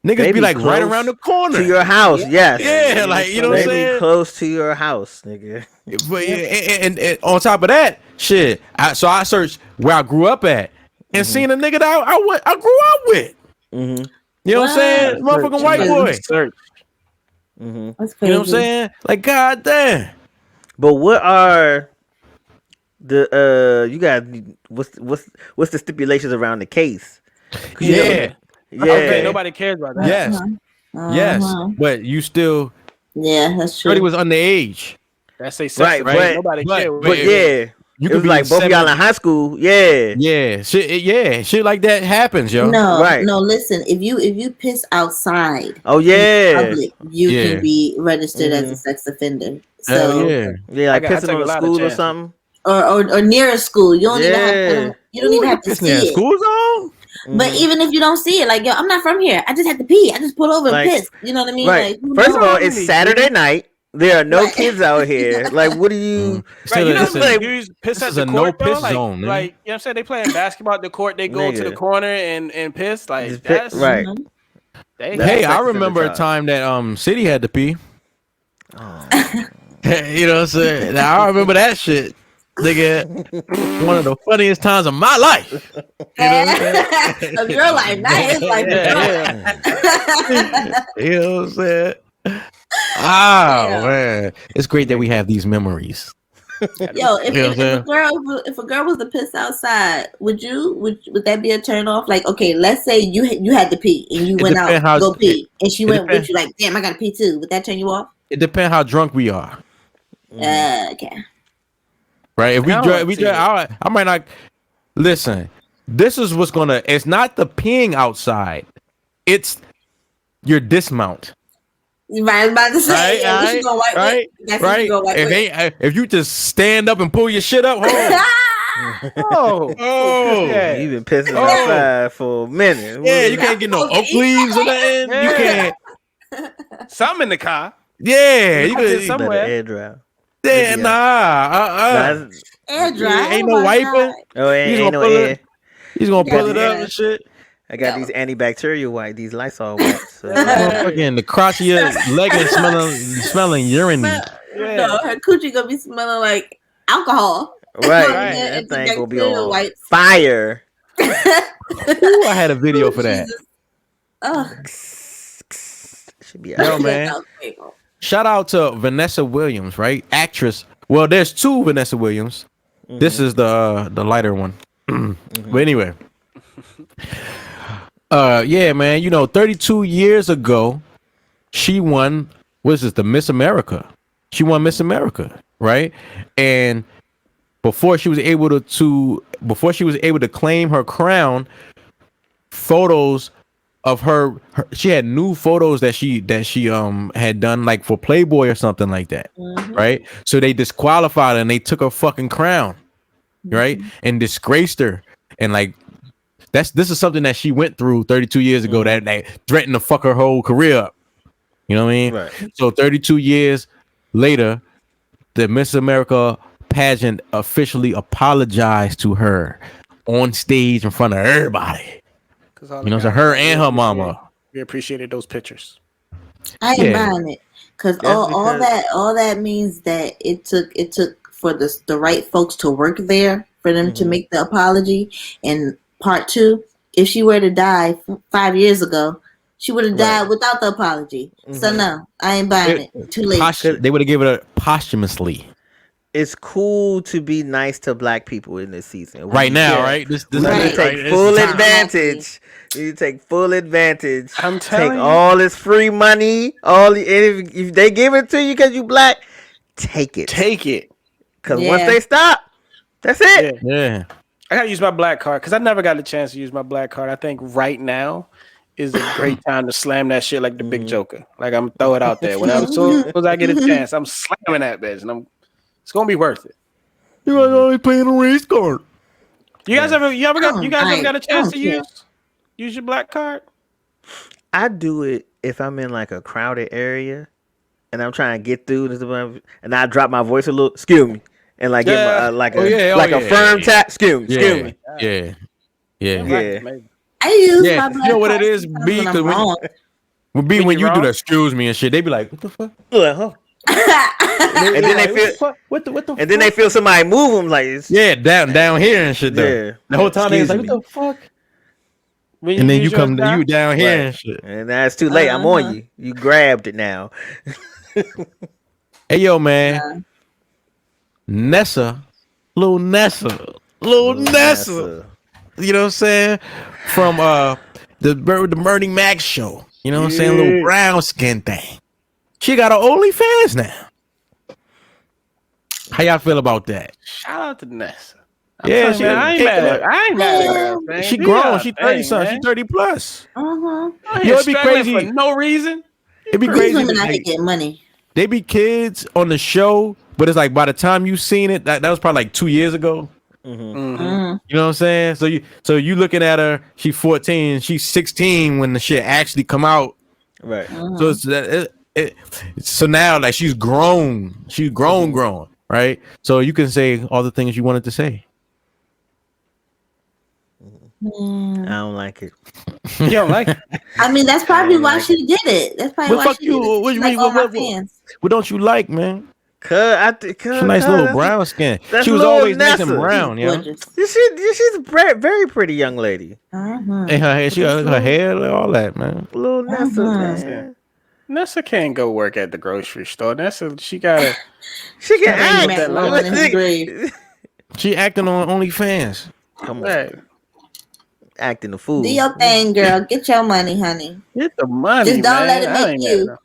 niggas They be be like right close around the corner. To your house, yes. Yeah, like, you know what I'm They be saying? close to your house, nigga. But and on top of that, shit. So I searched where I grew up at and seen a nigga that I grew up with. Mm-hmm. You know what I'm saying? Motherfucking white boy. Search. Mm-hmm. That's You crazy. know what I'm saying? Like, god damn. But what are the you got what's the stipulations around the case? Yeah. Yeah. Okay, nobody cares about that. Yes. Uh-huh. Yes. Uh-huh. But you still Yeah, that's true. Shorty was underage. That's a sex Right, offender. but- Nobody but- cares. But yeah, You it could was be like both of y'all 7 in high school. Yeah. Yeah. Shit like that happens, yo. No, Right. no. Listen, if you piss outside Oh in yeah. public, you Yeah. can be registered as Mhm. a sex offender. Hell So, yeah. Yeah, like I pissing take on a the lot of school or chances. something. or near a school, you don't even have Yeah. to. You don't even have to Pissing see at it. school zone? But even if you don't see it, like yo, I'm not from here. I just had to pee. I just pulled over Like- and pissed. You know what I mean? Right. Like, who First of knows? all, it's Saturday night. There are no Right. kids out here. Like, what do you? Right, you know This how is- many dudes piss this at is the a court, no though? piss Like, zone, nigga. like, you know what I'm saying? They playing basketball at the court, they go to the Nigga. corner and piss. Like, Just piss- that's right. Mhm. They, That's Hey, sex I offender remember a charge. time that City had to pee. Oh. You know what I'm saying? Now, I remember that shit. Nigga, one of the funniest times of my life. Of your life, not his life. You know what I'm saying? Oh man, it's great that we have these memories. Yo, if, You know if, what I'm if a girl was to piss outside, would that be a turn off? Like, okay, let's say you had to pee and you It went out depend to how- go pee, and she it went depend- with you. Like, damn, I gotta pee too. Would that turn you off? It depends how drunk we are, Okay. right? If we I drink, don't we see drink. it. I might not listen. This is what's gonna. It's not the peeing outside. It's your dismount. Right, I was about to say, Right, yeah, we should go white right, with. That's what right. you go white with. If you just stand up and pull your shit up, hold. oh, Oh, yeah. You've been pissing Oh. outside for a minute. yeah, you can't get no Okay. oak leaves or nothing. You Yeah. can't. Something in the car. Yeah, you I did could. some- Let somewhere. the air dry. Yeah, nah. That's- Air dry. Ain't Oh no my wiping. God. Oh, He's ain't gonna no pull air. it. He's gonna pull it Yeah. up and shit. I got No. these antibacterial wipes, these Lysol wipes. So. Fucking the crotch of your leg and smelling urine. No, her coochie gonna be smelling like alcohol. Right, Right. that thing gonna be Antibacterial on wipes. fire. Ooh, I had a video for that. Oh, Should be Yo, out. man. Shout out to Vanessa Williams, right? Actress. Well, there's two Vanessa Williams. This is the lighter one. But anyway. Yeah, man. 32 years ago, she won. What is this? The Miss America. She won Miss America, right? And before she was able to claim her crown, photos of her she had new photos that she had done like for Playboy or something like that, right? So they disqualified her and they took her fucking crown, right? And disgraced her. And like this is something that she went through 32 years ago that threatened to fuck her whole career up. You know what I mean? Right. So 32 years later, the Miss America pageant officially apologized to her on stage in front of everybody. So her and her mama. We appreciated those pictures. I ain't Yeah. buying it. Because That's all that means that it took for the right folks to work there for them to make the apology. And part two, if she were to die 5 years ago, she would have died without the apology. So no, I ain't buying it. Too late. They would have given it posthumously. It's cool to be nice to black people in this season. Right now, right? This We need to take full advantage. We need to take full advantage. I'm telling take you. all this free money. If they give it to you because you black, take it. Take it. Because once they stop, that's it. Yeah. I gotta use my black card because I never got a chance to use my black card. I think right now is a great time to slam that shit like the big Joker. Like I'm throw it out there. Whenever as soon as I get a chance, I'm slamming that bitch, and it's gonna be worth it. You guys only playing a race card. You guys ever got a chance to use your black card? I do it if I'm in like a crowded area and I'm trying to get through this, and I drop my voice a little. Excuse me, and like give a firm tap. Excuse me. Yeah. I use my black you know what it card is, B? Because when you do that, excuse me and shit, they be like, "What the fuck?" And then they feel what the and then they feel somebody move them like down here and shit though. Yeah. The whole time they was like, "What the fuck?" And then you down here and shit. And now it's too late. I'm on you. You grabbed it now. Hey yo, man, Nessa. You know what I'm saying? From the Bernie Mac show. You know what I'm saying? Little brown skin thing. She got an OnlyFans now. How y'all feel about that? Shout out to Nessa. I ain't mad at her. Man. She grown. She 30 something. She 30 plus. It'd be crazy for no reason. It'd be crazy. Women I could get money. They be kids on the show, but it's like by the time you seen it, that was probably like 2 years ago. You know what I'm saying? So you looking at her, she's 14, she's 16 when the shit actually come out. Right. So so now like she's grown, right? So you can say all the things you wanted to say. I don't like it. You don't like it? I mean, that's probably why she did it. That's probably why she did it. What you mean? What don't you like, man? She's a nice little brown skin. She was always nice and brown, yo. She's a very pretty young lady. And her hair, she got her hair, all that, man. Little Nessa, man. Nessa can't go work at the grocery store. She can act. She acting on OnlyFans. Come on. Acting the fool. Do your thing, girl. Get your money, honey. Get the money. Just don't let it make you.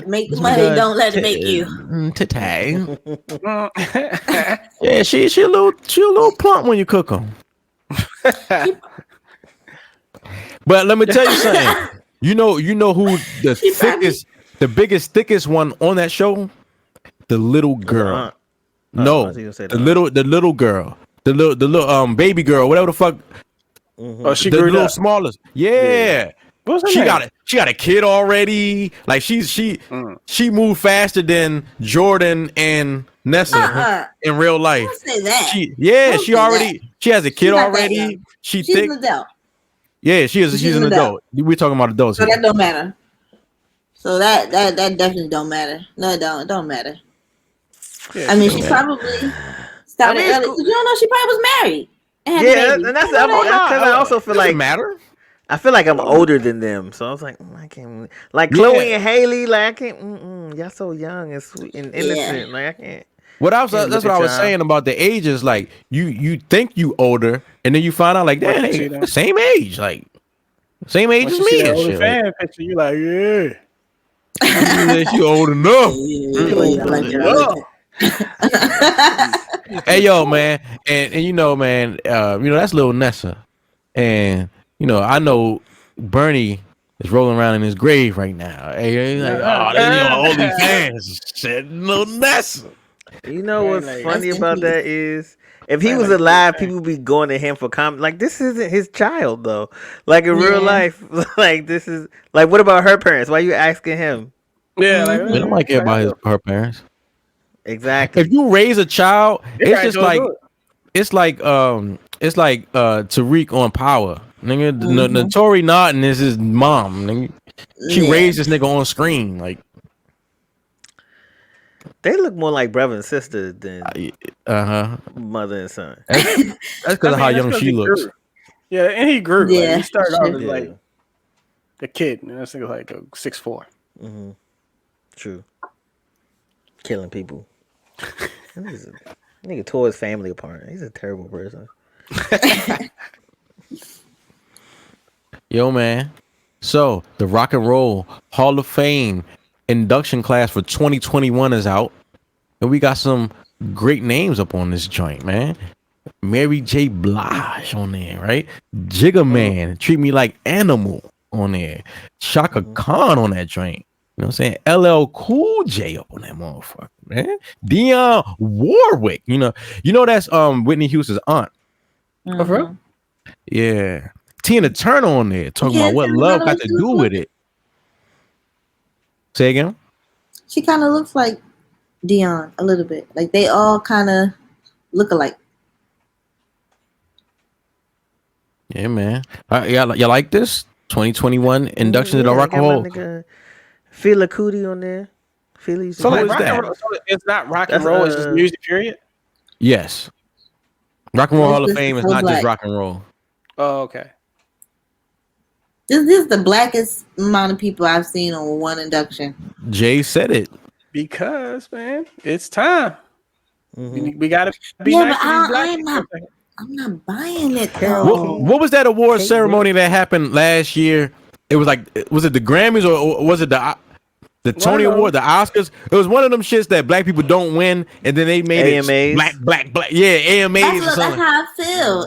Make the money. Don't let it make you. Yeah, she a little plump when you cook them. But let me tell you something. You know who the biggest, thickest one on that show? The little girl. The little girl. The little baby girl, whatever the fuck. Oh, she the grew little up. smallest. Yeah. She got a kid already. Like she moved faster than Jordan and Nessa in real life. Don't say that. She has a kid already. She's thick. An adult. Yeah, she's an adult. We're talking about adults. So that don't matter. So that definitely don't matter. No, it don't matter. Yeah, I mean, she probably started early. You don't know she probably was married. And that's because I also feel like matter. I feel like I'm older than them, so I was like, I can't. Like Chloe and Haley, like I can't. Y'all so young and sweet and innocent. Like I can't. That's what I was saying about the ages. Like you think you older, and then you find out like, damn, same age, like same age as me. And shit. Fan picture, you like, She old enough. Hey yo, man, and you know, man, that's little Nessa, and I know Bernie is rolling around in his grave right now. Hey, he's like, OnlyFans, shit, little Nessa. You know what's funny about that is if he was alive, people would be going to him for comment. Like this isn't his child though. Like in real life, like this is like what about her parents? Why are you asking him? Yeah, like we don't care about her parents. Exactly. If you raise a child, it's like Tariq on Power. Nigga, Notori Norton is his mom. Nigga. She raised this nigga on screen. Like They look more like brother and sister than mother and son. That's because of how young she looks. Yeah, and he grew. Yeah, like, he started off as Yeah. like a kid, and this nigga like a 6'4". True. Killing people. Nigga tore his family apart. He's a terrible person. Yo, man. So the Rock and Roll Hall of Fame induction class for 2021 is out, and we got some great names up on this joint, man. Mary J. Blige on there, right? Jigga Man, Treat Me Like Animal on there. Shaka Khan on that joint. You know what I'm saying? LL Cool J up on that motherfucker, man. Dionne Warwick. You know that's Whitney Houston's aunt. Oh, for real? Yeah. Tina Turner on there talking about what love got to do with it. Say again? She kind of looks like Dionne a little bit. Like they all kind of look alike. Yeah, man. Y'all like this? 2021 induction to the Rock and Roll. Fela Kuti on there. Philly. So like is rock that? and roll, so it's not rock and roll, it's just music, period? Yes. Rock and Roll Hall of This Fame is is so not just black. rock and roll. Oh, okay. This is the blackest amount of people I've seen on one induction. Jay said it. Because, man, it's time. We gotta be Yeah, nice but to these black people. I'm not buying it though. What was that award ceremony that happened last year? It was like, was it the Grammys or was it the Tony Award, the Oscars? It was one of them shits that black people don't win, and then they made AMAs. it black. Yeah, AMAs. That's how I feel.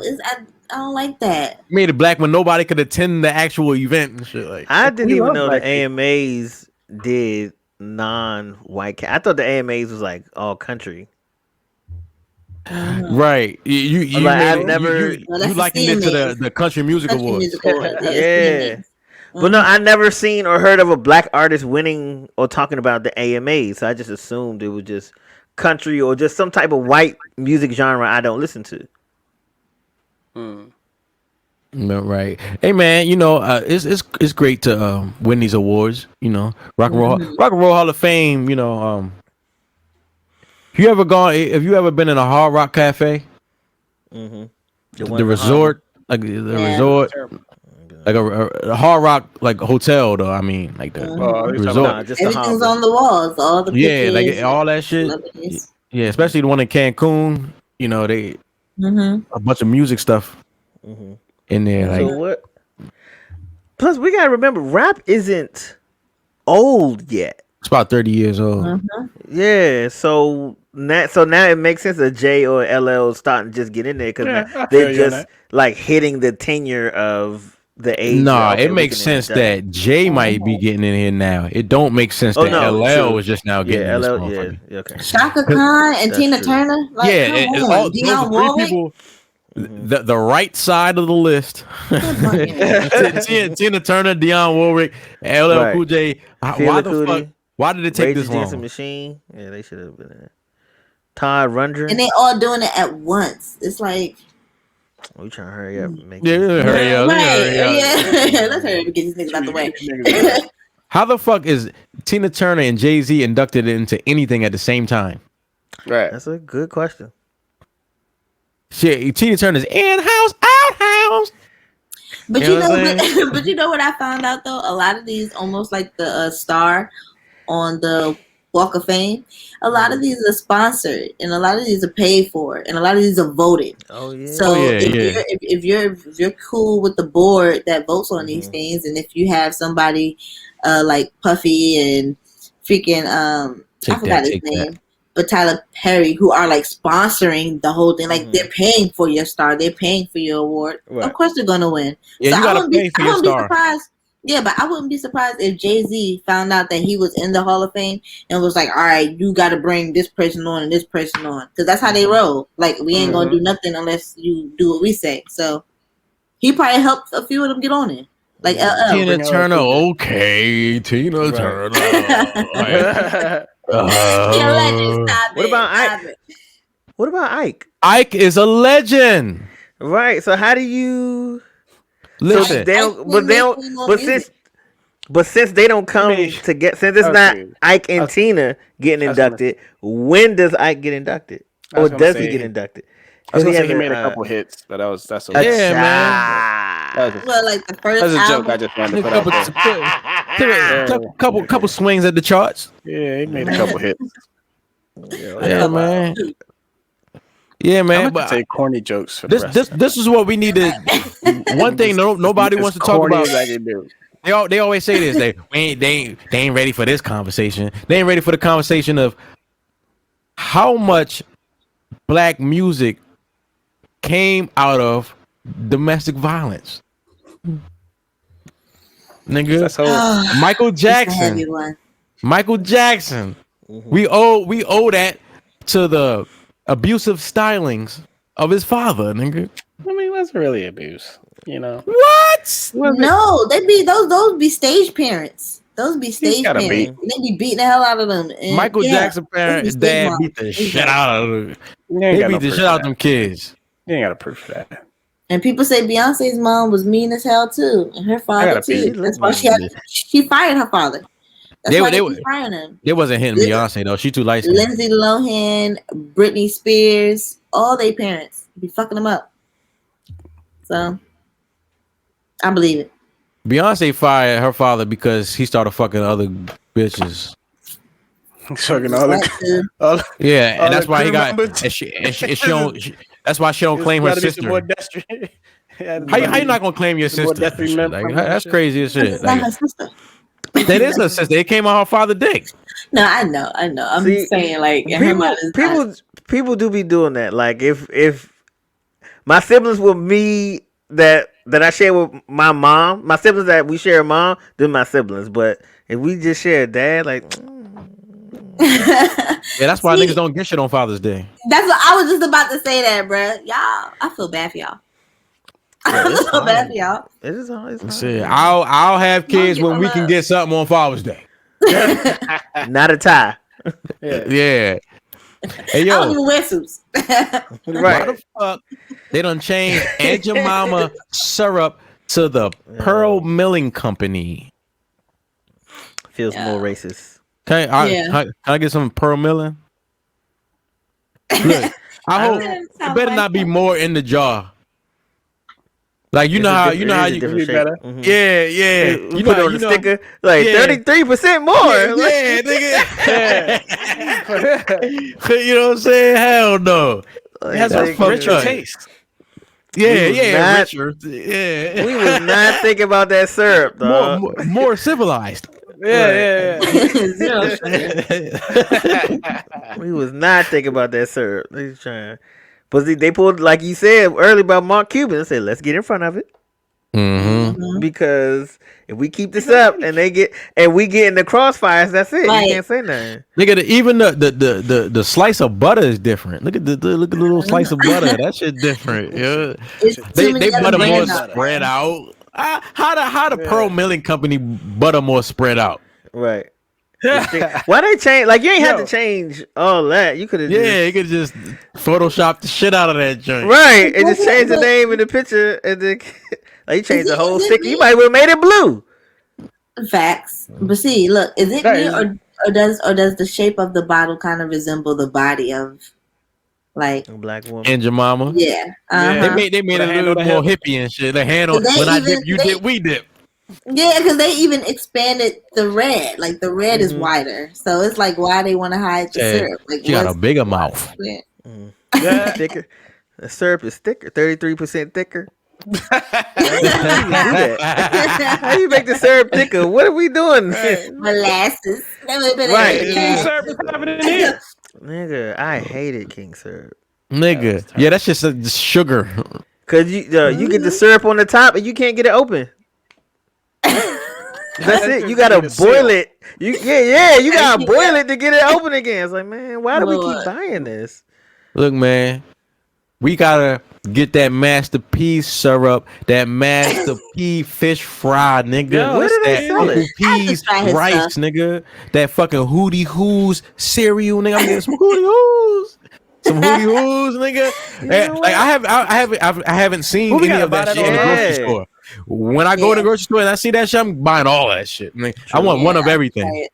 I don't like that. Made it black when nobody could attend the actual event and shit. Like, I didn't even know the black AMAs did non-white. I thought the AMAs was like all country. right? You Like, made I've it- never- you No, that's the likened it to CMAs. the Country Music Country Awards. Music Awards. Yeah. But no, I never seen or heard of a black artist winning or talking about the AMAs. So I just assumed it was just country or just some type of white music genre I don't listen to. Right. Hey man, it's great to win these awards. Rock and Roll Hall of Fame. Have you ever been in a Hard Rock Cafe? The The resort, like the resort, like a Hard Rock like hotel though. I mean, like the resort. Nah, just the Everything's Harbor. on the walls. All the Yeah, pictures, like all that shit. celebrities. Yeah, especially the one in Cancun. They a bunch of music stuff in there. Like, So what? Plus, we gotta remember, rap isn't old yet. it's about 30 years old. Yeah, so now it makes sense that J or LL is starting to just get in there because Yeah, I feel they're you on just that. like hitting the tenure of the age. Nah, Okay, it we makes can sense indulge. that Jay might be getting in here now. It don't make sense that no, LL true. is just now getting Yeah, in this LL. motherfucker. Yeah, okay. Shaka Khan and That's Tina true. Turner. Like, Yeah, come it's on. all those Dionne are three Warwick. people. The right side of the list. Tina Turner, Dionne Warwick, LL Right. Cool J. Why Fela the Kuti, fuck? Why did it take Rage this Against the long? Machine. Yeah, they should have been in. Todd Rundgren. And they all doing it at once. It's like, We trying to hurry up. And make Yeah, this- hurry up. right? hurry up. Yeah, let's hurry up and get these niggas out the way. How the fuck is Tina Turner and Jay-Z inducted into anything at the same time? Right. That's a good question. Shit, Tina Turner's in-house, out-house. But You know what I'm but you know what I found out though? A lot of these, almost like the star on the Walk of Fame, a lot of these are sponsored, and a lot of these are paid for, and a lot of these are voted. Oh yeah. So yeah, if you're cool with the board that votes on these things, and if you have somebody like Puffy and freaking I forgot his name, but Tyler Perry, who are like sponsoring the whole thing, like they're paying for your star, they're paying for your award. Right. Of course they're gonna win. Yeah, So you gotta pay for your I wouldn't star. be surprised. Yeah, but I wouldn't be surprised if Jay-Z found out that he was in the Hall of Fame and was like, all right, you got to bring this person on and this person on. Because that's how they roll. Like, we ain't going to do nothing unless you do what we say. So he probably helped a few of them get on it. Like LL. Tina Turner, okay. Tina Turner. Like, You're a legend. Stop What it. about Stop Ike? it. What about Ike? Ike is a legend. Right. So how do you? Listen, Ike But didn't make any more music. But since they don't come to get, since it's not Ike and Tina getting inducted, when does Ike get inducted, or does he get inducted? I was gonna say he made a couple hits, but that's okay. Yeah, man. Well, like the first that's a album. joke. I just wanted to put out there. Couple swings at the charts. Yeah, he made a couple hits. Yeah, man. Yeah, man. I'm but take corny jokes for this is what we need to. One thing nobody wants to talk about. I can do. They always say this. They ain't ready for this conversation. They ain't ready for the conversation of how much black music came out of domestic violence. Nigga, Michael Jackson. Michael Jackson. Mm-hmm. We owe that to the abusive stylings of his father, nigga. I mean, that's really abuse. You know what? No, they be those be stage parents. Those be stage parents. They be beating the hell out of them. And Michael Jackson parents, dad beat the shit out of them. They beat the shit out of them kids. You ain't got a proof for that. And people say Beyonce's mom was mean as hell too, and her father too. That's why she fired her father. That's why they firing him. They wasn't hitting Beyonce though. She too light. Lindsay Lohan, Britney Spears, all they parents be fucking them up. So I believe it. Beyonce fired her father because he started fucking other bitches. Fucking other. Yeah, and that's why he got. And she don't. That's why she don't claim her sister. How you not gonna claim your sister? Like, that's crazy as shit. Not her sister. That is her sister. It came out her father's dick. No, I know. I'm just saying, like, people do be doing that. Like, if my siblings with me that I share with my mom, my siblings that we share a mom, they're my siblings. But if we just share a dad, like. Yeah, that's why niggas don't get shit on Father's Day. That's what I was just about to say, that, bruh. Y'all, I feel bad for y'all. I feel bad for y'all. It is always hard. I'll have kids when we can get something on Father's Day. Not a tie. Yeah. Hey, yo. I don't even wear suits. Right. Why the fuck they done changed Aunt Jemima syrup to the Pearl Milling Company? Feels more racist. Can I get some Pearl Milling? Look, I hope it better not be more in the jar. Like you know how you do better. Mm-hmm. Yeah. You put it on the sticker like 33% more. Yeah, nigga. You know what I'm saying? Hell no. It has a richer taste. Yeah, richer. Yeah. We was not thinking about that syrup, dog. More civilized. Yeah. We was not thinking about that syrup. They was trying, but they pulled, like you said earlier about Mark Cuban, and said, "Let's get in front of it." Mm-hmm. Because if we keep this up and we get in the crossfires, that's it. Right. You can't say nothing. Look at even the slice of butter is different. Look at the little slice of butter. That shit different. Yeah, they butter more spread out. How the Pearl Milling Company butter more spread out? Right. Why they change? Like, you ain't have to change all that. You could have. Yeah, you could just Photoshop the shit out of that joint. Right, and just change the name in the picture, and then like you change the whole sticker. You might have made it blue. Facts, but see, look, is it me or does the shape of the bottle kind of resemble the body of like a black woman? And Jemima? Yeah, they made it a little more hippie and shit. The handle when I dip, you dip, we dip. Yeah, because they even expanded the red. Like the red is wider, so it's like why they want to hide the syrup. Like you got a bigger mouth. Yeah, thicker. The syrup is thicker, 33% thicker. How you make the syrup thicker? What are we doing? Molasses. Right. King syrup is happening here. Nigga, I hated King syrup. Nigga, that's just sugar. Cause you get the syrup on the top and you can't get it open. That's it. You gotta boil it. You gotta boil it to get it open again. It's like, man, why do we keep buying this? Look, man, we gotta get that Master P syrup, that Master P fish fry, nigga. Where did they sell it? Peas rice, nigga. That fucking Hootie Hoos cereal, nigga. I'm getting some Hootie Hoos. Some Hootie Hoos, nigga. Like I haven't seen any of that shit in the grocery store. When I go to the grocery store and I see that shit, I'm buying all that shit. I, mean, I want one of everything.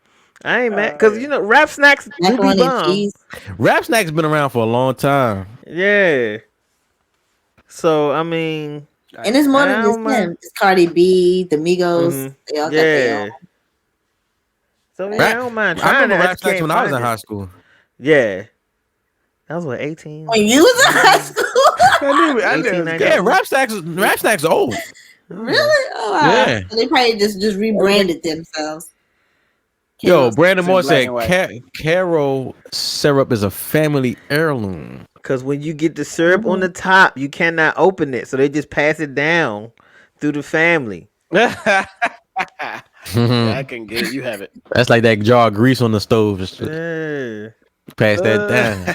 I ain't mad because wrap snacks do be Macaroni and bomb. cheese. Rap Snack's been around for a long time. Yeah. So I mean, And it's more than just them. It's Cardi B, the Migos. Mhm. They all got their own. So yeah, I don't mind trying I remember to. Rap Snacks when I was in high school. Yeah. That was what 18. When you was in high school? I knew. Yeah, Rap Snacks old. Really? Oh, wow. Yeah. So they probably just rebranded themselves. Yo, Brandon Moore It's in said black and Caro syrup is a family heirloom. Because when you get the syrup on the top, you cannot open it. So they just pass it down through the family. I can get it. You have it. That's like that jar of grease on the stove. Just Yeah. pass that down.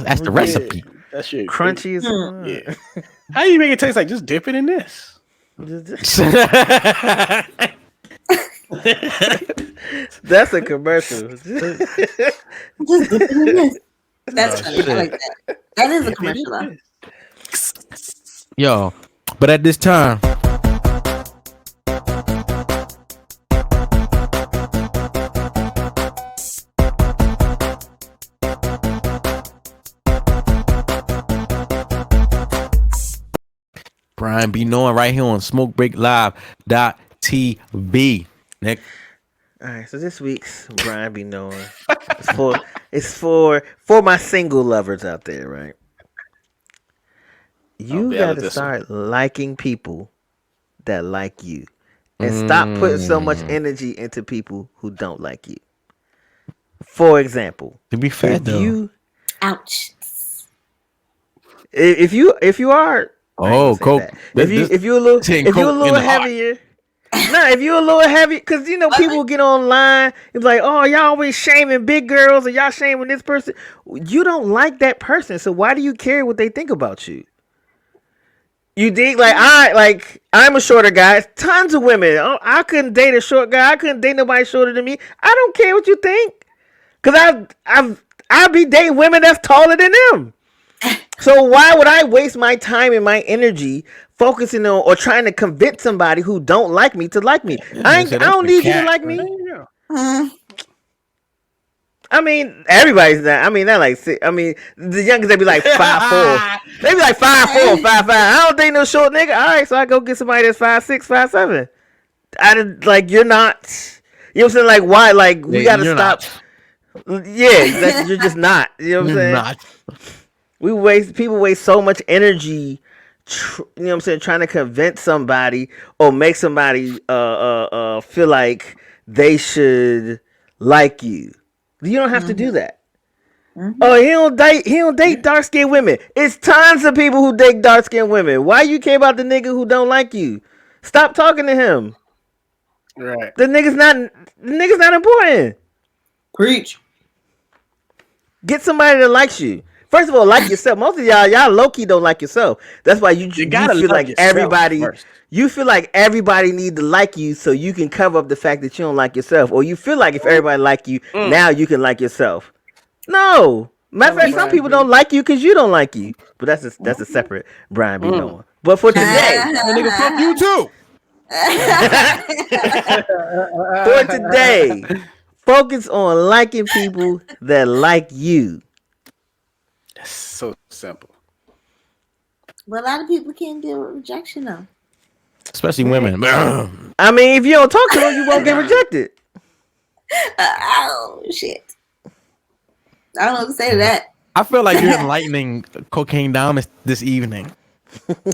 That's the recipe. That shit Crunchy as Yeah. How you make it taste like? Just dip it in this. That's a commercial. Just dip it in this. That's funny. I like that. That is a commercial, though. Yo, but at this time, Brian be knowing right here on SmokeBreakLive.tv. Nick. All right, so this week's Brian be knowing it's for my single lovers out there, right? You gotta start liking people that like you, and stop putting so much energy into people who don't like you. For example, To be fair though. Ouch. If you are Coke. if you're a little heavier. Nah, if you're a little heavy, because people get online, it's like, oh, y'all always shaming big girls, or y'all shaming this person. You don't like that person, so why do you care what they think about you? You think I'm a shorter guy. Tons of women. I couldn't date a short guy. I couldn't date nobody shorter than me. I don't care what you think, because I'll be dating women that's taller than them. So why would I waste my time and my energy focusing on or trying to convince somebody who don't like me to like me? I don't need you to like me. I mean, everybody's that. I mean, they're like, I mean, the youngest, they be like 5'4". They be like 5'4", 5'5". I don't think no short nigga. All right, so I go get somebody that's 5'6", 5'7". You're not. You know what I'm saying? Like, why? Like, we gotta stop. Yeah, you're just not. You know what I'm saying? Not. People waste so much energy, you know what I'm saying, trying to convince somebody or make somebody feel like they should like you. You don't have to do that. Oh, he don't date dark skinned women. It's tons of people who date dark skinned women. Why you care about the nigga who don't like you? Stop talking to him. Right. The nigga's not important. Preach. Get somebody that likes you. First of all, like yourself. Most of y'all low key don't like yourself. That's why you gotta feel love like yourself everybody. first. You feel like everybody need to like you so you can cover up the fact that you don't like yourself, or you feel like if everybody like you, now you can like yourself. No, matter of fact, some people don't like you because you don't like you. But that's a separate Brian be knowing. But for today, Nigga, fuck you too. for today, focus on liking people that like you. That's so simple. But a lot of people can't deal with rejection, though. Especially women. I mean, if you don't talk to them, you won't get rejected. Oh, shit. I don't know what to say to that. I feel like you're enlightening Cocaine Down this evening.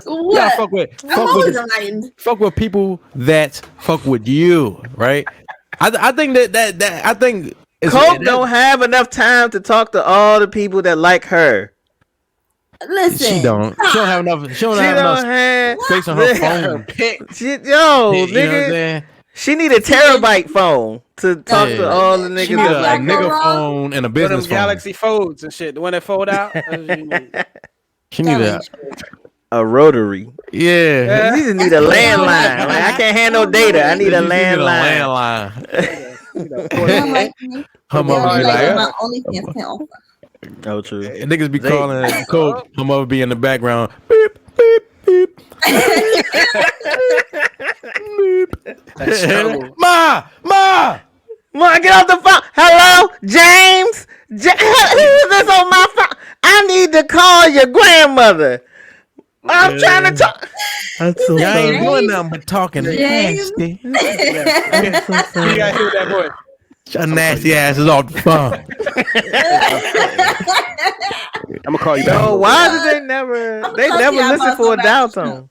What? Yeah, fuck with enlightened. fuck with people that fuck with you, right? I think that I think Coke don't have enough time to talk to all the people that like her. Listen. She don't have enough. She don't have enough space on her phone. Nigga, she need a terabyte phone to talk to all the niggas. She need that a like nigga her. phone and a business phone. Galaxy Folds and shit. The one that fold out. She need a rotary. Yeah. You just need a landline. Like, I can't have no data. I need a landline. Her mother be like, my OnlyFans can't offer. Oh, true. Niggas be calling Coke. Her mother be in the background. Beep, beep, beep. That's terrible. Ma, Ma, get off the phone. Hello, James. Who is this on my phone? I need to call your grandmother. I'm trying to talk. I'm so y'all ain't sorry. doing nothing but talking James. nasty. You gotta hear that voice. Your nasty ass is off the phone. I'm gonna call you back. No, why did they never? They never listen for a dial tone.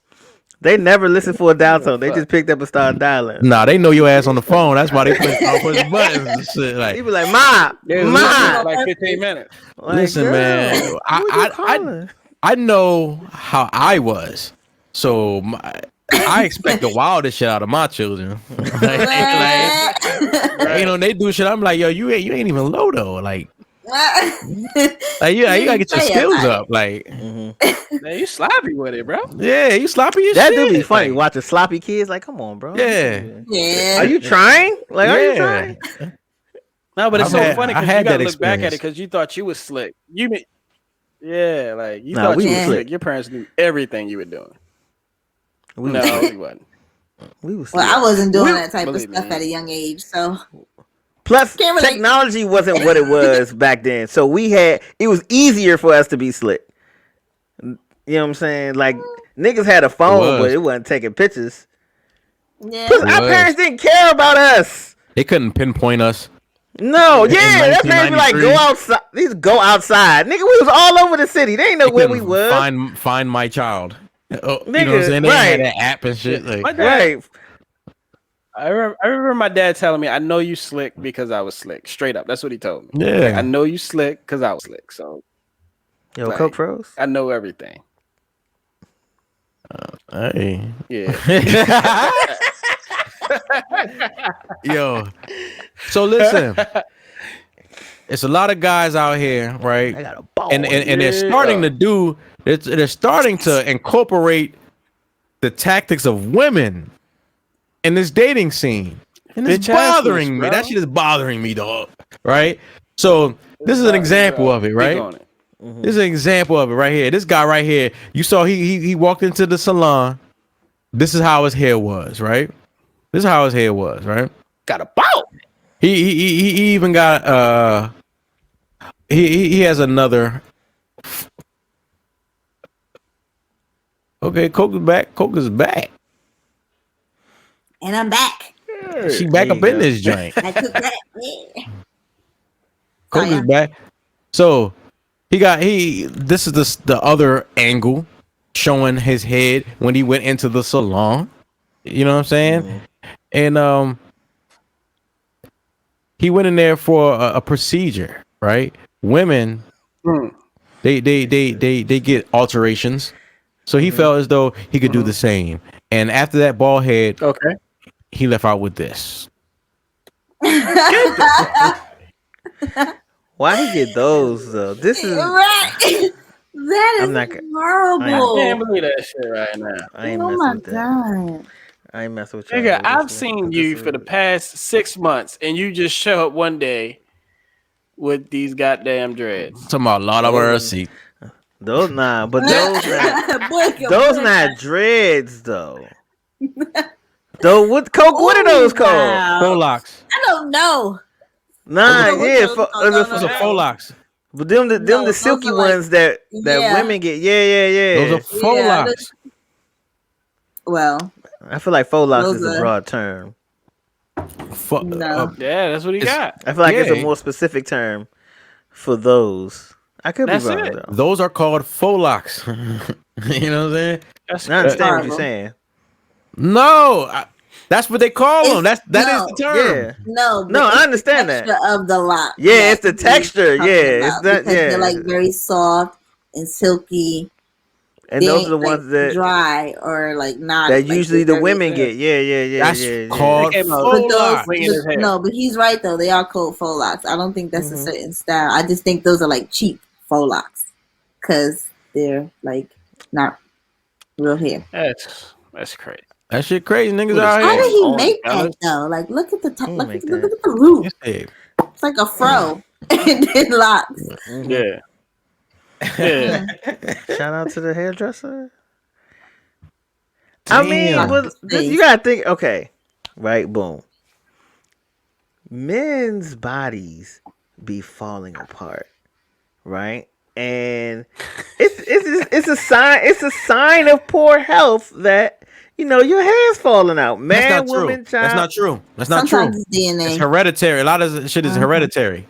They never listen for a dial tone. They just picked up and started dialing. Nah, they know your ass on the phone. That's why they push buttons and shit. Like, He be like, Ma, Yeah, Ma. like 15 minutes. Like, listen, girl, man. who you calling? I know how I was, so I expect the wildest shit out of my children. like, you know, they do shit. I'm like, yo, you ain't even low though. Like you gotta get your skills up. Like, Man, you sloppy with it, bro. yeah, you sloppy as That shit. do be funny. Like, Watching sloppy kids. Like, come on, bro. yeah. Yeah. Are you trying? Like, are you trying? No, but it's I've so had- funny I because had you gotta that look back at it experience. because you thought you was slick. Yeah, like you Nah, thought we you was was slick. slick. Your parents knew everything you were doing. We No, was, you wasn't. we was Well, I wasn't doing We- that type of believe me. stuff at a young age, so Plus, Can't relate. technology wasn't what it was back then. So it was easier for us to be slick. You know what I'm saying? Like, niggas had a phone, was. but it wasn't taking pictures. yeah. Plus, our was. parents didn't care about us. They couldn't pinpoint us. No, In yeah, their parents be like, 1993. go outside. These go outside. Nigga, we was all over the city. They didn't know They where we couldn't was. find my child. You know what I'm Nigga, saying? They right. had that app and shit. Like, My dad, Right. I remember my dad telling me, "I know you slick because I was slick." Straight up, that's what he told me. yeah. I know you slick because I was slick. So Yo, Like- Coke froze? I know everything. Hey. Yeah. Yo. So listen. It's a lot of guys out here, right? I got a ball. And they're starting to do they're starting to incorporate the tactics of women in this dating scene. And it's Bitch ass bothering me. bro. That shit is bothering me, dog. Right? So this is an example of it, Big right? on it. This is an example of it right here. This guy right here. You saw he walked into the salon. This is how his hair was, right? This is how his hair was, right? Got a ball. He even got he has another. Okay, Coke is back. Coke is back. And I'm back. She back There up you in go. this joint. I took that. Yeah. Coke is back. So this is the other angle showing his head when he went into the salon. You know what I'm saying? And he went in there for a procedure, right? Women they get alterations. So he felt as though he could do the same. And after that bald head, Okay. he left out with this. Why he get those, though? This is... Right. That is I'm not gonna- horrible. I can't believe that shit right now. I ain't Oh messing my with that. god. I ain't messing with you. Nigga, I've seen you for the past 6 months, and you just show up one day with these goddamn dreads. Talking about Lord of mercy. Those not, but those not, Boy, those not dreads though. Though what Coke? What are those called? wow. Faux locks. I don't know. Nah, Those are yeah, what for, Those are faux locks. but them the No, those silky are like- ones that Yeah. women get. Yeah. Those are faux Yeah, locks. Well, I feel like faux locks those is a are- broad term. No. Yeah, that's what he got. I feel like it's a Yeah. more specific term for those. I could That's be wrong it. though. Those are called faux locks. You know what I'm saying? That's I understand what horrible. you're saying. No, that's what they call them. It's- That is no. the term. Yeah. No, No, but I it's understand the that. texture of the lock. Yeah, that it's the he's texture. talking Yeah, it's about, that. because Yeah, they're like very soft and silky. and They those ain't, are the like, ones that dry or like not. that like, usually they're the very- women get. Yeah. That's called They came out- But faux those, locks. Swinging his hair. no, but he's right though. They are called faux locks. I don't think that's Mm-hmm. a certain style. I just think those are like cheap faux locks because they're like not real hair. That's crazy. That shit crazy, niggas What is out How here. did he Oh, make that fellas. though? Like, look at the top. He Look, make look that. at the root. Hey, It's like a fro and then locks. Yeah. Yeah. Shout out to the hairdresser. I mean, Damn. but you gotta think. Okay, right? Boom. Men's bodies be falling apart, right? And it's a sign. It's a sign of poor health that your hair's falling out. Man, That's not woman, true. child. That's not true. That's not Sometimes true. it's DNA. It's hereditary. A lot of shit is hereditary.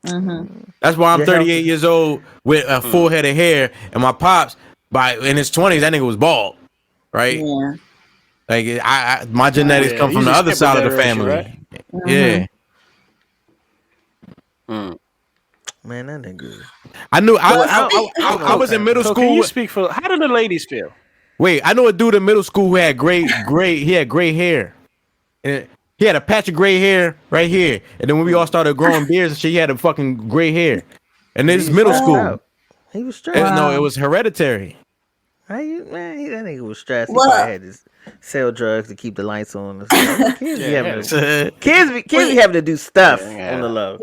Mm-hmm. That's why I'm Your 38 health- years old with a full head of hair, and my pops, in his 20s, that nigga was bald, right? Yeah. Like my genetics come from the other side of the family. Right? Yeah. Man, that nigga. I knew. I was in middle So school. can you speak for how do the ladies feel? Wait, I know a dude in middle school who had he had gray hair. And he had a patch of gray hair right here. And then when we all started growing beards and shit, he had a fucking gray hair. And this is middle school. He was stressed. No, it was hereditary. That nigga was stressed. He What? probably had to sell drugs to keep the lights on. Kids be having to do stuff on the low.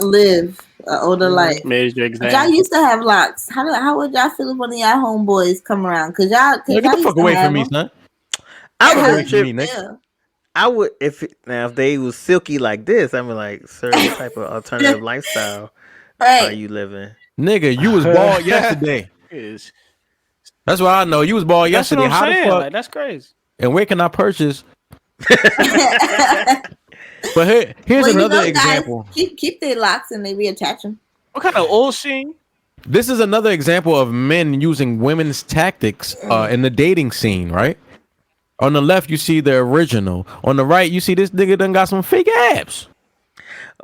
Live an older life. Major But y'all exam. used to have locks. How would y'all feel if one of y'all homeboys come around? Cause y'all Get the used fuck to away have from me, them. son. I Away would from me, trip. nigga. Yeah. I would if they was silky like this. I'm like, sir, what type of alternative lifestyle are Right. you living? Nigga, you was bald yesterday. That's what I know. You was bald That's what yesterday. I'm How the saying. fuck? Like, that's crazy. And where can I purchase? But here's Well, another guys, example. keep their locks and they reattach them. What kind of old scene? This is another example of men using women's tactics in the dating scene, right? On the left, you see the original. On the right, you see this nigga done got some fake abs.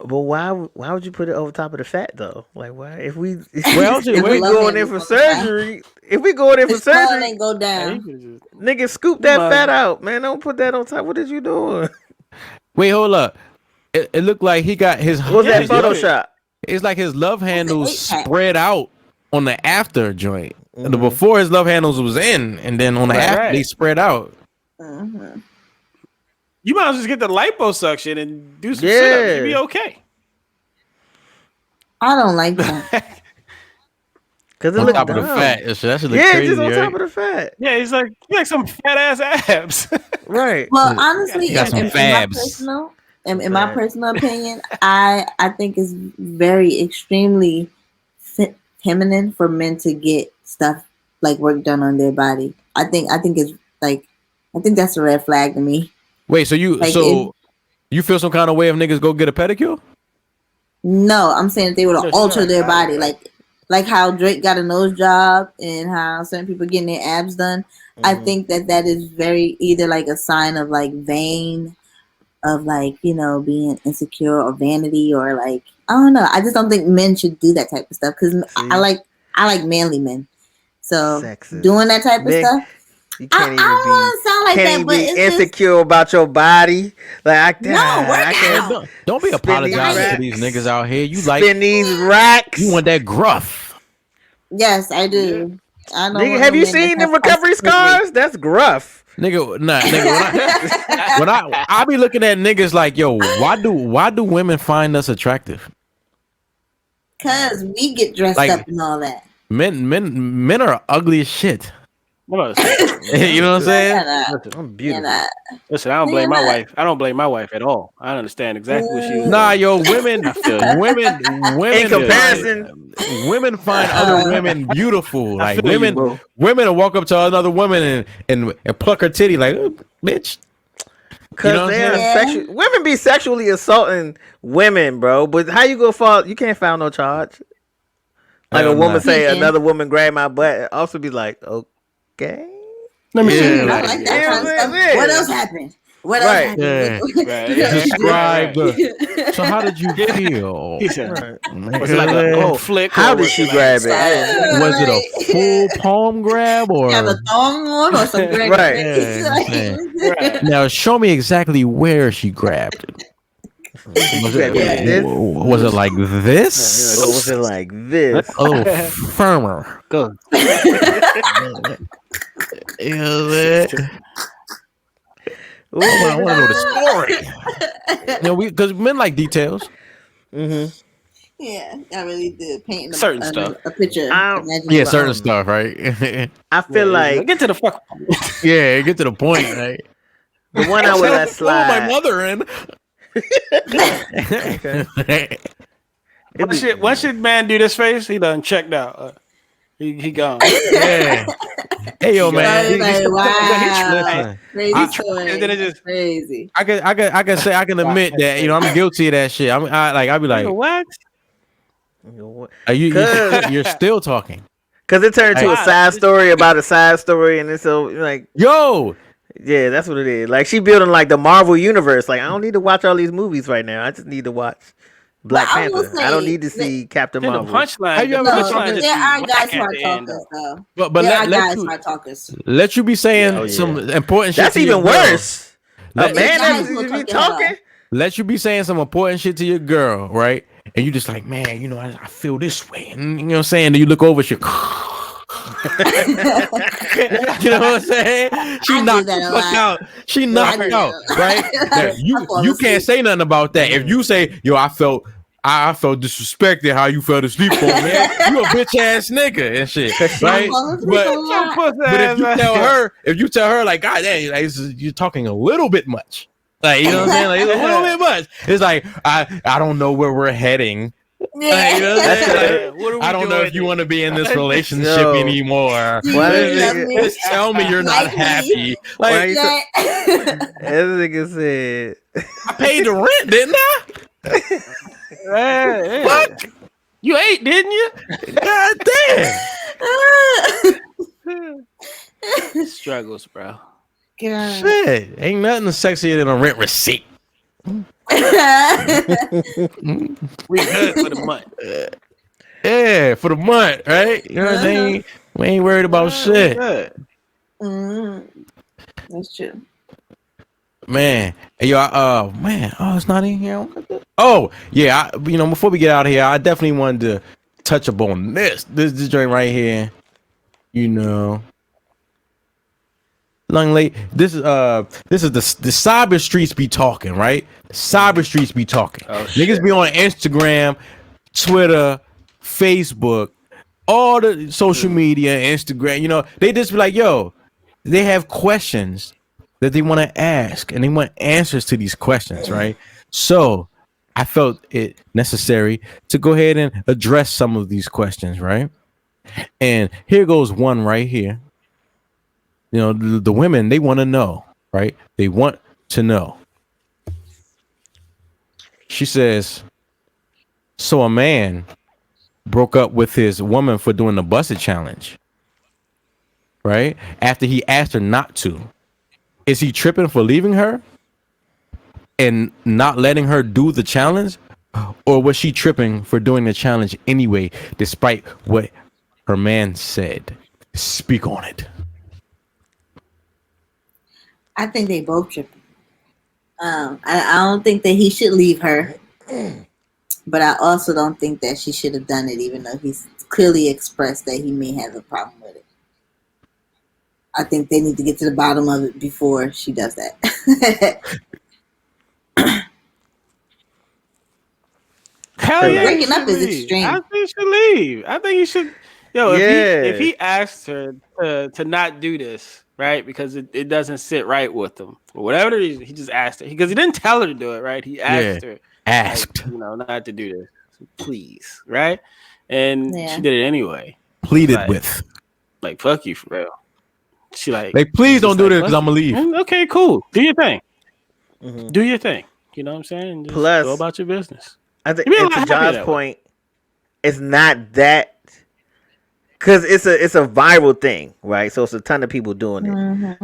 But why would you put it over top of the fat though? Like why if we Well, if we going in for surgery, His phone ain't go down. nigga scoop that fat out, man. Don't put that on top. What is you doing? Wait, hold up. It looked like he got his. What was that Photoshop? It's like his love handles 8-pack. spread out on the after joint. The before his love handles was in, and then on the after they spread out. Mm-hmm. You might as well just get the liposuction and do some Yeah. sit-ups. You'll be okay. I don't like that. Because it On looks top of the dumb. fat. That should look Yeah, crazy, just on right? top of the fat. Yeah, he's like some fat ass abs. Right. Well, honestly, You got some fabs. in my personal opinion, I think it's very extremely feminine for men to get stuff like work done on their body. I think it's like I think that's a red flag to me. Wait, so you Like, you feel some kind of way if niggas go get a pedicure? No, I'm saying if they were to No, alter sure. their body, like how Drake got a nose job and how certain people getting their abs done. I think that is very either like a sign of like vain, of like being insecure or vanity, or like I don't know. I just don't think men should do that type of stuff because I like manly men. So Sexist. doing that type of Nick, stuff, You I can't don't want to sound like can't that, even but be it's just insecure about your body. Like No, work out. Don't be Spin apologizing these to these niggas out here. You like spin these racks. you want that gruff. yes, I do. I don't Nigga, want have no you men seen that the have recovery surgery. scars? That's gruff. Nigga, nah, nigga, when I be looking at niggas like, yo, why do women find us attractive? Cause we get dressed Like- up and all that. Men are ugly as shit. What else? You know what I'm saying? I'm beautiful. Listen, I don't blame my wife. I don't blame my wife at all. I understand exactly what she was Nah, doing. yo, women In comparison, women find other women beautiful. Like feel you, women bro. will walk up to another woman and pluck her titty like, oh, bitch. because You know what I'm they're saying? women be sexually assaulting women, bro. But how you gonna fall? You can't file no charge. Like Hell a woman nah. say Yeah. another woman grab my butt, also be like, okay. Let me Yeah, see. I like- like that Yeah, kind of stuff. yeah. What else happened? What Right. else happened? Yeah. Describe so how did you feel? He said, Nigga, was it like a flick? How or did was she it grab like- it? was it a full palm grab or Have a thong on or some great Right. Right. now show me exactly where she grabbed it. Was it, Yeah. This? was it like this? Or was it like this? A little firmer. Go. I want to know the story. Because men like details. Mm-hmm. Yeah, I really did painting Certain stuff. a picture. Yeah, certain stuff, right? I feel like get to the fuck. Yeah, get to the point, right? the one I would let Pull my slide. mother in. Once your man do this face, he done checked out. He gone. Yeah. Hey yo, man. Wow. Listen, and then it just crazy. I can admit that I'm guilty of that shit. I'll be like, what? You're still talking. Because it turned into a side story about a side story, and it's so like, yo, yeah, that's what it is. Like she building like the Marvel universe. Like I don't need to watch all these movies right now. I just need to watch Black Panther. I don't need to see Captain Marvel. The punchline. Have you ever There are guys who are talkers, though. But there are guys who are talkers. Let you be saying some important shit. That's even worse. A man that be talking. Let you be saying some important shit to your girl, right? And you just like, man, you know, I feel this way. And you know what I'm saying? Then you look over, she you know what I'm saying? She knocked the fuck out. She knocked out, right? You can't say nothing about that. If you say, yo, I felt disrespected how you fell asleep on me, you a bitch ass nigga and shit, right? But if you tell her like, God damn, like, you're talking a little bit much. Like, you know what I'm saying? Like, it's a little bit much. It's like, I don't know where we're heading. Yeah. Like, you know what I'm saying? Like, I don't know if you want to be in this relationship anymore. Just tell me you're not happy. Like, that nigga said, I paid the rent, didn't I? What? You ate, didn't you? God damn. Struggles, bro. God. Shit, ain't nothing sexier than a rent receipt. We good for the month. Yeah, for the month, right? You know what I'm saying? We ain't worried about shit. That's true. Man, hey, yo, man, it's not in here. Oh, yeah, before we get out of here, I definitely wanted to touch upon this joint right here. You know. Young lady, this is the cyber streets be talking, right? Cyber streets be talking. Niggas be on Instagram, Twitter, Facebook, all the social media, Instagram. You know, they just be like, yo, they have questions that they want to ask, and they want answers to these questions, right? So I felt it necessary to go ahead and address some of these questions, right? And here goes one right here. You know, the women, they want to know, right? They want to know. She says, so a man broke up with his woman for doing the busted challenge, right? After he asked her not to. Is he tripping for leaving her and not letting her do the challenge? Or was she tripping for doing the challenge anyway, despite what her man said? Speak on it. I think they both tripping. I don't think that he should leave her, but I also don't think that she should have done it, even though he's clearly expressed that he may have a problem with it. I think they need to get to the bottom of it before she does that. Hell yeah, breaking up is extreme. I think he should leave. I think he should. Yo, if he asked her to not do this, right, because it doesn't sit right with him, or whatever the reason, he just asked her because he didn't tell her to do it, right? He asked her, like, not to do this, please, right? And she did it anyway. Pleaded with, like, fuck you for real. She like, please don't do this because I'm gonna leave. Okay, cool. Do your thing. Do your thing. You know what I'm saying? Just plus, go about your business. I think to John's point, it's not that. Because it's a viral thing, right? So it's a ton of people doing it.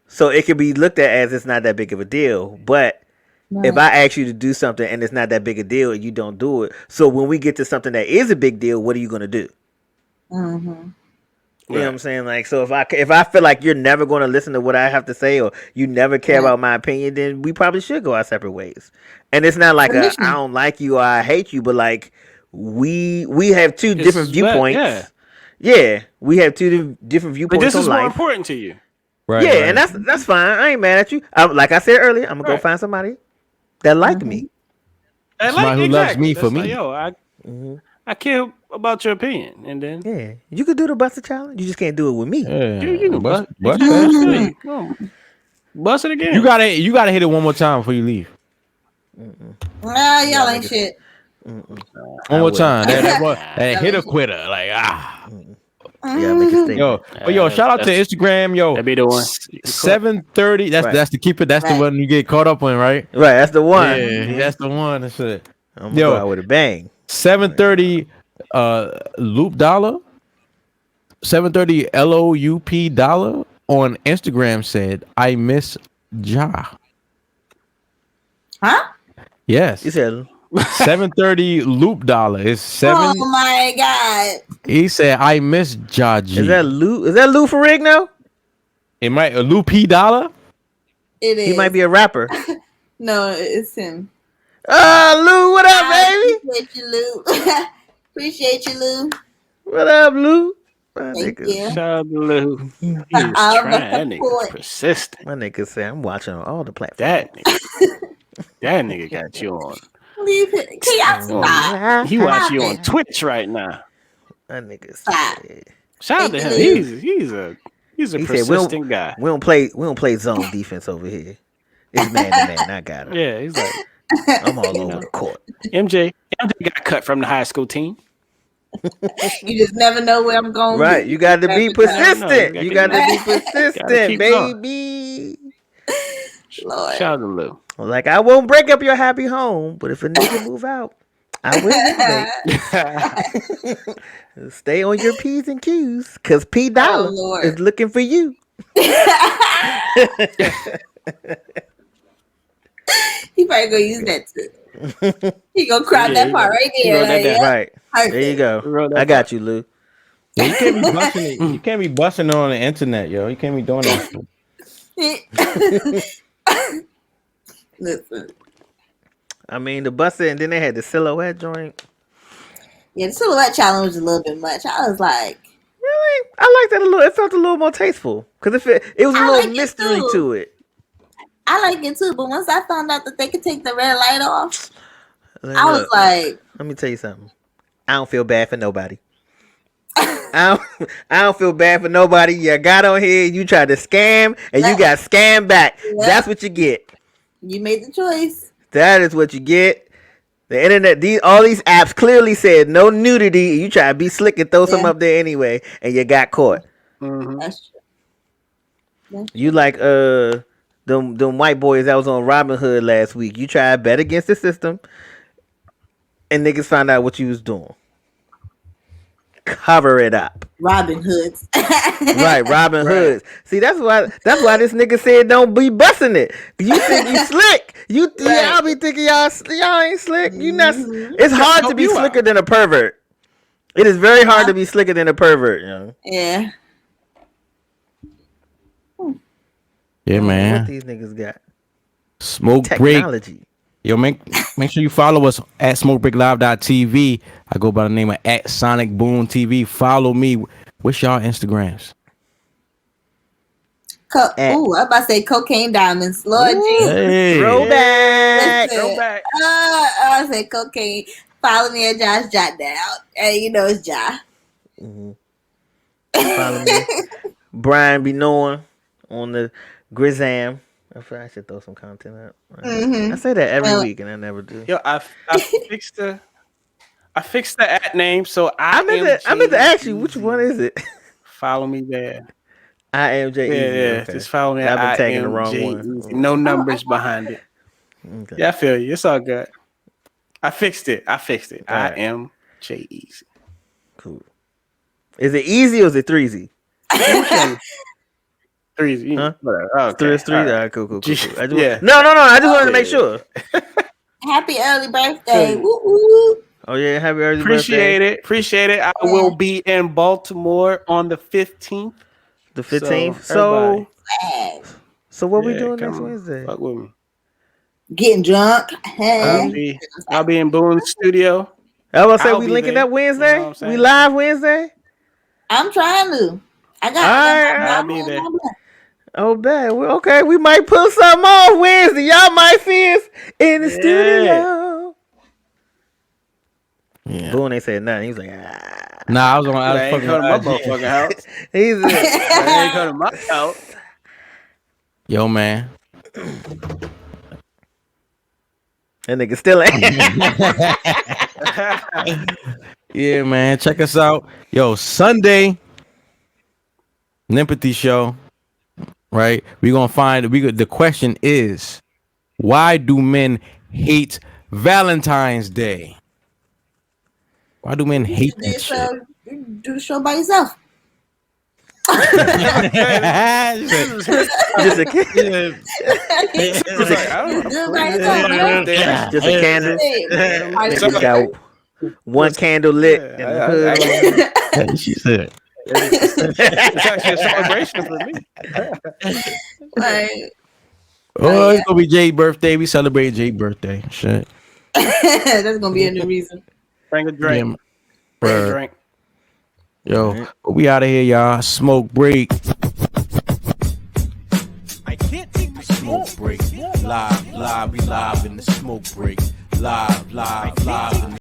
So it could be looked at as it's not that big of a deal. But if I ask you to do something and it's not that big a deal and you don't do it, so when we get to something that is a big deal, what are you going to do? You know what I'm saying? Like, so if I feel like you're never going to listen to what I have to say or you never care about my opinion, then we probably should go our separate ways. And it's not like I don't like you or I hate you, but like we have two different viewpoints. Yeah, we have two different viewpoints. But this is on life. more important to you, right? Yeah, and that's fine. I ain't mad at you. Like I said earlier, I'm gonna go find somebody that like me, somebody who loves me for me. Like, yo, I care about your opinion, and then Yeah, you could do the buster challenge. You just can't do it with me. Yeah, you can bust bust that it. shit. Come on. Bust it again. You gotta hit it one more time before you leave. Nah, y'all ain't shit. One more time. That hit a quitter. Like Yeah, make it stink. Yo, shout out to Instagram. Yo, That'd be the one. 7:30. That's the keeper. That's the Right. one you get caught up on, right? Right, that's the one. Yeah, that's the one. That's it. I'm gonna go out with a bang. 7:30 Loop Dollar. 7:30 LOUP Dollar on Instagram said, "I miss Ja." Huh? Yes. You said 7:30 Loop Dollar is 7. Oh my god. He said, "I miss Ja G." is that Lou for Rig now? It might Loop P Dollar. It is. He might be a rapper. No, it's him. Lou, what up, baby? Appreciate you, Lou. Appreciate you, Lou. What up, Lou? Thank you. Shout out to Lou. He was All trying. the That nigga support. persistent. My nigga say I'm watching on all the platforms. That nigga got you on. Leave it. Can y'all stop? He watch you on Twitch right now. That nigga Stop. said Shout out to him. Thank He's a He said, persistent guy. we don't play zone defense over here. It's man to man. I got him. Yeah, he's like I'm all over the court. MJ got cut from the high school team. You just never know where I'm going. Right, you got to be persistent. You got to be persistent, keep going. baby. Lord. Shout out to Lou. Like I won't break up your happy home, but if a nigga move out, I will. Stay on your P's and Q's, cause P Dollar Lord. is looking for you. He probably gonna use that too. He gonna crop Yeah, that part right there. wrote that Like, down. yep, Right perfect. there, you go. Wrote that I got you, Lou. Yeah, you can't be busting it. You can't be busting it on the internet, yo. You can't be doing that. Listen. I mean, the busted, and then they had the silhouette joint. Yeah, the silhouette challenge was a little bit much. I was like, Really, I like that a little. It felt a little more tasteful because it was a I little like it mystery too. to it. I like it too, but once I found out that they could take the red light off, Like, I was look, like, let me tell you something. I don't feel bad for nobody. I don't feel bad for nobody. You got on here, you tried to scam, and you got scammed back. Yeah. That's what you get. you made the choice. That is what you get. The internet, all these apps clearly said no nudity. You try to be slick and throw some up there anyway, and you got caught. That's true. You like them white boys that was on Robin Hood last week. You tried to bet against the system, and niggas found out what you was doing. Cover it up. Robin Hoods. Right, Robin Hoods. See, that's why this nigga said don't be busting it. You think you slick. Y'all be thinking y'all ain't slick. You not. It's hard to be slicker than a pervert. It is very hard to be slicker than a pervert, you know. Yeah. Yeah, What man. these niggas got? Smoke break. Technology. Yo, make sure you follow us at SMOKEBREAKLIVE.tv. I go by the name of at SONICBOONETV. Follow me. What's y'all Instagrams? I'm about to say cocaine diamonds. Lord Jesus. Hey. Throwback. Listen, I say cocaine. Follow me at jahsjotdown. And you know it's Ja. Follow me. Brian be knowing on the Grizzam. I should throw some content up. I say that every week and I never do. Yo, I fixed the at name, so I meant to ask you which one is it? Follow me there. I am J. Yeah, Okay. just follow me. I've been I tagging the am wrong J one. Easy. No numbers behind it. Okay. Yeah, I feel you. It's all good. I fixed it. All I right. am J Easy. Cool. Is it easy or is it threezy? Three. Huh? Whatever. Okay. Three. All All right. right, cool. I just Yeah. No. I just wanted to make sure. Happy early birthday. Woo woo. Oh yeah, happy early birthday. Appreciate it. I will be in Baltimore on the 15th. The 15th. So, So what we yeah, doing next come Wednesday? fuck with me. Getting drunk. Hey. I'll be in Boone's studio. I was gonna say I'll we be linking there. up Wednesday. You know what I'm saying? We live Wednesday. I'm trying to. I got I'll be there. Oh, bad. Okay, we might pull something off Wednesday. Y'all might see us in the studio. Yeah. Boone ain't said nothing. He was like, ah. Nah, I was on. I I was ain't fucking come to my with IG. motherfucking house. He's I ain't come to my house. Yo, man. that nigga still ain't. Yeah, man. Check us out. Yo, Sunday, Nympathy show. Right? We're gonna find the question is, why do men hate Valentine's Day? Why do men hate that shit? Do the show by yourself. Just a kid. Just like, I don't know. Do it by yourself, bro. Just a candle. Hey, Niggas got one candle lit in the hood. She said. It's actually a celebration for me. like, Oh, it's gonna be Jay's birthday. We celebrate Jay's birthday. Shit. that's gonna be a new reason. Bring a drink. Yeah, Bring a bruh. drink. Yo, we out of here, y'all. Smoke break. I can't take my Smoke break. Live, we live in the smoke break. Live in the